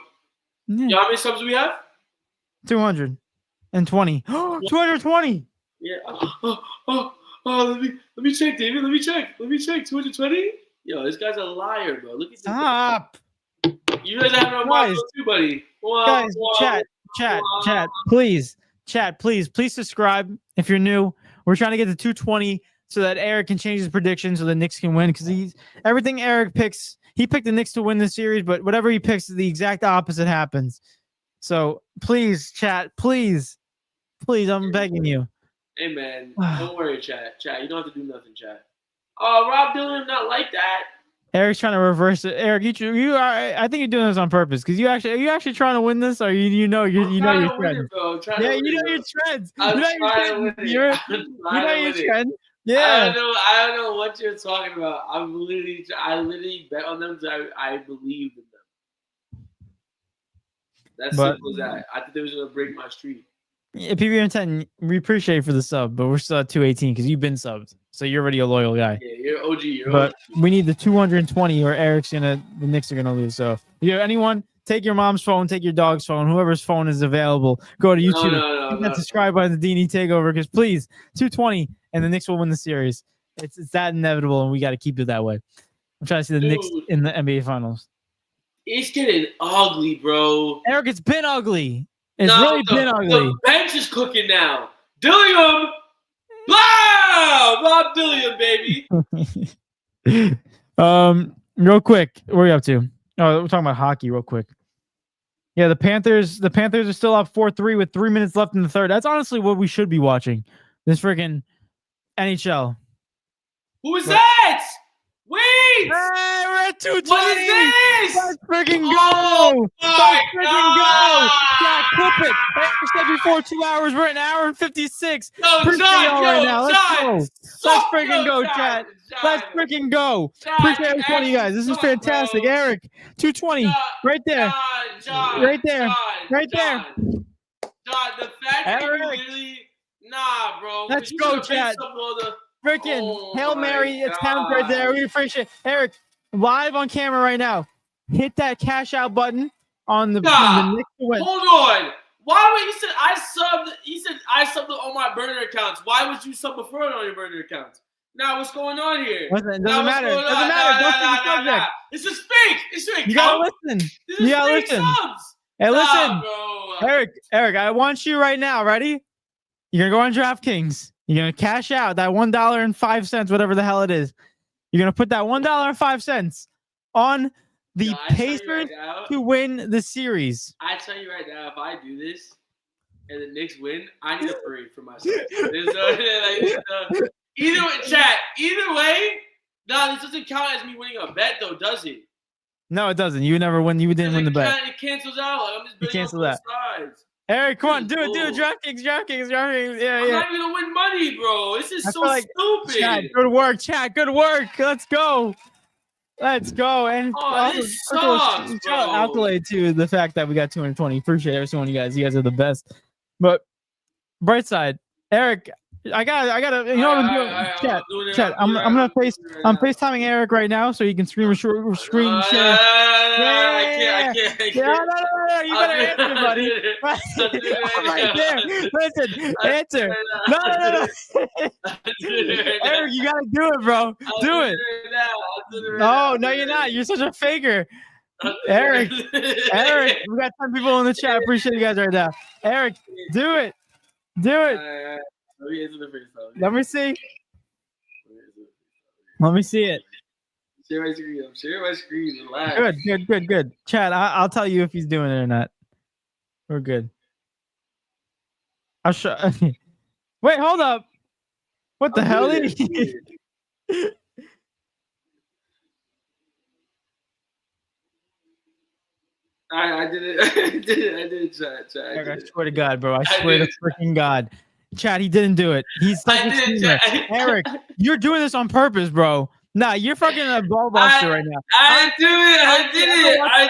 Yeah. Yo, how many subs do we have? 220. 220. Yeah. Let me check, David. Let me check. 220. Yo, this guy's a liar, bro. Look at this. Stop. You guys have no mind too, buddy. Guys, chat. Please, please subscribe if you're new. We're trying to get to 220 so that Eric can change his prediction so the Knicks can win because everything Eric picks, he picked the Knicks to win the series, but whatever he picks, the exact opposite happens. So please, chat, please, I'm begging you. Hey, man, don't worry, chat. You don't have to do nothing, chat. Oh, Rob Dylan, not like that. Eric's trying to reverse it. Eric, you are. I think you're doing this on purpose because are you actually trying to win this, or you know your trends? Yeah, you know your trends. I'm trying to win it. You know your trends. Yeah. I don't know what you're talking about. I literally bet on them. I believed in them. That's But- simple as that. I thought they was gonna break my streak. Yeah, PBM10, we appreciate you for the sub, but we're still at 218 because you've been subbed, so you're already a loyal guy. Yeah, you're OG. You're But OG. we need the 220, or the Knicks are gonna lose. So, anyone, take your mom's phone, take your dog's phone, whoever's phone is available. Go to YouTube, hit that subscribe button to D&E Takeover, because please, 220, and the Knicks will win the series. It's that inevitable, and we got to keep it that way. I'm trying to see the Knicks in the NBA Finals. It's getting ugly, bro. Eric, it's been ugly. It's really been ugly. The bench is cooking now. Dillingham! Wow! Rob Dillingham, baby. Real quick, what are you up to? Oh, we're talking about hockey real quick. Yeah, the Panthers are still up 4-3 with 3 minutes left in the third. That's honestly what we should be watching. This freaking NHL. Who is that? Wait! Hey, we're at 220. What is this? Let's freaking go! Oh Let's freaking go! Jack, clip it. Like I said before, 2 hours. We're at an hour and 56. Yo, Appreciate John, y'all right now. Let's go. Let's freaking go, John, chat. John, Let's freaking go. John, Appreciate every one of you guys. This is fantastic. bro. Eric, 220. John, Right there. John, Right there. John, Right there. John, the fact that you Eric. literally, nah, bro. Let's You go, could've made chat. some of the- Freaking Oh Hail my Mary. It's counted right there. We appreciate it. Eric, live on camera right now. Hit that cash out button on the Knicks to win. Hold on. Why would you said I subbed? He said I subbed on my burner accounts. Why would you sub before on your burner accounts? Now what's going on here? It doesn't matter. It doesn't matter. Don't change the subject. This is fake. It's fake. You gotta listen. This You is gotta fake listen. subs. Hey, listen. Bro. Eric, I want you right now. Ready? You're gonna go on DraftKings. You're gonna cash out that $1.05, whatever the hell it is. You're gonna put that $1.05 on the Yo, I tell you Pacers right now, to win the series. I tell you right now, if I do this and the Knicks win, I need a parade for myself. There's no, either way, chat. Either way, no, this doesn't count as me winning a bet, though, does it? No, it doesn't. You never win. You didn't win the bet. It cancels out. Like, I'm just betting cancel on that. both sides. Eric, come on, do it. Cool. DraftKings. Yeah, I'm yeah. not even gonna win money, bro. This is I so feel like- stupid. Chat, good work, chat. Good work. Let's go. Let's go. And This sucks, bro. accolade to the fact that we got 220. Appreciate every single one of you guys. You guys are the best. But bright side, Eric, I gotta. You know what I'm doing? Chat. I'm FaceTiming Eric right now so he can screen share. I can't. Yeah, no. You better answer, buddy. I'm right there. Listen, answer. No. Eric, you gotta do it, bro. Do it. No, you're not. You're such a faker. Eric, we got 10 people in the chat. Appreciate you guys right now. Eric, do it. Let me see. Let me see it. Share my screen. I'm sharing my screen. Relax. Good. Chad, I'll tell you if he's doing it or not. We're good. I'll show. Wait, hold up. What the hell? I did it. Chat. I swear to God, bro. I swear to freaking God. Chad, he didn't do it. He's such a schemer. Eric, you're doing this on purpose, bro. Nah, you're fucking a ball buster right now. I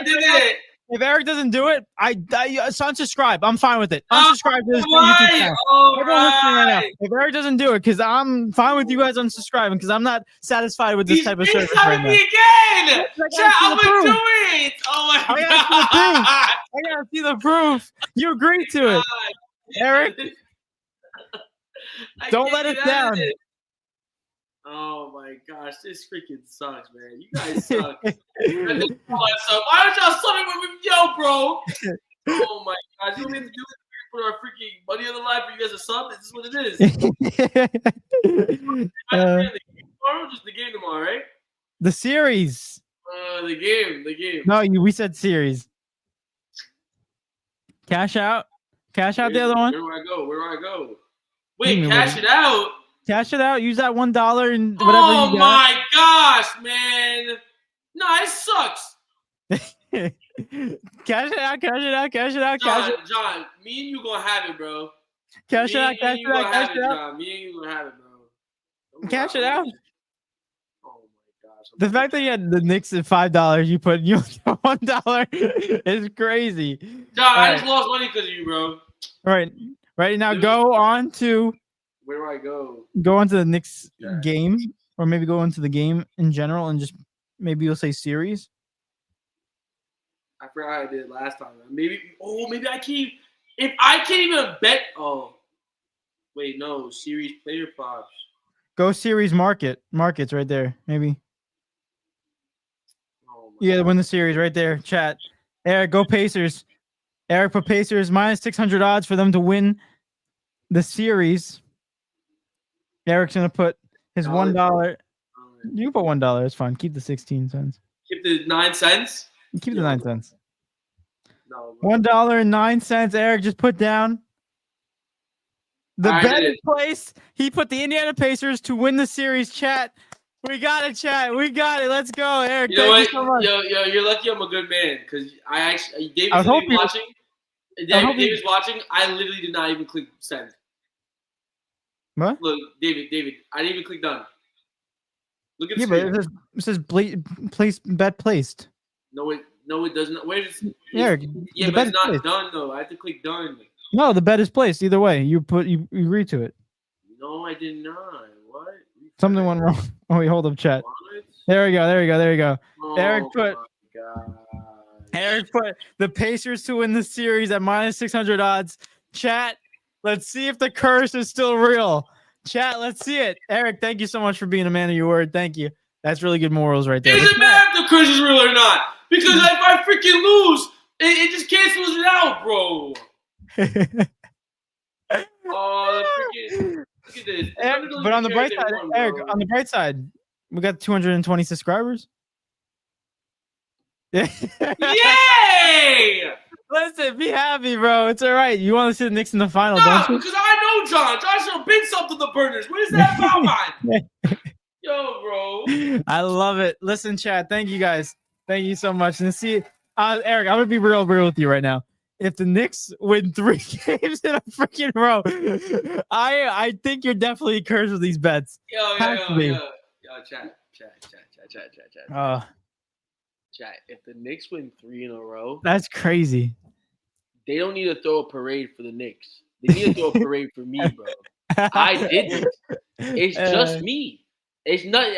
did it. If Eric doesn't do it, I unsubscribe. I'm fine with it. Unsubscribe to this YouTube channel. Everyone listening right now. If Eric doesn't do it, because I'm fine with you guys unsubscribing, because I'm not satisfied with this type of service right now. Again. Chat, I'm gonna do it. Oh my God. I gotta see the proof. You agreed to it, Eric. Don't let us down. Oh my gosh, this freaking sucks, man. You guys suck. Why don't y'all subbing with yo, bro? Oh my gosh, you don't need to do it. Put our freaking money on the line for you guys to sub. This is what it is. Just the game tomorrow, right? The series. The game. No, we said series. Cash out the other one. Where do I go? Wait, cash it out. Cash it out. Use that $1 and whatever Oh you got. my gosh, man! No, it sucks. Cash it out. John, me and you gonna have it, bro. Cash it out. John. Me and you gonna have it, bro. Cash it out. Oh my The fact that you had the Knicks at $5, you put $1 is crazy. John, I just lost money because of you, bro. All right now, go on to. Where do I go? Go on to the Knicks game, or maybe go into the game in general, and just maybe you'll say series. I forgot how I did it last time. Maybe I can't. If I can't even bet. Oh, wait, no. Series player props. Go series markets right there. Maybe. Oh Yeah, win the series right there. Chat. Eric, go Pacers. Eric put Pacers minus 600 odds for them to win the series. Eric's gonna put his $1. You put $1. It's fine. Keep the 16 cents. Keep the 9 cents. Keep the 9 cents. No, $1.09. Eric just put down. The bet is placed. He put the Indiana Pacers to win the series. Chat. We got it, chat. We got it. Let's go, Eric. You know what? You so much. Yo, you're lucky I'm a good man because I actually David's watching. David's watching. I literally did not even click send. What? Look, David, I didn't even click done. Look at the screen. But it says bet placed. No, it doesn't. Where is Eric? Yeah, but it's not done though. I have to click done. No, the bet is placed. Either way, you agree to it. No, I did not. What? Something went wrong. Oh, wait, hold up, chat. What? There we go. Oh, Eric put the Pacers to win the series at minus 600 odds. Chat, let's see if the curse is still real. Chat, let's see it. Eric, thank you so much for being a man of your word. Thank you. That's really good morals right there. It doesn't matter if the curse is real or not. Because if I freaking lose, it just cancels it out, bro. Oh, freaking... Look at this. But on the bright side, Eric, on the bright side, we got 220 subscribers. Yay! Listen, be happy, bro. It's all right. You want to see the Knicks in the final, don't you? Because I know John. John should have been something to the burners. What is that about, man? Yo, bro. I love it. Listen, Chad. Thank you guys. Thank you so much. And see, Eric, I'm gonna be real with you right now. If the Knicks win 3 games in a freaking row, I think you're definitely cursed with these bets. Yo, chat. Chat. If the Knicks win 3 in a row, that's crazy. They don't need to throw a parade for the Knicks. They need to throw a parade for me, bro. I did this. It's just me. It's not.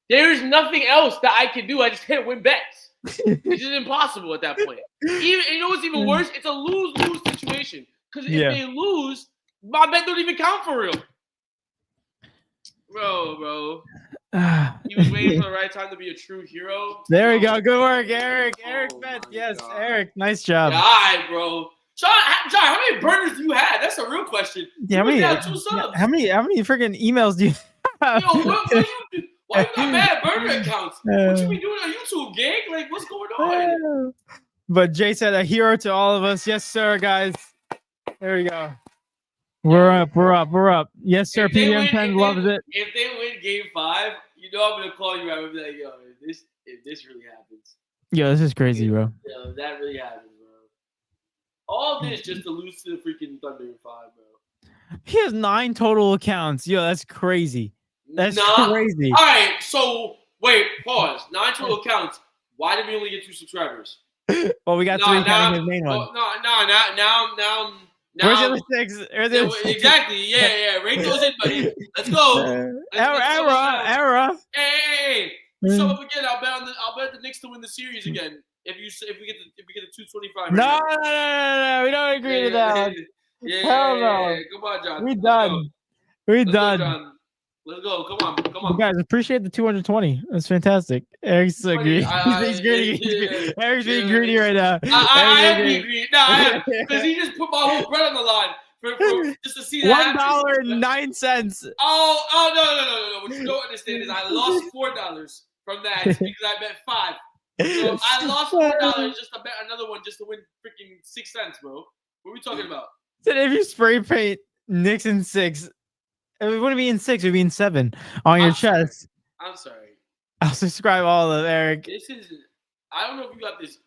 There's nothing else that I can do. I just can't win bets. It's just impossible at that point. Even you know what's even worse? It's a lose-lose situation. Because if they lose, my bet don't even count for real. Bro. He was waiting for the right time to be a true hero. There we go. Good work, Eric. Eric bet. Yes, God. Eric. Nice job. Yeah, all right, bro. John, how many burners do you have? That's a real question. Yeah, how many freaking emails do you have? Yo, why you got bad burner accounts? What you be doing on YouTube, gang? Like, what's going on? But Jay said a hero to all of us. Yes, sir, guys. There we go. We're up. Yes, sir. PDM 10 loves it. If they win Game 5, you know I'm gonna call you out and be like, yo, if this really happens. Yo, this is crazy, bro. Yo, that really happens, bro. All this just to lose to the freaking Thunder in 5, bro. He has 9 total accounts. Yo, that's crazy. That's crazy. All right, so wait, pause. 9 total accounts. Why did we only get 2 subscribers? Well, we got 3 counting his main one. Now. Where's the other 6? Exactly. Yeah. Rate those in, buddy. Let's go. Error. Hey. So again, I'll bet the Knicks to win the series again. If we get the 225. No. We don't agree to that. Hell no. Come on, John. We done. Let's go. Come on. You guys, appreciate the 220. That's fantastic. Eric's greedy. He's greedy. Eric's being greedy right now. I am being greedy. No, because he just put my whole bread on the line for just to see that. $1.09. Oh, no. What you don't understand is I lost $4 from that because I bet 5. So I lost $4 just to bet another one just to win freaking 6 cents, bro. What are we talking about? So if you spray paint Knicks in 6, it wouldn't be in 6, it would be in 7 on your chest. I'm sorry. I'll subscribe all of Eric. I don't know if you got this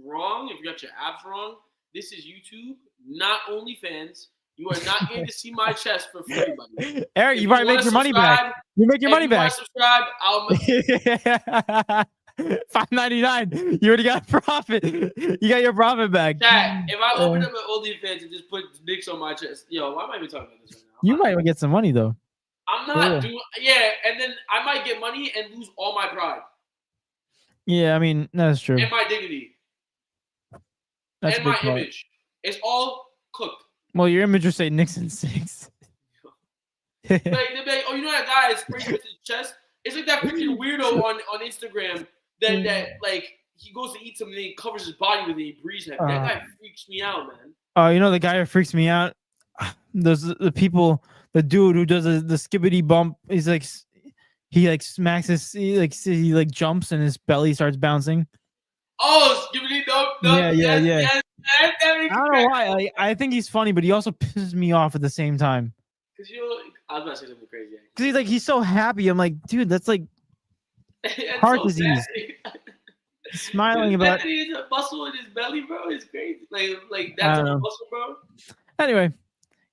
wrong, if you got your apps wrong. This is YouTube, not OnlyFans. You are not going to see my chest for free, buddy. Eric, If you might make your money back. You make your money back. Subscribe, I'll $5.99. You already got a profit. You got your profit back. Chat, if I open up an OnlyFans and just put dicks on my chest, yo, why am I even talking about this right now? You might even get some money though. I'm not doing. Yeah, and then I might get money and lose all my pride. Yeah, I mean that's true. And my dignity. That's and my image. It's all cooked. Well, your image will say Nixon 6. Like, oh, you know that guy is spraying with his chest? It's like that freaking weirdo on Instagram that like he goes to eat something and he covers his body with it and he breathes heavy. That guy freaks me out, man. Oh, you know the guy who freaks me out? Those the the dude who does the skibbity bump. He's like he like smacks his he like jumps and his belly starts bouncing. Oh, skibbity dump. Yeah. Yes, I don't know why. I think he's funny, but he also pisses me off at the same time. Because I was about to say something crazy. Because he's so happy. I'm like, dude, that's like heart disease. Smiling about. He's a muscle in his belly, bro. It's crazy. Like that's a muscle, bro. Anyway,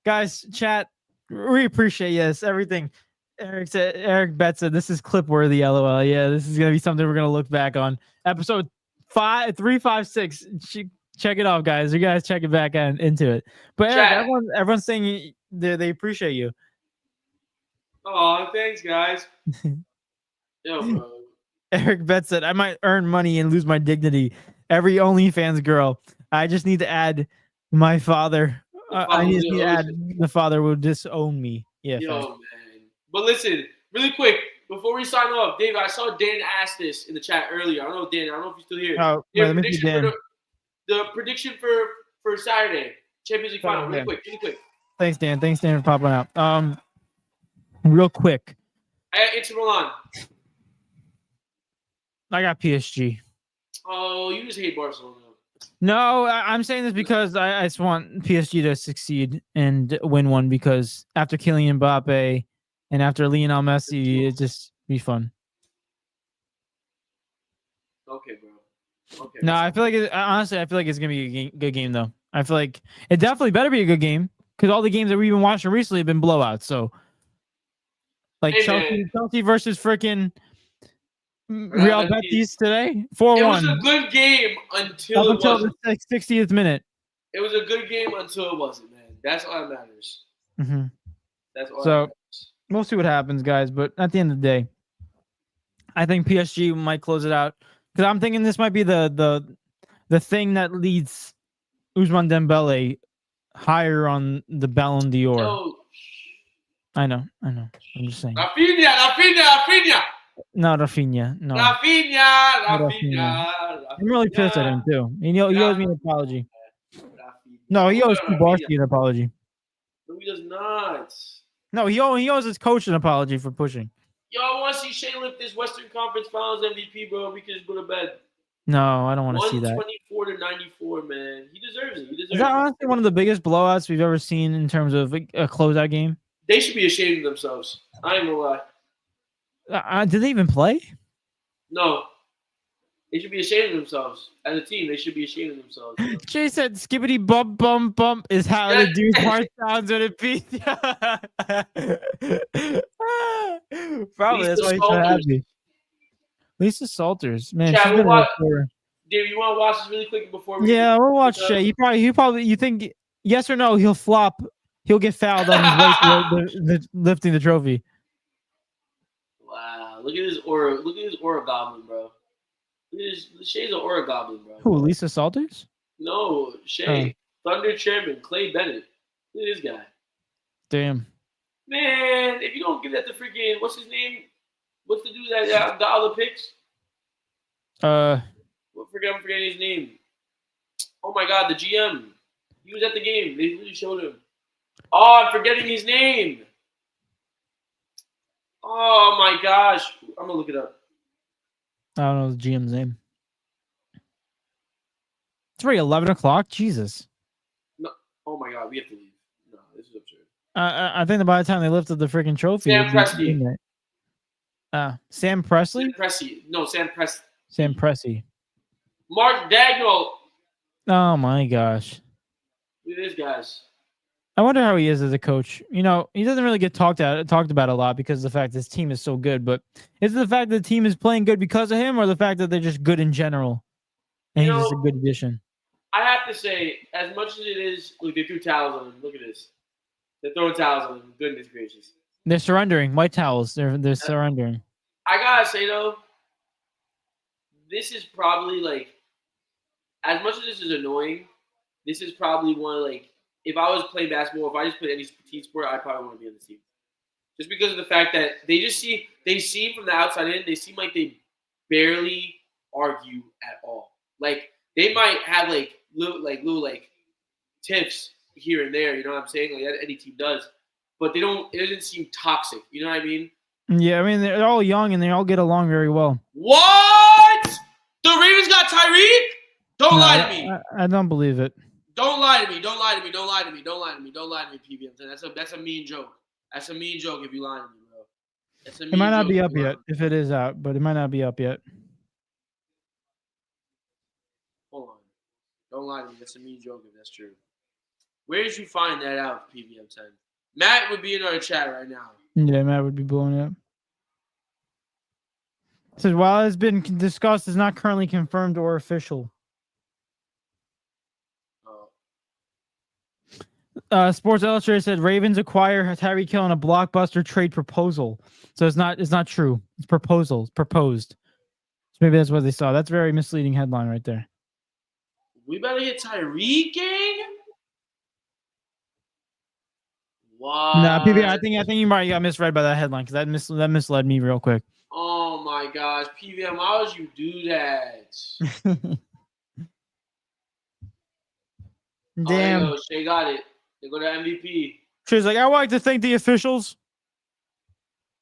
guys, chat. We appreciate everything. Eric Bet said this is clip worthy. LOL. Yeah, this is gonna be something we're gonna look back on. Episode 356. Check it out, guys. You guys check it back into it. But Eric, everyone's saying they appreciate you. Oh, thanks, guys. Yo, bro. Eric Bet said I might earn money and lose my dignity. Every OnlyFans girl. I just need to add my father. I need to add the father will disown me. Yeah. Yo, man. But listen, really quick, before we sign off, Dave, I saw Dan ask this in the chat earlier. I don't know, Dan. I don't know if you're still here. Oh, let me see Dan. The prediction for Saturday, Champions League final. Really quick. Thanks, Dan. Thanks, Dan, for popping out. Real quick. I got Inter Milan. I got PSG. Oh, you just hate Barcelona. No, I'm saying this because I just want PSG to succeed and win one because after Kylian Mbappe and after Lionel Messi, it just be fun. Okay, bro. Okay. No, I feel like honestly, I feel like it's gonna be a good game though. I feel like it definitely better be a good game because all the games that we've been watching recently have been blowouts. So, like Chelsea versus freaking Real Betis today, 4-1. It was a good game until it wasn't. The 60th minute. It was a good game until it wasn't, man. That's all that matters. Mm-hmm. That's all. So that matters. We'll see what happens, guys. But at the end of the day, I think PSG might close it out because I'm thinking this might be the thing that leads Ousmane Dembele higher on the Ballon d'Or. No. I know. I'm just saying. Rafinha. No, Rafinha. No. Rafinha. I'm really pissed at him too. And he owes me an apology. No, he owes Kubarski an apology. No, he does not. No, he owes his coach an apology for pushing. Yo, I want to see Shea lift this Western Conference Finals MVP, bro. We can just go to bed. No, I don't want to see that. 124 to 94, man. He deserves it. Is that honestly one of the biggest blowouts we've ever seen in terms of a closeout game? They should be ashamed of themselves. I ain't gonna lie. Did they even play? No. They should be ashamed of themselves. As a team, they should be ashamed of themselves. Jay said skibbity bump bump bump is how the dude's heart sounds when it beats. Probably that's why he's so happy. Lisa Salters, man. Chat, Dave, you want to watch this really quick before we? Yeah, we'll watch Shay. He probably. You think yes or no? He'll flop. He'll get fouled on his way to lifting the trophy. Wow! Look at his aura. Look at his aura goblin, bro. Shay's an aura goblin, bro. Who? Lisa Salters? No, Shay. Thunder Chairman Clay Bennett. Look at this guy. Damn. Man, if you don't give that to freaking what's his name? What's the dude that got all the picks? I'm forgetting his name. Oh my God, the GM. He was at the game. They really showed him. Oh, I'm forgetting his name. Oh my gosh. I'm gonna look it up. I don't know the GM's name. It's already 11 o'clock. Jesus. No. Oh my God, we have to leave. No, this is absurd. I think that by the time they lifted the freaking trophy, Sam Presti. Sam Presley? Sam Presti. No, Sam Presti. Sam Presti. Mark Dagnall. Oh my gosh. Look at this, guys. I wonder how he is as a coach. You know, he doesn't really get talked about a lot because of the fact his team is so good. But is it the fact that the team is playing good because of him, or the fact that they're just good in general and You he's just a know, good addition? I have to say, as much as it is, look, they threw towels on him. Look at this. They're throwing towels on him. Goodness gracious. They're surrendering. White towels. They're surrendering. I gotta say though, this is probably like, as much as this is annoying, this is probably one like, if I was playing basketball, if I just played any team sport, I probably want to be on this team. Just because of the fact that they seem from the outside in, they seem like they barely argue at all. Like they might have little tiffs here and there, you know what I'm saying? Like any team does, but they don't. It doesn't seem toxic. You know what I mean? Yeah, I mean they're all young and they all get along very well. What? The Ravens got Tyreek? Don't lie to me. I don't believe it. Don't lie to me. Don't lie to me. Don't lie to me. Don't lie to me. Don't lie to me, PBM. That's a mean joke. That's a mean joke if you lie to me, bro. That's a mean It might not joke be if up you lie yet to me. if it is out, but it might not be up yet. Hold on. Don't lie to me. That's a mean joke if that's true. Where did you find that out, PBM 10? Matt would be in our chat right now. Yeah, Matt would be blowing up. It says while it's been discussed, it's not currently confirmed or official. Sports Illustrated said Ravens acquire Tyreek Hill in a blockbuster trade proposal. So it's not true. It's proposal. It's proposed. So maybe that's what they saw. That's a very misleading headline right there. We better get Tyreek, gang. Wow. Nah, PB, I think you might got misread by that headline because that misled me real quick. Oh my gosh, PBM, why would you do that? Damn. Oh, Shay got it. They go to MVP. She's like, I would like to thank the officials.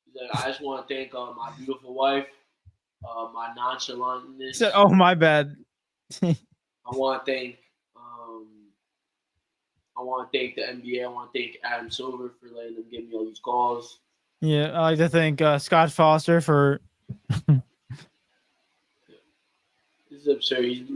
He's like, I just want to thank my beautiful wife, my nonchalantness. He said, oh, my bad. I want to thank the NBA. I want to thank Adam Silver for letting them give me all these calls. Yeah, I like to thank Scott Foster for. This is absurd.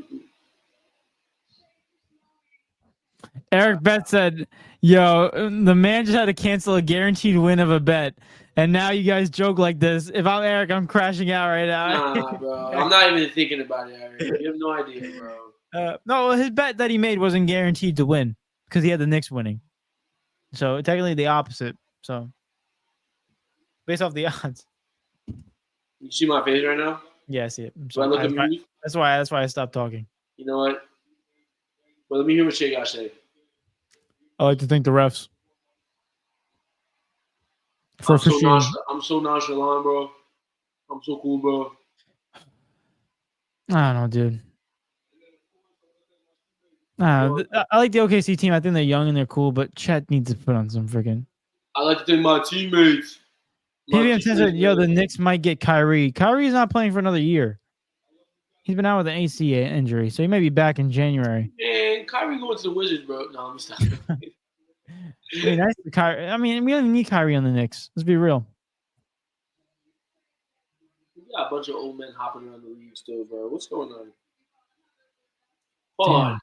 Eric Bet said, yo, the man just had to cancel a guaranteed win of a bet. And now you guys joke like this. If I'm Eric, I'm crashing out right now. Nah, bro. I'm not even thinking about it, Eric. You have no idea, bro. No, his bet that he made wasn't guaranteed to win because he had the Knicks winning. So technically the opposite. So based off the odds. You see my face right now? Yeah, I see it. Do I look amused? That's why I stopped talking. You know what? Well, let me hear what Shay got to say. I like to thank the refs. I'm so nonchalant, bro. I'm so cool, bro. I don't know, dude. I like the OKC team. I think they're young and they're cool, but Chet needs to put on some freaking. I like to thank my teammates. PBM says that, yo, the Knicks might get Kyrie. Kyrie's not playing for another year. He's been out with an ACL injury, so he may be back in January. Man, Kyrie going to the Wizards, bro. No, I'm stopping. Nice to Kyrie. I mean, we don't even need Kyrie on the Knicks. Let's be real. We got a bunch of old men hopping around the league still, bro. What's going on? Hold on.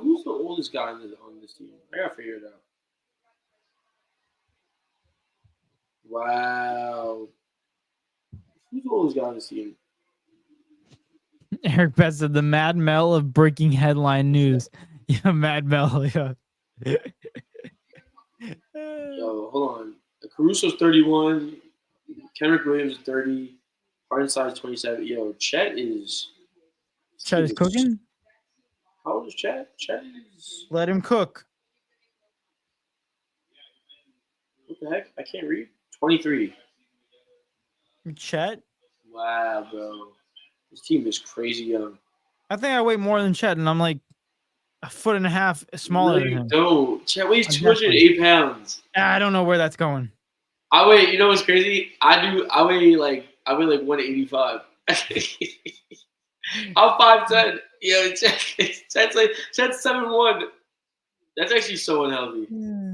Who's the oldest guy on this team? I gotta figure it out. Wow. Who's the oldest guy on this team? Eric Betts said the Mad Mel of breaking headline news. Yeah, Mad Mel. Yeah. Yo, hold on. Caruso's 31. Kendrick Williams is 30. Hardenstein's 27. Yo, Chet is cooking? How old is Chet? Chet is. Let him cook. What the heck? I can't read. 23. Chet? Wow, bro. This team is crazy young. I think I weigh more than Chet, and I'm like a foot and a half smaller than him. No, Chet weighs 208 pounds. I don't know where that's going. I weigh. You know what's crazy? I weigh like 185. I'm 5'10". Yo, Chet's 7'1". That's actually so unhealthy. Yeah.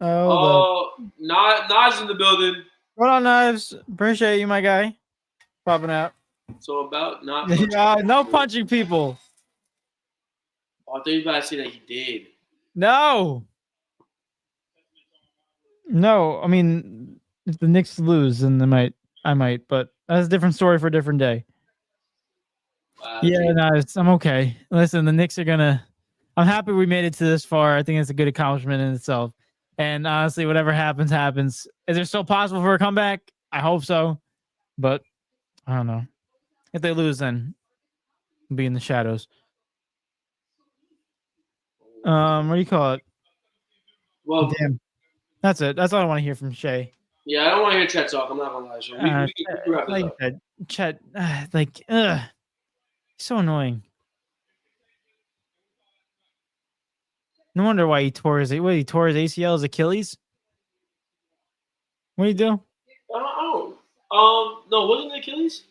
Oh, Naj in the building. Hold on, Knives. Appreciate you, my guy. Popping out. So about not. No punching people. Oh, I thought you were about to say that he did. No. No, I mean, if the Knicks lose, then I might, but that's a different story for a different day. Wow, Yeah, dude. no, I'm okay. Listen, the Knicks are gonna. I'm happy we made it to this far. I think it's a good accomplishment in itself. And honestly, whatever happens, happens. Is there still possible for a comeback? I hope so, but I don't know. If they lose, then we'll be in the shadows. What do you call it? Well, Damn. That's it. That's all I want to hear from Shay. yeah, I don't want to hear Chet talk. I'm not gonna lie. So we can wrap this Like up. I said, Chet, he's so annoying. No wonder why he tore his ACL, his Achilles. What do you do? No, wasn't it Achilles?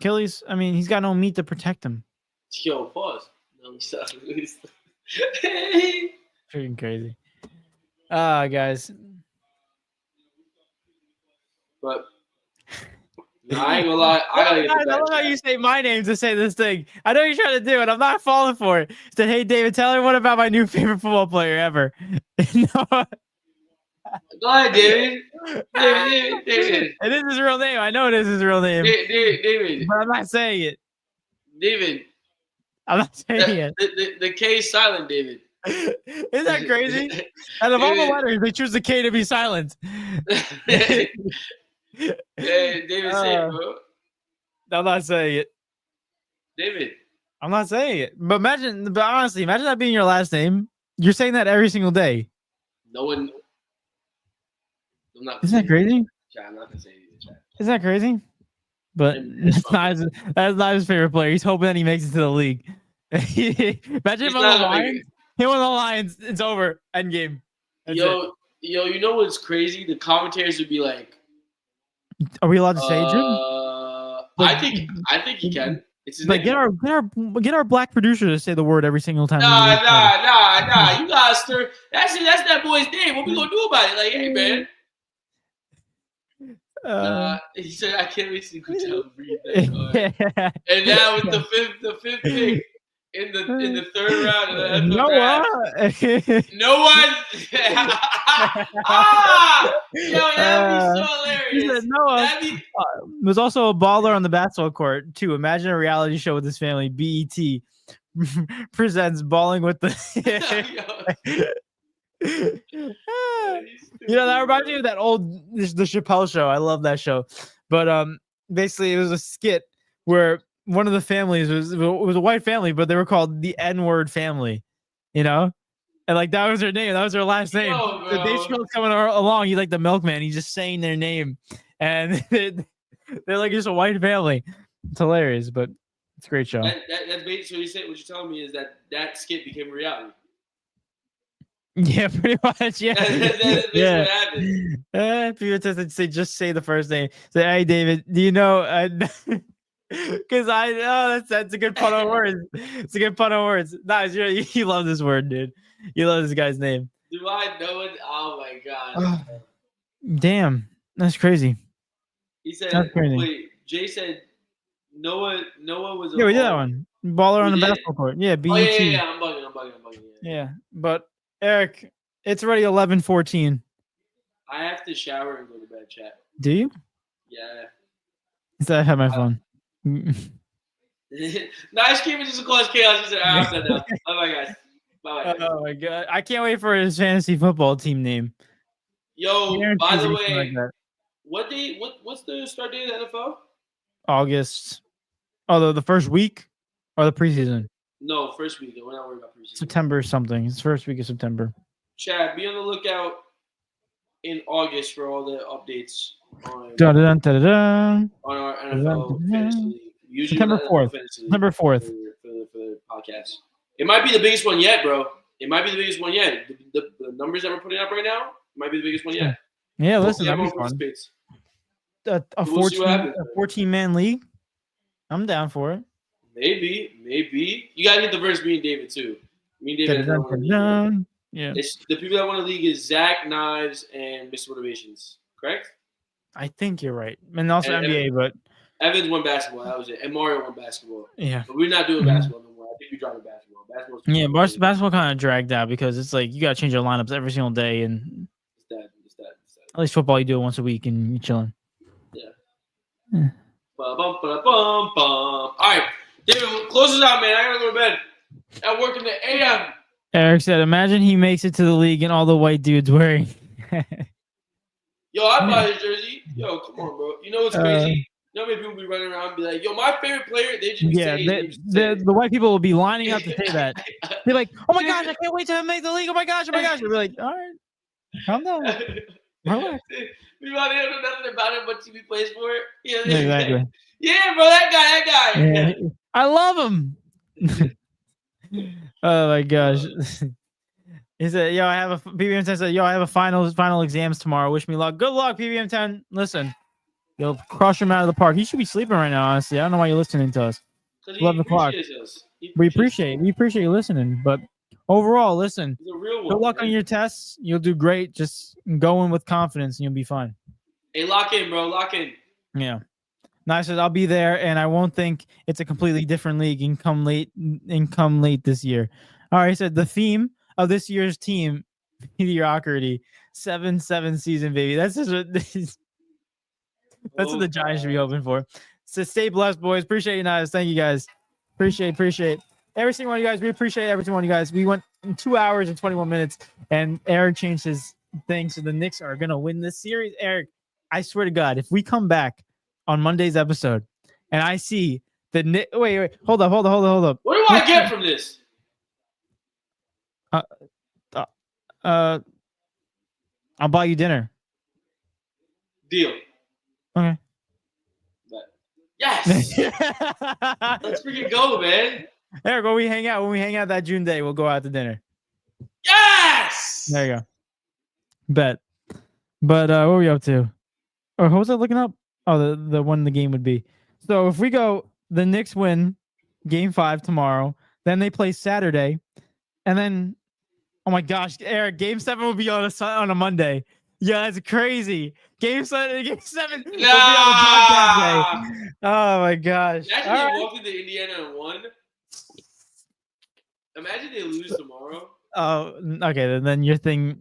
Achilles. I mean, he's got no meat to protect him. Yo, pause. No, stop. Freaking crazy. Guys. But I ain't gonna lie. I gotta get the I love how back. you say my name to say this thing. I know you're trying to do it. I'm not falling for it. Said, hey, David, tell everyone about my new favorite football player ever. No. Go ahead, David. David. It is his real name. I know it is his real name. David. But I'm not saying it. David. I'm not saying it. The K is silent, David. Isn't that crazy? Out of all the letters, they choose the K to be silent. David, say it, bro. I'm not saying it. David. I'm not saying it. But honestly, imagine that being your last name. You're saying that every single day. No one. I'm not. Isn't that crazy? I'm not gonna say it in the chat. Isn't that crazy? But that's not his favorite player. He's hoping that he makes it to the league. Imagine him on the Lions. Him on the Lions. It's over. End game. Yo, you know what's crazy? The commentators would be like, "Are we allowed to say Jim?" I think he can. It's his like name. get our black producer to say the word every single time. Nah. You gotta stir. That's that boy's name. What we gonna do about it? Like, hey, man. He said, "I can't wait to go breathe that card." And now with the fifth pick in the third round of the NFL draft, no one. Yo, that'd be so hilarious. Noah was also a baller on the basketball court too. Imagine a reality show with his family. BET presents Balling with the. That reminds me of that the Chappelle show. I love that show. But basically it was a skit where one of the families was a white family, but they were called the N-word family, and like that was their name. That was their last name. The Dave Chappelle's coming along. He's like the milkman. He's just saying their name, and they're like just a white family. It's hilarious, but it's a great show. That's basically what you're telling me is that skit became a reality. Yeah, pretty much. Yeah, that's what happened. People just say the first name. Say, hey, David, do you know? Because I know that's a good pun on words. It's a good pun on words. Nice, you love this word, dude. You love this guy's name. Do I know it? Oh my god! Damn, that's crazy. He said, that's crazy. Wait, Jay said Noah was. Yeah, we did that one. Baller on the basketball court. Yeah, BET. Oh yeah. I'm bugging. Yeah, but. Eric, it's already 11:14. I have to shower and go to bed, chat. Do you? Yeah. I have my phone. Nice keeping just cause chaos. Just I'm set down. Bye, guys. Bye. Oh my god, I can't wait for his fantasy football team name. Yo, by the way, what's the start date of the NFL? August. Oh, the first week or the preseason? No, first week. We're not worried about preseason. September something. It's first week of September. Chad, be on the lookout in August for all the updates on our NFL fantasy league. Usually September 4th. September 4th. For the podcast. It might be the biggest one yet, bro. It might be the biggest one yet. The numbers that we're putting up right now might be the biggest one yet. Yeah, listen, that'd be fun. A 14-man league? I'm down for it. Maybe. You gotta get the verse me and David too. Me and David. Yeah. The people that want to league is Zach, Knives, and Mr. Motivations. Correct? I think you're right. And also NBA, but Evans won basketball. That was it. And Mario won basketball. Yeah. But we're not doing basketball no more. I think we dropped the basketball. Yeah, basketball kind of dragged out because it's like you got to change your lineups every single day, and It's that. at least football you do it once a week and you're chilling. Yeah. Yeah. Ba-bum. All right. David, close us out, man. I got to go to bed. I work in the AM. Eric said, imagine he makes it to the league and all the white dudes wearing. Yo, I buy his jersey. Yo, come on, bro. You know what's crazy? You know how many people be running around and be like, yo, my favorite player, they just be saying the white people will be lining up to say that. They're like, oh my gosh, I can't wait to make the league. Oh my gosh. We'll be like, all right, calm down. Relax. We want to know nothing about it, but he plays for it. You know, Exactly. Yeah, bro, that guy. Yeah. I love him. Oh my gosh. He said, yo, I have a PBM10 said, yo, I have a final exams tomorrow. Wish me luck. Good luck, PBM10. Listen, you'll crush him out of the park. He should be sleeping right now, honestly. I don't know why you're listening to us. 11 o'clock. We appreciate you listening. But overall, listen, good luck on your tests. You'll do great. Just go in with confidence and you'll be fine. Hey, lock in, bro. Lock in. Yeah. Nice. I'll be there, and I won't think it's a completely different league and come late this year. All right. He said the theme of this year's team, mediocrity, 7-7 season, baby. That's just that's what the Giants should be hoping for. So stay blessed, boys. Appreciate you guys. Thank you guys. Appreciate every single one of you guys. We appreciate every single one of you guys. We went in 2 hours and 21 minutes, and Eric changed his thing, so the Knicks are gonna win this series. Eric, I swear to God, if we come back on Monday's episode and I see the Knicks, wait, hold up. What do I get from this? I'll buy you dinner. Deal. Okay. Yes. Let's freaking go, man. Eric, when we hang out that June day, we'll go out to dinner. Yes. There you go. Bet. But what were we up to? Or what was I looking up? Oh, the one the game would be. So if we go, the Knicks win game 5 tomorrow, then they play Saturday, and then oh my gosh, Eric, game 7 will be on a Monday. Yeah, that's crazy. Game 7 will be on the podcast day. Oh my gosh. Imagine they walked into Indiana and won. Imagine they lose tomorrow. Oh, okay. Then your thing.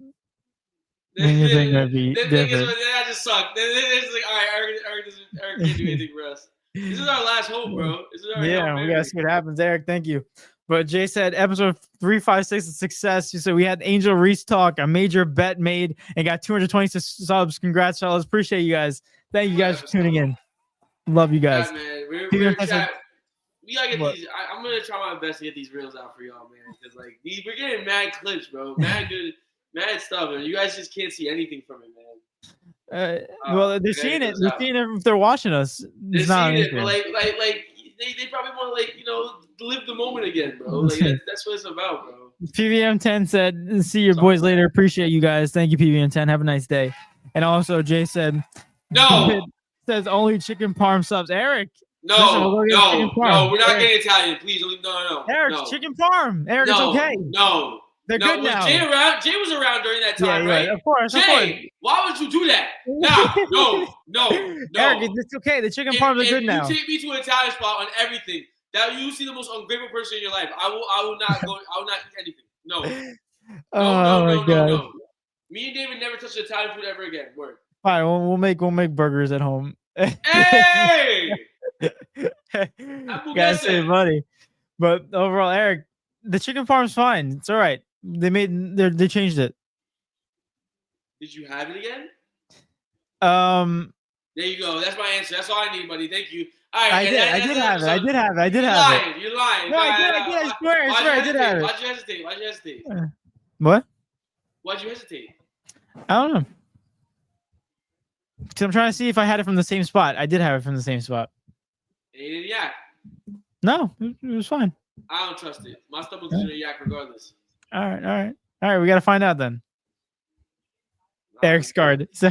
Then your thing would be different. That just sucked. Then it's like, all right, Eric can't do anything for us. This is our last hope, bro. This is our hope, we gotta see what happens, Eric. Thank you. But Jay said episode 356 is success. He said we had Angel Reese talk, a major bet made, and got 226 subs. Congrats, fellas. Appreciate you guys. Thank you guys for tuning in. Love you guys. Yeah, man. We gotta get these. I'm gonna try my best to get these reels out for y'all, man. Because like we're getting mad clips, bro. Mad good, mad stuff, and you guys just can't see anything from it, man. Well, they're seeing it. They're seeing it if they're watching us. They're seeing it, but like they probably want to live the moment again, bro. Like that's what it's about, bro. PVM10 said, "See your boys later. Appreciate you guys. Thank you, PVM10. Have a nice day." And also, Jay said, "No." Says only chicken parm subs. Eric. No, we're not getting Italian. Please, no. Eric, chicken parm. Eric, it's okay. No. They're good now. Jay was around during that time, right? Of course. Why would you do that? No. Eric, it's okay. The chicken parms are good now. You take me to an Italian spot on everything. That you see the most ungrateful person in your life. I will not go. I will not eat anything. No. No. Me and David never touched Italian food ever again. Word. All right, we'll make burgers at home. Hey. Gotta save money. But overall, Eric, the chicken farm's fine. It's all right. They changed it. Did you have it again? There you go. That's my answer. That's all I need, buddy. Thank you. All right. I did have it. You're lying. No, I did. I swear. I did have it. Why'd you hesitate? What? Why'd you hesitate? I don't know. Because I'm trying to see if I had it from the same spot. I did have it from the same spot. And you didn't yak? No, it was fine. I don't trust it. My stomach is gonna yak regardless. All right. We gotta find out then. Eric Scard. So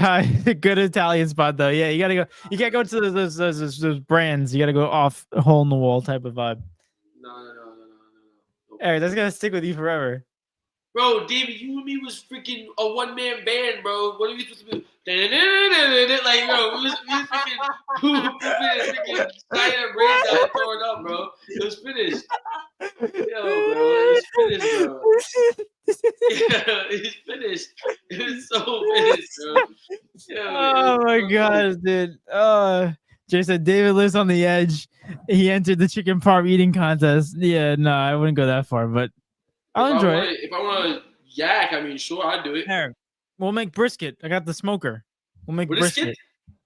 good Italian spot though. Yeah, you gotta go. You can't go to those brands. You gotta go off a hole in the wall type of vibe. No. Eric, that's gonna stick with you forever. Bro, David, you and me was freaking a one-man band, bro. What are we supposed to do? Like, bro, we was freaking signing our brains out and throwing up, bro. It was finished. Yo, bro, it was finished, bro. Yeah, it's finished. It was so finished, bro. Yo, Oh my god, dude. Jay said David lives on the edge. He entered the chicken parm eating contest. Yeah, no, I wouldn't go that far, but I'll enjoy it. If I want to yak, I mean, sure, I'd do it. There. We'll make brisket. I got the smoker. We'll make Brisket? brisket.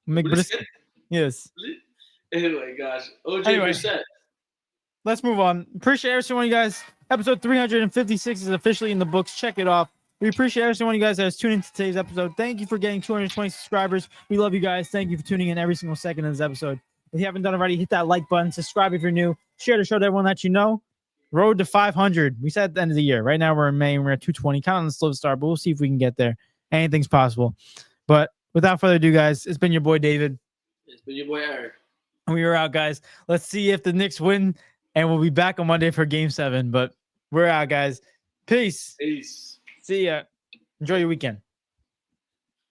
We'll make brisket. Yes. Oh my gosh. OJ Anyway. Brissett. Let's move on. Appreciate every single one of you guys. Episode 356 is officially in the books. Check it off. We appreciate every single one of you guys that has tuned into today's episode. Thank you for getting 220 subscribers. We love you guys. Thank you for tuning in every single second of this episode. If you haven't done already, hit that like button. Subscribe if you're new. Share the show to everyone that you know. Road to 500. We said at the end of the year. Right now we're in May and we're at 220. Kind of on the slow start, but we'll see if we can get there. Anything's possible. But without further ado, guys, it's been your boy David. It's been your boy Eric. And we are out, guys. Let's see if the Knicks win. And we'll be back on Monday for Game 7. But we're out, guys. Peace. Peace. See ya. Enjoy your weekend.